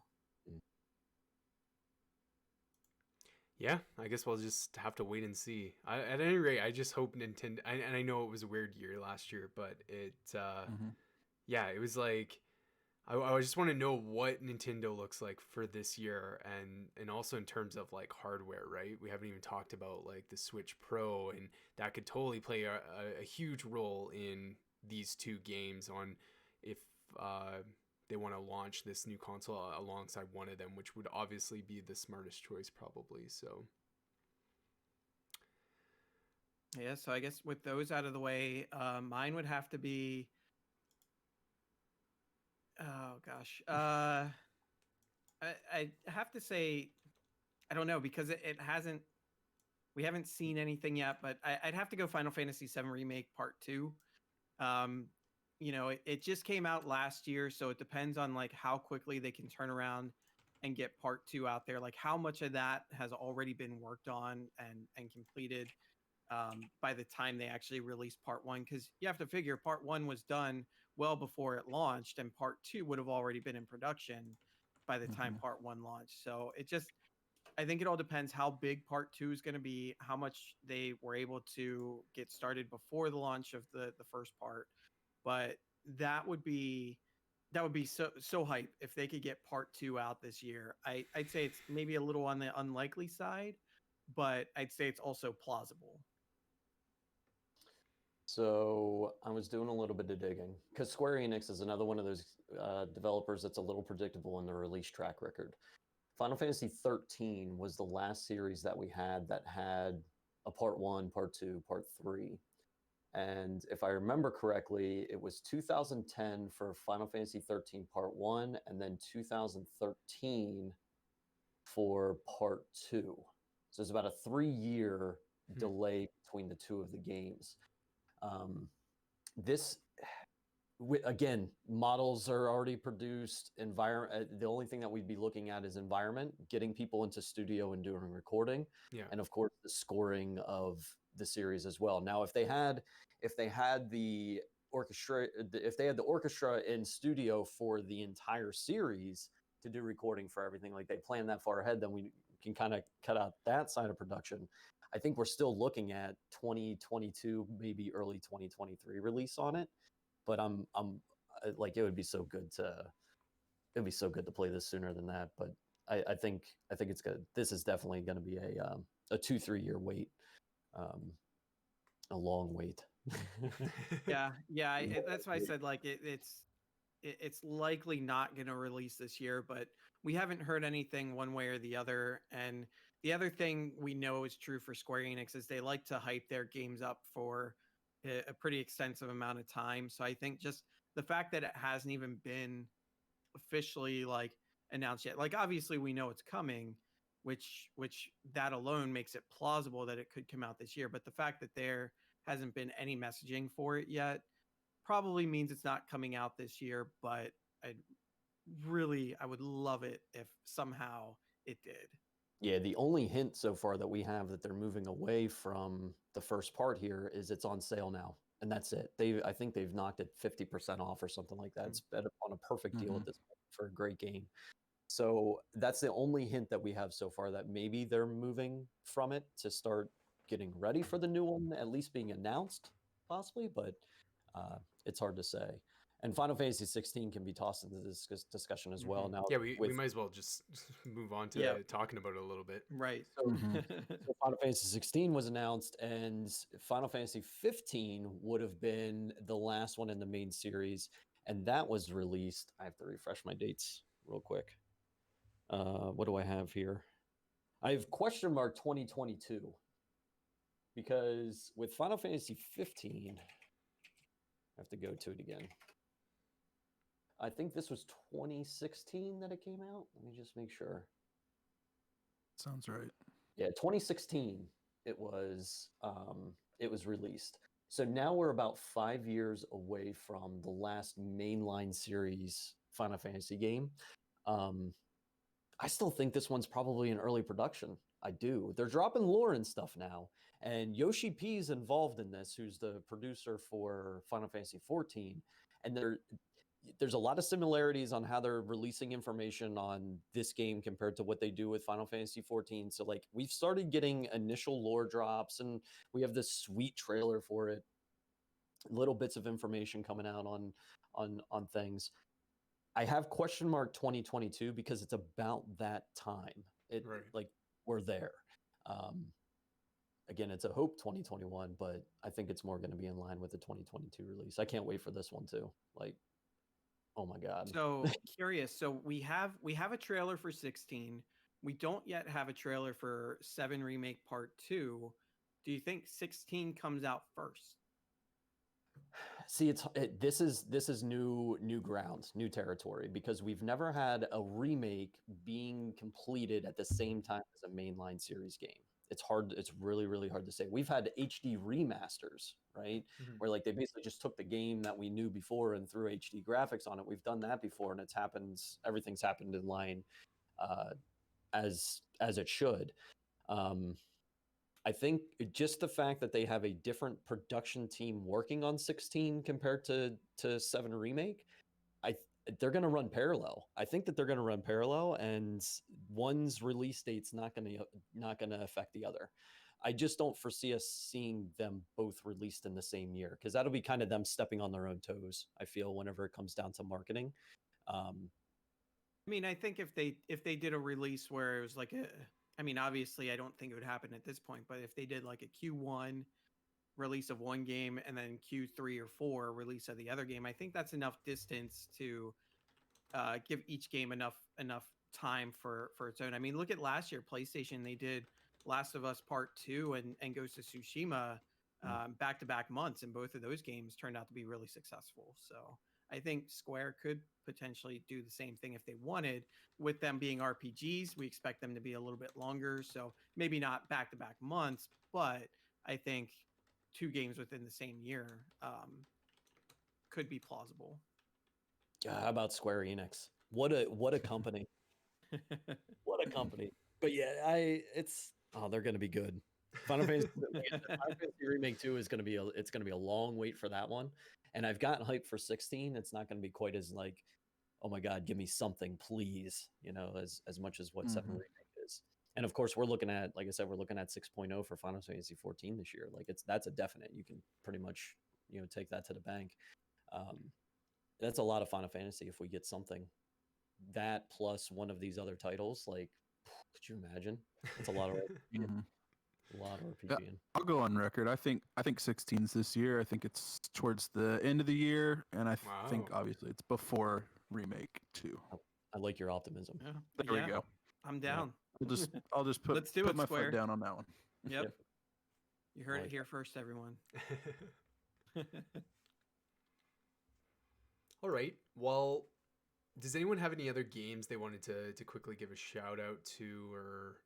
Yeah, I guess we'll just have to wait and see. At any rate, I just hope Nintendo. And I know it was a weird year last year, but yeah, it was like I just want to know what Nintendo looks like for this year, and also in terms of like hardware, right? We haven't even talked about like the Switch Pro, and that could totally play a huge role in these two games on if they want to launch this new console alongside one of them, which would obviously be the smartest choice probably. So Yeah, so I guess with those out of the way, mine would have to be. Oh gosh, I have to say, I don't know because it hasn't. We haven't seen anything yet, but I'd have to go Final Fantasy VII Remake Part 2. You know, it just came out last year, so it depends on like how quickly they can turn around and get Part 2 out there. Like how much of that has already been worked on and completed by the time they actually release Part 1, because you have to figure Part 1 was done well before it launched, and Part 2 would have already been in production by the time Part 1 launched. So it just, I think it all depends how big Part 2 is going to be, how much they were able to get started before the launch of the first part. But that would be so hype if they could get Part 2 out this year. I'd say it's maybe a little on the unlikely side, but I'd say it's also plausible. So I was doing a little bit of digging because Square Enix is another one of those developers that's a little predictable in the release track record. Final Fantasy 13 was the last series that we had that had a Part 1, Part 2, Part 3. And if I remember correctly, it was 2010 for Final Fantasy 13 Part 1, and then 2013 for Part 2. So it's about a 3-year delay between the two of the games. This again, models are already produced. The only thing that we'd be looking at is environment, getting people into studio and doing recording, and of course the scoring of the series as well. Now, if they had the orchestra in studio for the entire series to do recording for everything, like they plan that far ahead, then we can kind of cut out that side of production. I think we're still looking at 2022, maybe early 2023 release on it. But I'm like, it would be so good to play this sooner than that. But I think it's good. This is definitely going to be a 2-3 year wait, a long wait. yeah. That's why I said like it's likely not going to release this year, but we haven't heard anything one way or the other. And the other thing we know is true for Square Enix is they like to hype their games up for a pretty extensive amount of time. So I think just the fact that it hasn't even been officially like announced yet, like obviously we know it's coming, which that alone makes it plausible that it could come out this year. But the fact that there hasn't been any messaging for it yet probably means it's not coming out this year, but I would love it if somehow it did. Yeah, the only hint so far that we have that they're moving away from the first part here is it's on sale now, and that's it. I think they've knocked it 50% off or something like that. It's been on a perfect deal at this point for a great game. So that's the only hint that we have so far, that maybe they're moving from it to start getting ready for the new one, at least being announced, possibly, but it's hard to say. And Final Fantasy 16 can be tossed into this discussion as well. Now, Yeah, we might as well just move on to talking about it a little bit. Right. So, so Final Fantasy 16 was announced, and Final Fantasy 15 would have been the last one in the main series, and that was released. I have to refresh my dates real quick. What do I have here? I have question mark 2022 because with Final Fantasy 15, I have to go to it again. I think this was 2016 that it came out. Let me just make sure. Sounds right. Yeah, 2016 it was released. So now we're about 5 years away from the last mainline series Final Fantasy game. I still think this one's probably in early production. I do. They're dropping lore and stuff now. And Yoshi P's involved in this, who's the producer for Final Fantasy 14. And there's a lot of similarities on how they're releasing information on this game compared to what they do with Final Fantasy 14. So like we've started getting initial lore drops, and we have this sweet trailer for it. Little bits of information coming out on things. I have question mark 2022 because it's about that time. Like we're there. Again, it's a hope 2021, but I think it's more going to be in line with the 2022 release. I can't wait for this one too. Like, oh my god. So curious. So we have a trailer for 16. We don't yet have a trailer for 7 Remake Part 2. Do you think 16 comes out first? See, this is new ground, new territory, because we've never had a remake being completed at the same time as a mainline series game. It's really, really hard to say. We've had HD remasters, right? Where like they basically just took the game that we knew before and threw HD graphics on it. We've done that before, and everything's happened in line as it should. I think just the fact that they have a different production team working on 16 compared to 7 Remake, they're going to run parallel. I think that they're going to run parallel, and one's release date's not going to affect the other. I just don't foresee us seeing them both released in the same year, because that'll be kind of them stepping on their own toes, I feel, whenever it comes down to marketing. I mean, I think if they did a release where it was like obviously I don't think it would happen at this point, but if they did like a Q1 release of one game and then Q3 or 4 release of the other game, I think that's enough distance to give each game enough time for its own. I mean, look at last year, PlayStation, they did Last of Us Part 2 and Ghost of Tsushima back-to-back months, and both of those games turned out to be really successful. So I think Square could potentially do the same thing if they wanted. With them being RPGs, we expect them to be a little bit longer. So maybe not back-to-back months, but I think 2 games within the same year could be plausible. How about Square Enix? What a company. What a company. But yeah, they're going to be good. Final Fantasy Remake 2 is going to be a long wait for that one. And I've gotten hyped for 16. It's not going to be quite as like, oh my god, give me something, please, as much as what 7 Remake is. And of course, we're looking at, like I said, 6.0 for Final Fantasy 14 this year. Like that's a definite. You can pretty much, take that to the bank. That's a lot of Final Fantasy if we get something. That plus one of these other titles, like, could you imagine? That's a lot of RPG. A lot of RPG. Yeah, I'll go on record. I think 16's this year. I think it's towards the end of the year, and I think obviously it's before Remake 2. I like your optimism. Yeah. There we go. I'm down. I'll just put my Square. foot down on that one. Yep. You heard it here first, everyone. All right. Well, does anyone have any other games they wanted to quickly give a shout out to or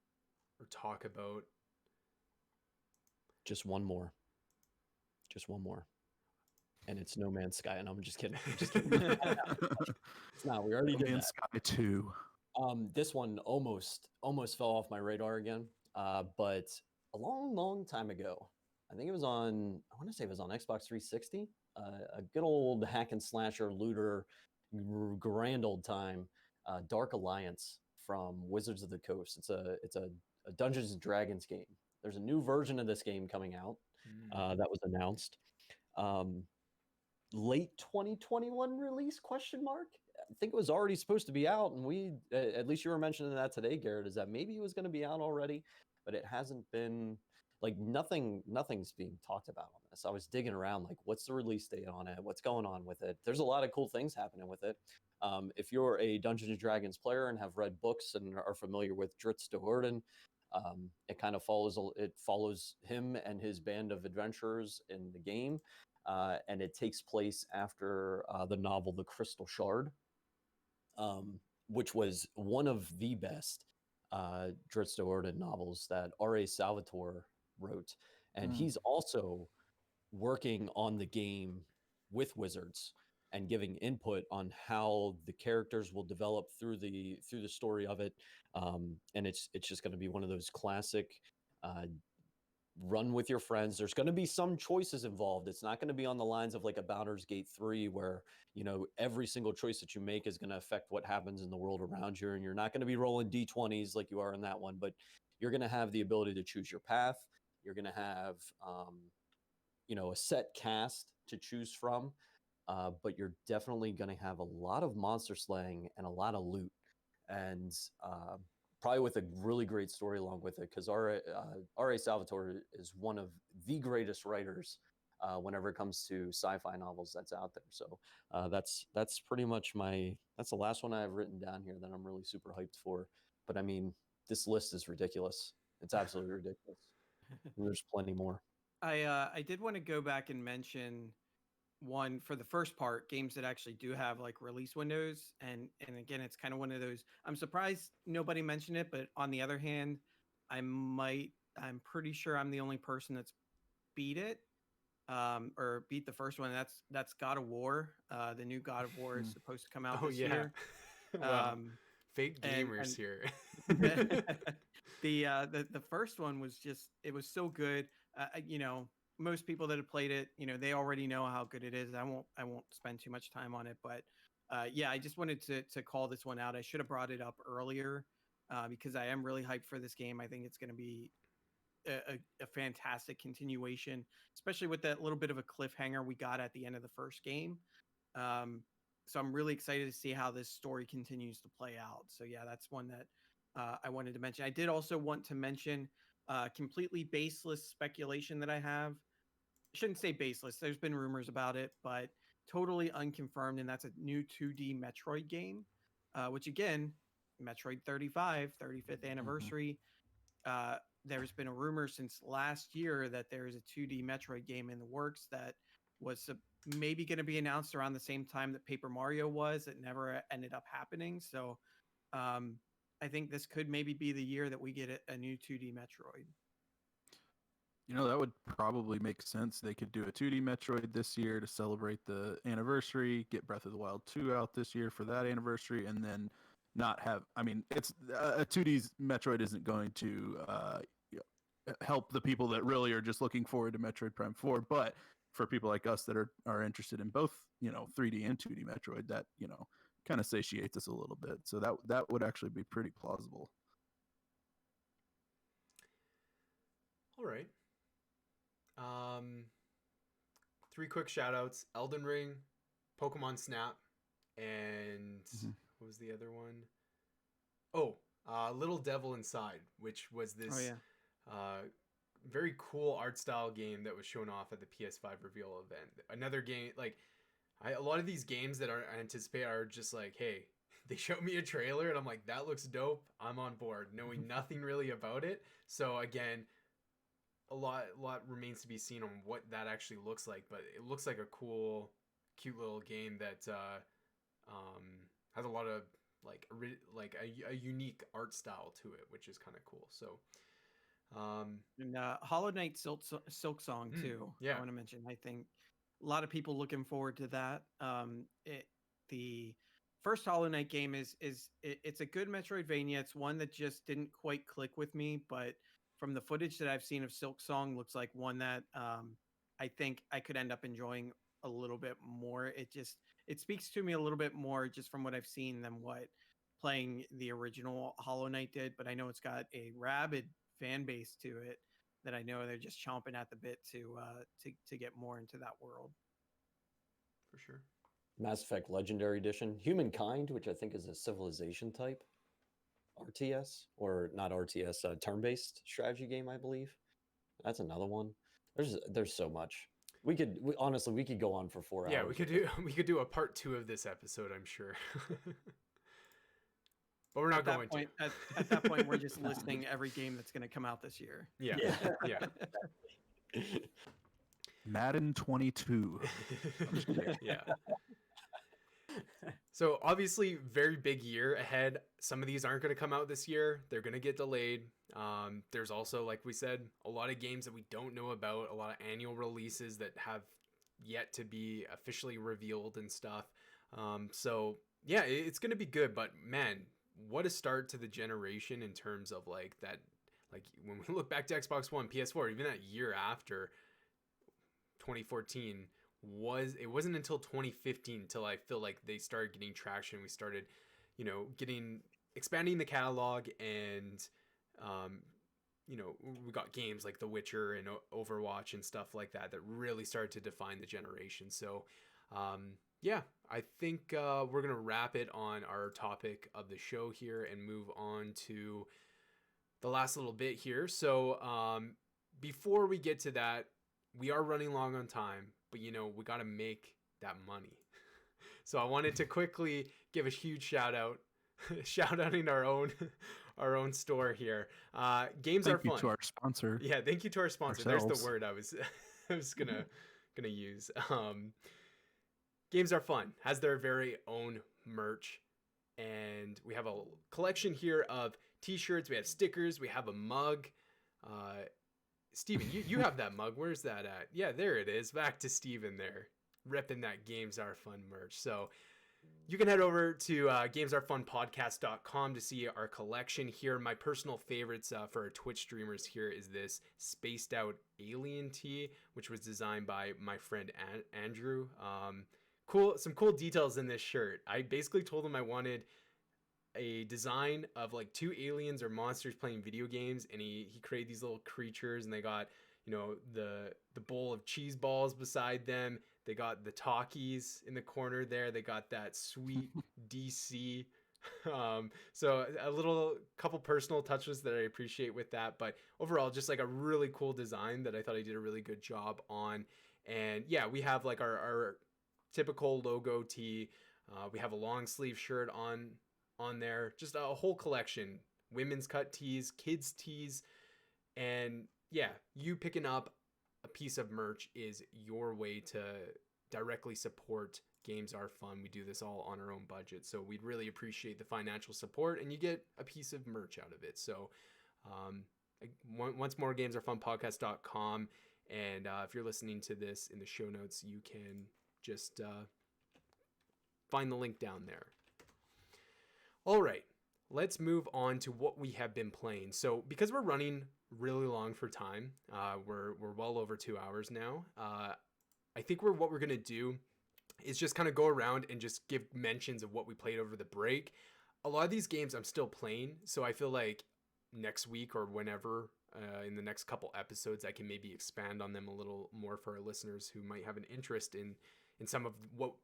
talk about? Just one more. And it's No Man's Sky. And I'm just kidding. It's not. We already did No Man's Sky 2. This one almost fell off my radar again. But a long time ago, I want to say it was on Xbox 360. A good old hack and slasher looter, grand old time, Dark Alliance from Wizards of the Coast. It's a Dungeons and Dragons game. There's a new version of this game coming out that was announced. late 2021 release, question mark. I think it was already supposed to be out, and we at least you were mentioning that today, Garrett, is that maybe it was going to be out already, but it hasn't been. Like nothing's being talked about on this. I was digging around, like, what's the release date on it? What's going on with it? There's a lot of cool things happening with it. If you're a Dungeons and Dragons player and have read books and are familiar with Drizzt Do'Urden, it kind of follows him and his band of adventurers in the game, and it takes place after the novel The Crystal Shard, which was one of the best Drizzt Do'Urden novels that R.A. Salvatore wrote, and he's also working on the game with Wizards and giving input on how the characters will develop through the story of it. And it's just going to be one of those classic run with your friends. There's going to be some choices involved. It's not going to be on the lines of like a Baldur's Gate 3 where, you know, every single choice that you make is going to affect what happens in the world around you, and you're not going to be rolling d20s like you are in that one, but you're going to have the ability to choose your path. You're going to have you know, a set cast to choose from, but you're definitely going to have a lot of monster slaying and a lot of loot, and probably with a really great story along with it, because R.A. Salvatore is one of the greatest writers whenever it comes to sci-fi novels that's out there. So that's pretty much that's the last one I have written down here that I'm really super hyped for. But I mean, this list is ridiculous. It's absolutely ridiculous. And there's plenty more. I did want to go back and mention one for the first part, games that actually do have like release windows, and again, it's kind of one of those. I'm surprised nobody mentioned it, but on the other hand, I'm pretty sure I'm the only person that's beat it, or beat the first one. That's God of War. The new God of War is supposed to come out this year. Wow. Fake gamers and here. the first one was just, it was so good. You know, most people that have played it, you know, they already know how good it is. I won't spend too much time on it, but yeah, I just wanted to call this one out. I should have brought it up earlier, because I am really hyped for this game. I think it's going to be a fantastic continuation, especially with that little bit of a cliffhanger we got at the end of the first game. So I'm really excited to see how this story continues to play out. So yeah, that's one that I wanted to mention. I did also want to mention completely baseless speculation that I have. I shouldn't say baseless. There's been rumors about it, but totally unconfirmed, and that's a new 2D Metroid game, which again, Metroid 35th anniversary. There's been a rumor since last year that there's a 2D Metroid game in the works that was maybe going to be announced around the same time that Paper Mario was. It never ended up happening. So I think this could maybe be the year that we get a new 2D Metroid. You know, that would probably make sense. They could do a 2D Metroid this year to celebrate the anniversary, get Breath of the Wild 2 out this year for that anniversary, and then not have, I mean, it's a 2D Metroid isn't going to help the people that really are just looking forward to Metroid Prime 4, but for people like us that are interested in both, you know, 3D and 2D Metroid, that, you know, kind of satiates us a little bit. So that would actually be pretty plausible. All right. 3 quick shout outs: Elden Ring, Pokemon Snap, and what was the other one? Oh, Little Devil Inside, which was this very cool art style game that was shown off at the PS5 reveal event. Another game, like, a lot of these games that I anticipate are just like, hey, they showed me a trailer and I'm like, that looks dope, I'm on board, knowing nothing really about it. So again, a lot remains to be seen on what that actually looks like, but it looks like a cool, cute little game that has a lot of like a unique art style to it, which is kind of cool. So and Hollow Knight Silk Song too. yeah, I want to mention. I think a lot of people looking forward to that. The first Hollow Knight game it's a good Metroidvania. It's one that just didn't quite click with me, but from the footage that I've seen of Silk Song, looks like one that I think I could end up enjoying a little bit more. It speaks to me a little bit more just from what I've seen than what playing the original Hollow Knight did. But I know it's got a rabid fan base to it that I know they're just chomping at the bit to get more into that world. for sure. Mass Effect Legendary Edition, Humankind, which I think is a civilization type RTS, or not RTS, turn-based strategy game, I believe. That's another one. There's so much. Honestly, we could go on for 4 hours. Yeah, we could do a part 2 of this episode, I'm sure. But we're not going to. At that point, we're just listing every game that's going to come out this year. Yeah. Madden 22. Yeah. So obviously, very big year ahead. Some of these aren't going to come out this year. They're going to get delayed. There's also, like we said, a lot of games that we don't know about, a lot of annual releases that have yet to be officially revealed and stuff. So yeah, it's going to be good, but man, what a start to the generation in terms of like that. Like when we look back to Xbox One, PS4, even that year after 2014, it wasn't until 2015 until I feel like they started getting traction. We started, expanding the catalog, and we got games like The Witcher and Overwatch and stuff like that really started to define the generation. So yeah, I think we're gonna wrap it on our topic of the show here and move on to the last little bit here. So before we get to that, we are running long on time, but we got to make that money. So I wanted to quickly give a huge shout out in our own store here. Games are fun. Thank you to our sponsor. Yeah, thank you to our sponsor. Ourselves. There's the word I was gonna use. Games are fun has their very own merch, and we have a collection here of t-shirts. We have stickers. We have a mug. Steven, you have that mug. Where's that at? Yeah, there it is. Back to Steven there, repping that Games Are Fun merch. So you can head over to gamesarefunpodcast.com to see our collection here. My personal favorites for our Twitch streamers here is this spaced out alien tee, which was designed by my friend Andrew. Some cool details in this shirt. I basically told him I wanted a design of like two aliens or monsters playing video games, and he created these little creatures, and they got the bowl of cheese balls beside them. They got the talkies in the corner there. They got that sweet DC. So a little couple personal touches that I appreciate with that, but overall just like a really cool design that I thought I did a really good job on. And yeah, we have like our typical logo tee. We have a long sleeve shirt on there, just a whole collection, women's cut tees, kids tees, and yeah, you picking up a piece of merch is your way to directly support Games Are Fun. We do this all on our own budget, so we'd really appreciate the financial support, and you get a piece of merch out of it. So once more, gamesarefunpodcast.com, and if you're listening to this in the show notes, you can just find the link down there. All right, let's move on to what we have been playing. So because we're running really long for time, we're well over 2 hours now. I think what we're gonna do is just kind of go around and just give mentions of what we played over the break. A lot of these games I'm still playing, so I feel like next week or whenever in the next couple episodes I can maybe expand on them a little more for our listeners who might have an interest in some of what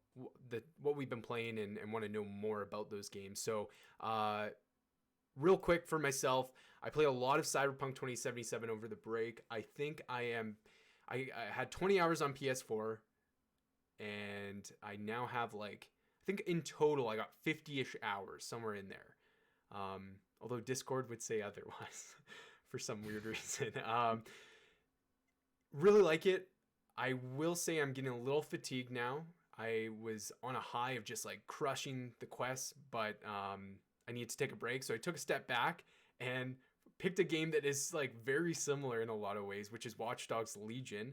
we've been playing and want to know more about those games. So real quick for myself, I played a lot of Cyberpunk 2077 over the break. I think I had 20 hours on PS4, and I now have I think in total I got 50-ish hours, somewhere in there. Although Discord would say otherwise for some weird reason. Really like it. I will say I'm getting a little fatigued now. I was on a high of just like crushing the quests, but I need to take a break. So I took a step back and picked a game that is like very similar in a lot of ways, which is Watch Dogs Legion.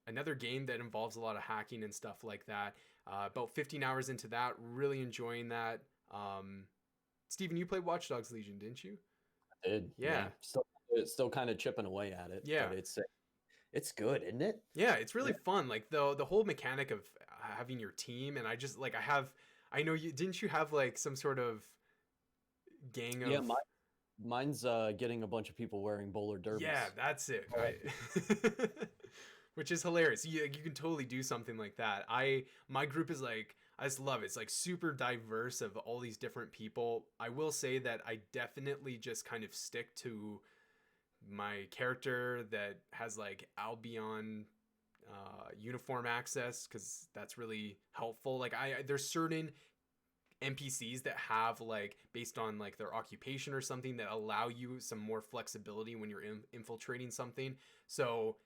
Another game that involves a lot of hacking and stuff like that. About 15 hours into that, really enjoying that. Steven, you played Watch Dogs Legion, didn't you? I did. Yeah. Still kind of chipping away at it. Yeah. But it's good, isn't it? Yeah, it's really fun. Like the whole mechanic of having your team, and I just like I know you didn't you have like some sort of gang of... Yeah, mine's getting a bunch of people wearing bowler derbies. Yeah, that's it. which is hilarious. You can totally do something like that. My group is like, I just love it. It's like super diverse of all these different people. I will say that I definitely just kind of stick to my character that has like Albion uniform access, because that's really helpful. Like there's certain NPCs that have like based on like their occupation or something that allow you some more flexibility when you're infiltrating something. So,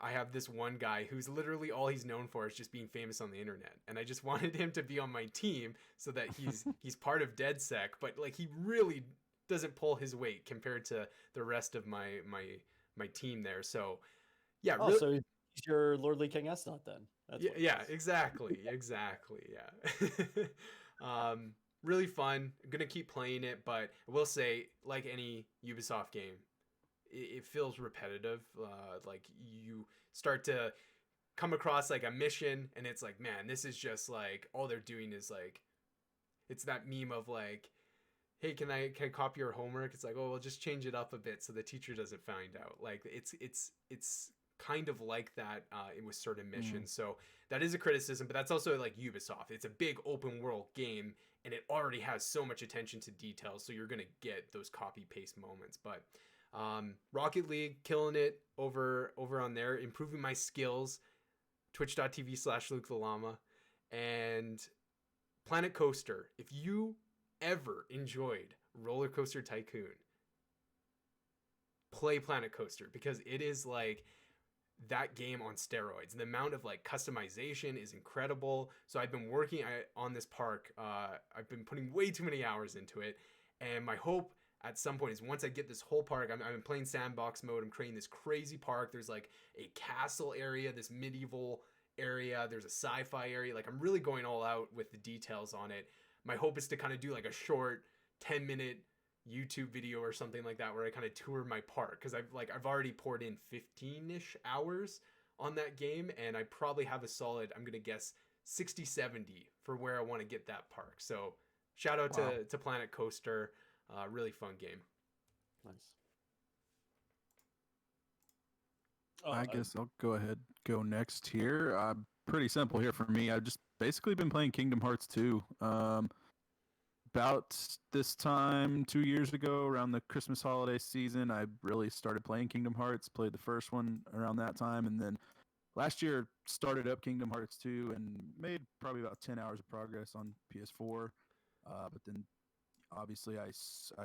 I have this one guy who's literally all he's known for is just being famous on the internet, and I just wanted him to be on my team so that he's part of DedSec, but like he really doesn't pull his weight compared to the rest of my team there. So yeah, Oh, really, so he's your Lordly King Esnot then. That's yeah, what he yeah, is. exactly, yeah. Really fun. I'm gonna keep playing it, but I will say, like any Ubisoft game, it feels repetitive. Like you start to come across like a mission, and it's like, man, this is just like all they're doing is like, it's that meme of like, hey, can I copy your homework? It's like, oh, well, just change it up a bit so the teacher doesn't find out. Like it's kind of like that with certain missions. So that is a criticism, but that's also like Ubisoft. It's a big open world game, and it already has so much attention to detail. So you're gonna get those copy paste moments. But Rocket League, killing it over on there, improving my skills. Twitch.tv/Luke the Llama, and Planet Coaster. If you ever enjoyed Roller Coaster Tycoon, play Planet Coaster, because it is like that game on steroids. The amount of like customization is incredible. So I've been working on this park. I've been putting way too many hours into it, and my hope at some point is once I get this whole park, I've been playing sandbox mode. I'm creating this crazy park. There's like a castle area, this medieval area. There's a sci-fi area. Like I'm really going all out with the details on it. My hope is to kind of do like a short 10-minute YouTube video or something like that where I kind of tour my park, because I've already poured in 15-ish hours on that game, and I probably have a solid, I'm gonna guess, 60-70 for where I want to get that park. So shout out to Planet Coaster. Really fun game. Nice. I guess I'll go ahead, go next here. Pretty simple here for me. I've just basically been playing Kingdom Hearts 2. About this time 2 years ago, around the Christmas holiday season, I really started playing Kingdom Hearts. Played the first one around that time, and then last year started up Kingdom Hearts 2 and made probably about 10 hours of progress on PS4. But then obviously I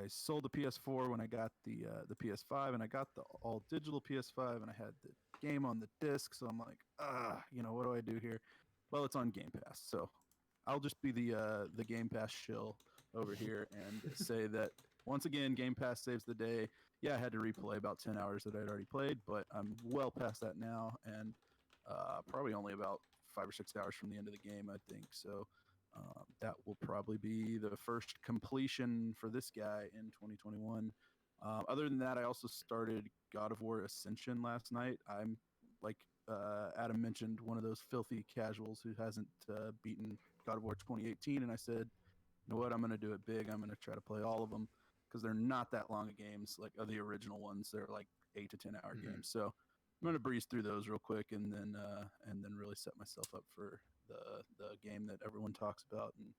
sold the PS4 when I got the PS5, and I got the all digital PS5, and I had the game on the disc. So I'm like, what do I do here? Well, it's on Game Pass, so I'll just be the Game Pass shill over here and say that once again, Game Pass saves the day. Yeah, I had to replay about 10 hours that I'd already played, but I'm well past that now, and probably only about 5 or 6 hours from the end of the game, I think. So that will probably be the first completion for this guy in 2021. Other than that, I also started God of War Ascension last night. I'm like Adam mentioned, one of those filthy casuals who hasn't beaten God of War 2018, and I said, you know what, I'm going to do it big. I'm going to try to play all of them, because they're not that long of games like the original ones. They're like 8 to 10 hour games. So I'm going to breeze through those real quick, and then really set myself up for the game that everyone talks about. And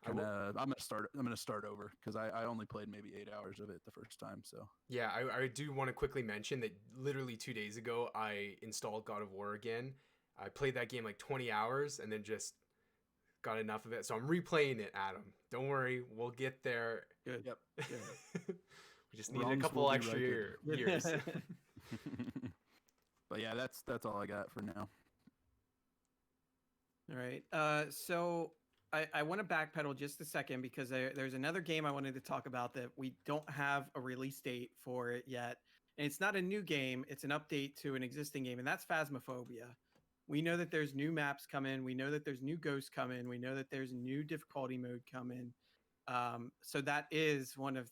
I'm gonna start over, because I only played maybe 8 hours of it the first time. So Yeah, I do want to quickly mention that literally 2 days ago I installed God of War again. I played that game like 20 hours and then just got enough of it. So I'm replaying it, Adam. Don't worry, we'll get there. Good. Yep. We just need a Wrongs couple will be extra righted. years. But yeah, that's all I got for now. All right. So I want to backpedal just a second, because there's another game I wanted to talk about that we don't have a release date for it yet. And it's not a new game, it's an update to an existing game, and that's Phasmophobia. We know that there's new maps coming. We know that there's new ghosts coming. We know that there's new difficulty mode coming. So that is one of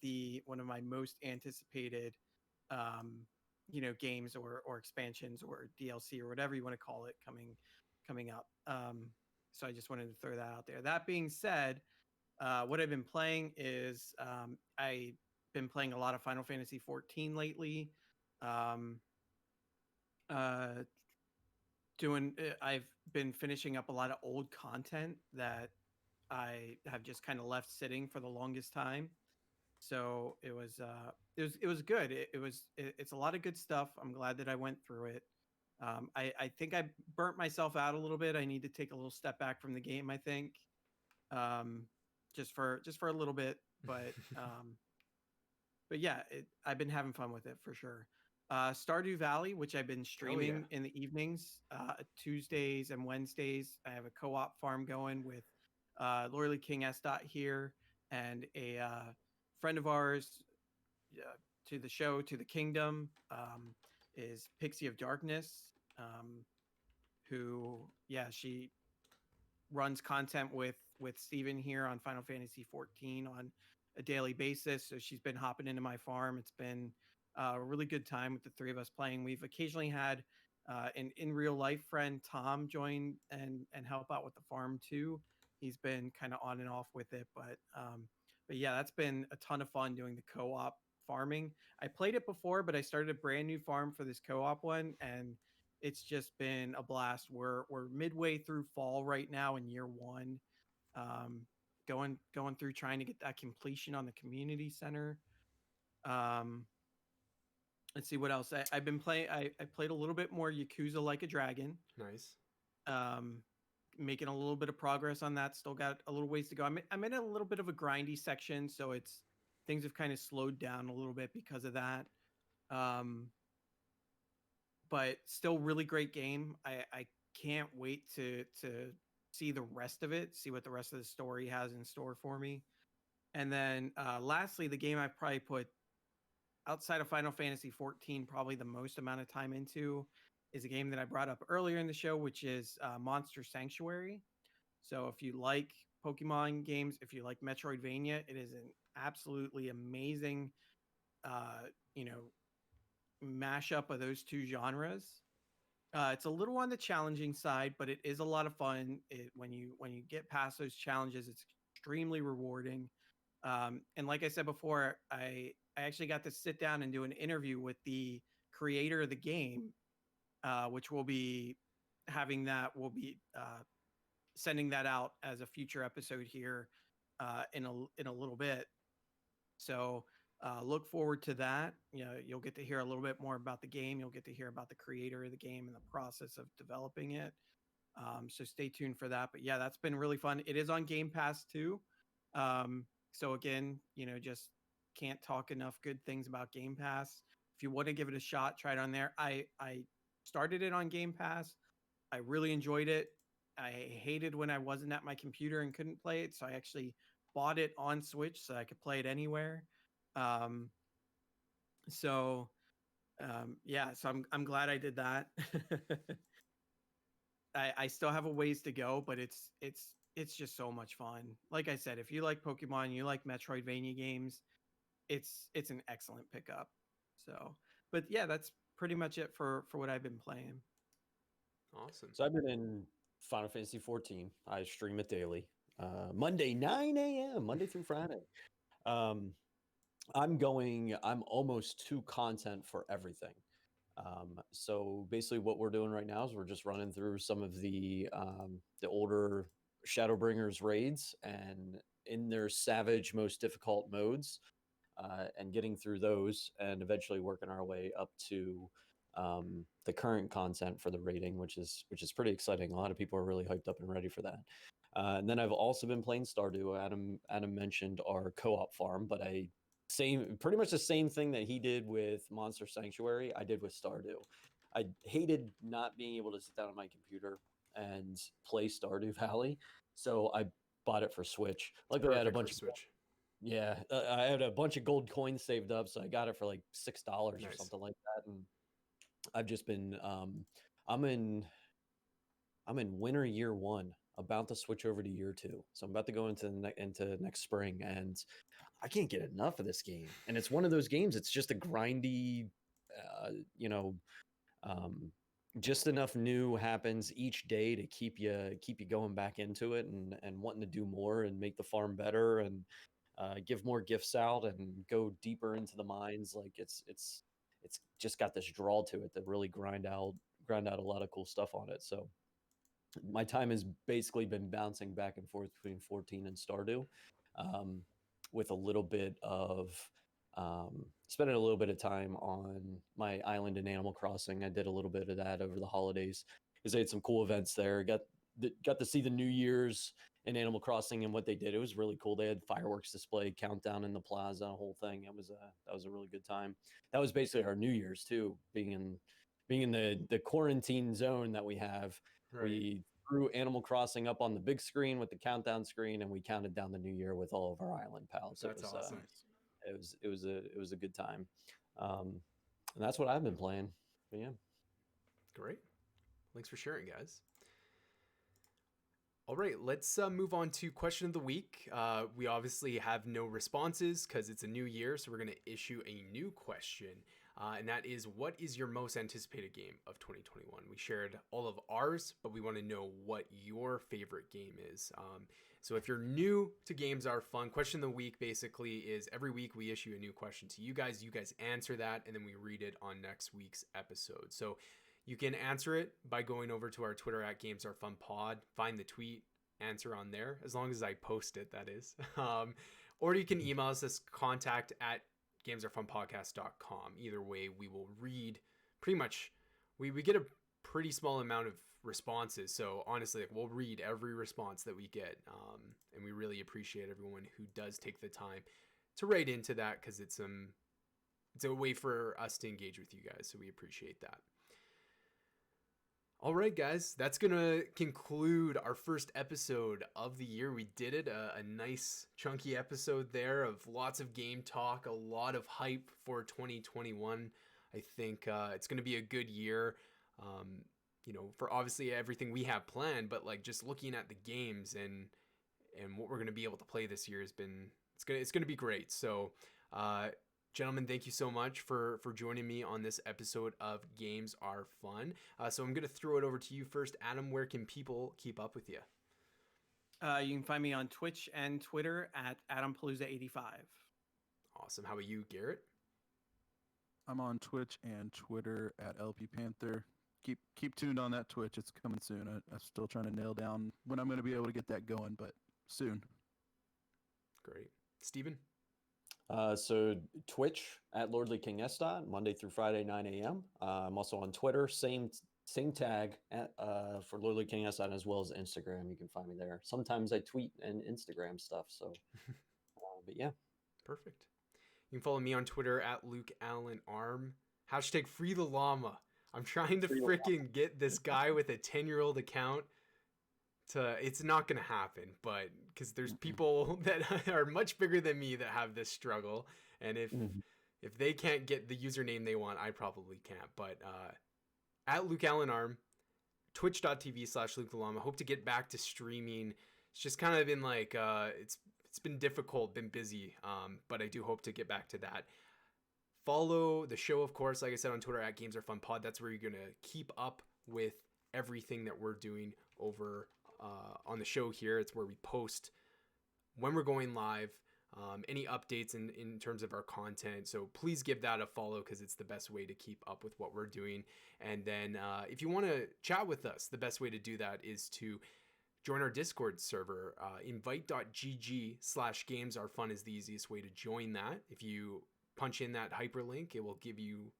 my most anticipated, games or expansions or DLC or whatever you want to call it coming up. So I just wanted to throw that out there. That being said, what I've been playing is I've been playing a lot of Final Fantasy 14 lately. Uh, I've been finishing up a lot of old content that I have just kind of left sitting for the longest time. So it was good. It's a lot of good stuff. I'm glad that I went through it. I think I burnt myself out a little bit. I need to take a little step back from the game, I think. Um, just for a little bit, but yeah, I've been having fun with it for sure. Stardew Valley, which I've been Oh yeah. streaming in the evenings, Tuesdays and Wednesdays. I have a co-op farm going with Loreley King S. Dot here and a friend of ours to the show, to the kingdom, is Pixie of Darkness, who, yeah, she runs content with Steven here on Final Fantasy 14 on a daily basis. So she's been hopping into my farm. It's been a really good time with the three of us playing. We've occasionally had an in real life friend Tom join and help out with the farm too. He's been kind of on and off with it, but yeah, that's been a ton of fun doing the co-op farming. I played it before, but I started a brand new farm for this co-op one, and it's just been a blast. We're midway through fall right now in year one, um, going through trying to get that completion on the community center. Um, let's see what else I've been playing. I played a little bit more Yakuza Like a Dragon. Nice. Um, Making a little bit of progress on that. Still got a little ways to go. I'm in a little bit of a grindy section, so it's things have kind of slowed down a little bit because of that. Um, but still really great game. I can't wait to see the rest of it, see what the rest of the story has in store for me. And then lastly, the game I've probably put outside of Final Fantasy 14 probably the most amount of time into is a game that I brought up earlier in the show, which is Monster Sanctuary. So if you like Pokemon games, if you like Metroidvania, it is an absolutely amazing, uh, you know, mashup of those two genres. It's a little on the challenging side, but it is a lot of fun. When you get past those challenges, it's extremely rewarding. And like I said before, I actually got to sit down and do an interview with the creator of the game, which will be having that. We'll be sending that out as a future episode here in a little bit. So look forward to that. You know, you'll get to hear a little bit more about the game. You'll get to hear about the creator of the game and the process of developing it. So stay tuned for that. But yeah, that's been really fun. It is on Game Pass too. So again, just can't talk enough good things about Game Pass. If you want to give it a shot, try it on there. I started it on Game Pass. I really enjoyed it. I hated when I wasn't at my computer and couldn't play it, so I actually bought it on Switch so I could play it anywhere. Um, so yeah, so I'm glad I did that. I still have a ways to go, but it's just so much fun. Like I said, if you like Pokemon, you like Metroidvania games, it's an excellent pickup. So, but yeah, that's pretty much it for what I've been playing. Awesome. So I've been in Final Fantasy 14. I stream it daily. Monday, 9 a.m., Monday through Friday. Um, I'm almost to content for everything. So basically what we're doing right now is we're just running through some of the older Shadowbringers raids and in their savage, most difficult modes, and getting through those and eventually working our way up to the current content for the rating, which is pretty exciting. A lot of people are really hyped up and ready for that. And then I've also been playing Stardew. Adam mentioned our co-op farm, but pretty much the same thing that he did with Monster Sanctuary, I did with Stardew. I hated not being able to sit down on my computer and play Stardew Valley, so I bought it for Switch. Luckily, I had a bunch of Switch. I had a bunch of gold coins saved up, so I got it for like $6 or Nice. something like that. And I've just been I'm in winter year one, about to switch over to year two. So I'm about to go into into next spring, and I can't get enough of this game. And it's one of those games. It's just a grindy, uh, you know, um, just enough new happens each day to keep you going back into it and wanting to do more and make the farm better and give more gifts out and go deeper into the mines. Like it's it's just got this draw to it that really grind out a lot of cool stuff on it. So my time has basically been bouncing back and forth between 14 and Stardew, with a little bit of spending a little bit of time on my island in Animal Crossing. I did a little bit of that over the holidays because they had some cool events there. Got to see the New Year's in Animal Crossing and what they did. It was really cool. They had fireworks display, countdown in the plaza, a whole thing. That was a really good time. That was basically our New Year's too, being in the quarantine zone that we have. Right. We threw Animal Crossing up on the big screen with the countdown screen, and we counted down the new year with all of our island pals. That's awesome. It was a good time, and that's what I've been playing. But yeah, great. Thanks for sharing, guys. All right, let's move on to question of the week. We obviously have no responses because it's a new year, so we're going to issue a new question. And that is, what is your most anticipated game of 2021? We shared all of ours, but we want to know what your favorite game is. So if you're new to Games Are Fun, question of the week basically is every week we issue a new question to you guys. You guys answer that, and then we read it on next week's episode. So you can answer it by going over to our Twitter at Games Are Fun Pod, find the tweet, answer on there, as long as I post it, that is. Or you can email us contact at gamesarefunpodcast.com. Either way, we will read pretty much, we get a pretty small amount of responses. So honestly, we'll read every response that we get. And we really appreciate everyone who does take the time to write into that, because it's a way for us to engage with you guys. So we appreciate that. All right, guys, that's going to conclude our first episode of the year. We did it, a nice chunky episode there of lots of game talk, a lot of hype for 2021. I think it's going to be a good year, for obviously everything we have planned, but like just looking at the games and what we're going to be able to play this year it's going to be great. So, gentlemen, thank you so much for joining me on this episode of Games Are Fun. So I'm going to throw it over to you first. Adam, where can people keep up with you? You can find me on Twitch and Twitter at AdamPalooza85. Awesome. How about you, Garrett? I'm on Twitch and Twitter at LP Panther. Keep tuned on that Twitch. It's coming soon. I'm still trying to nail down when I'm going to be able to get that going, but soon. Great. Steven? So Twitch at Lordly King Estot, Monday through Friday, 9 a.m. I'm also on Twitter, same tag for Lordly King Estot, as well as Instagram. You can find me there. Sometimes I tweet and Instagram stuff. So, but yeah. Perfect. You can follow me on Twitter at Luke Allen Arm. Hashtag free the llama. I'm trying to freaking get this guy with a 10-year-old account it's not going to happen, but because there's people that are much bigger than me that have this struggle. And if they can't get the username they want, I probably can't. But at Luke Allen Arm, twitch.tv/Luke the Llama. Hope to get back to streaming. It's just kind of been like, it's been difficult, been busy. But I do hope to get back to that. Follow the show, of course, like I said, on Twitter at Games Are Fun Pod. That's where you're going to keep up with everything that we're doing over on the show here. It's where we post when we're going live, any updates in terms of our content. So please give that a follow, because it's the best way to keep up with what we're doing. And then if you want to chat with us, the best way to do that is to join our Discord server. Invite.gg/gamesareFun is the easiest way to join that. If you punch in that hyperlink, it will give you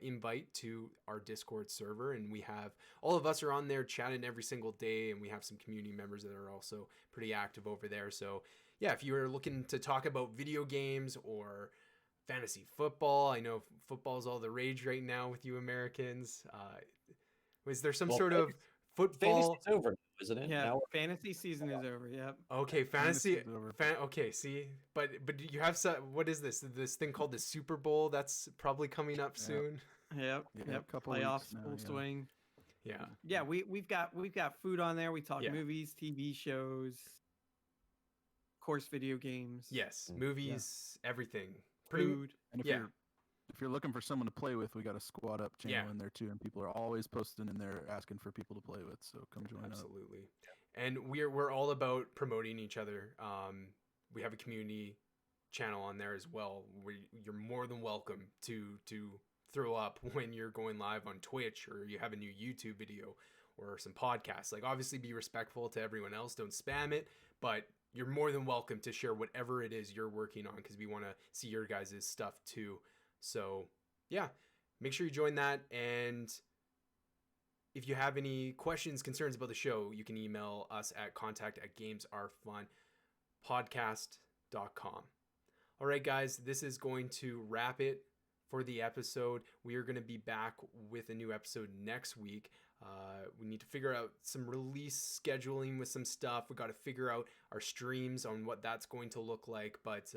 invite to our Discord server, and we have all of us are on there chatting every single day, and we have some community members that are also pretty active over there. So yeah, if you're looking to talk about video games or fantasy football, I know football's all the rage right now with you Americans. Was there some sort of football? Fantasy's over, isn't it? Yeah, Now fantasy season is over. Yep. Okay, fantasy. over. Okay, see, but you have some. What is this? This thing called the Super Bowl? That's probably coming up soon. Yep. Yeah, Yep. a couple Playoffs weeks now, full yeah. swing. Yeah. Yeah, we've got food on there. We talk Yeah. movies, TV shows, of course, video games. Yes, movies, everything. Pretty. Food. And if you're looking for someone to play with, we got a squad up channel in there too, and people are always posting in there asking for people to play with. So come join up. Absolutely. And we're all about promoting each other. We have a community channel on there as well, where you're more than welcome to throw up when you're going live on Twitch or you have a new YouTube video or some podcasts. Like, obviously be respectful to everyone else. Don't spam it, but you're more than welcome to share whatever it is you're working on, because we want to see your guys' stuff too. So yeah, make sure you join that. And if you have any questions, concerns about the show, you can email us at contact@gamesarefunpodcast.com. All right, guys, this is going to wrap it for the episode. We are going to be back with a new episode next week. We need to figure out some release scheduling with some stuff. We got to figure out our streams on what that's going to look like. But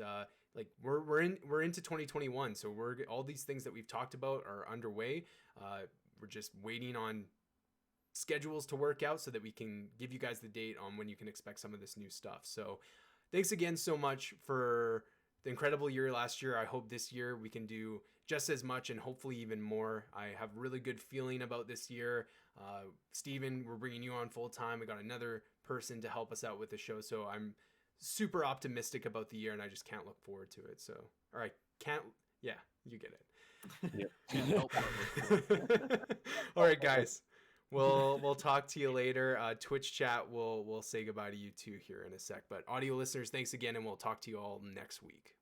like we're into 2021, so all these things that we've talked about are underway. We're just waiting on schedules to work out so that we can give you guys the date on when you can expect some of this new stuff. So thanks again so much for the incredible year last year. I hope this year we can do just as much and hopefully even more. I have really good feeling about this year. Steven, we're bringing you on full time. We got another person to help us out with the show. So I'm super optimistic about the year, and I just can't look forward to it. So, all right. Yeah, you get it. Can't help but All right, guys. We'll talk to you later. Twitch chat, we'll say goodbye to you too here in a sec. But audio listeners, thanks again, and we'll talk to you all next week.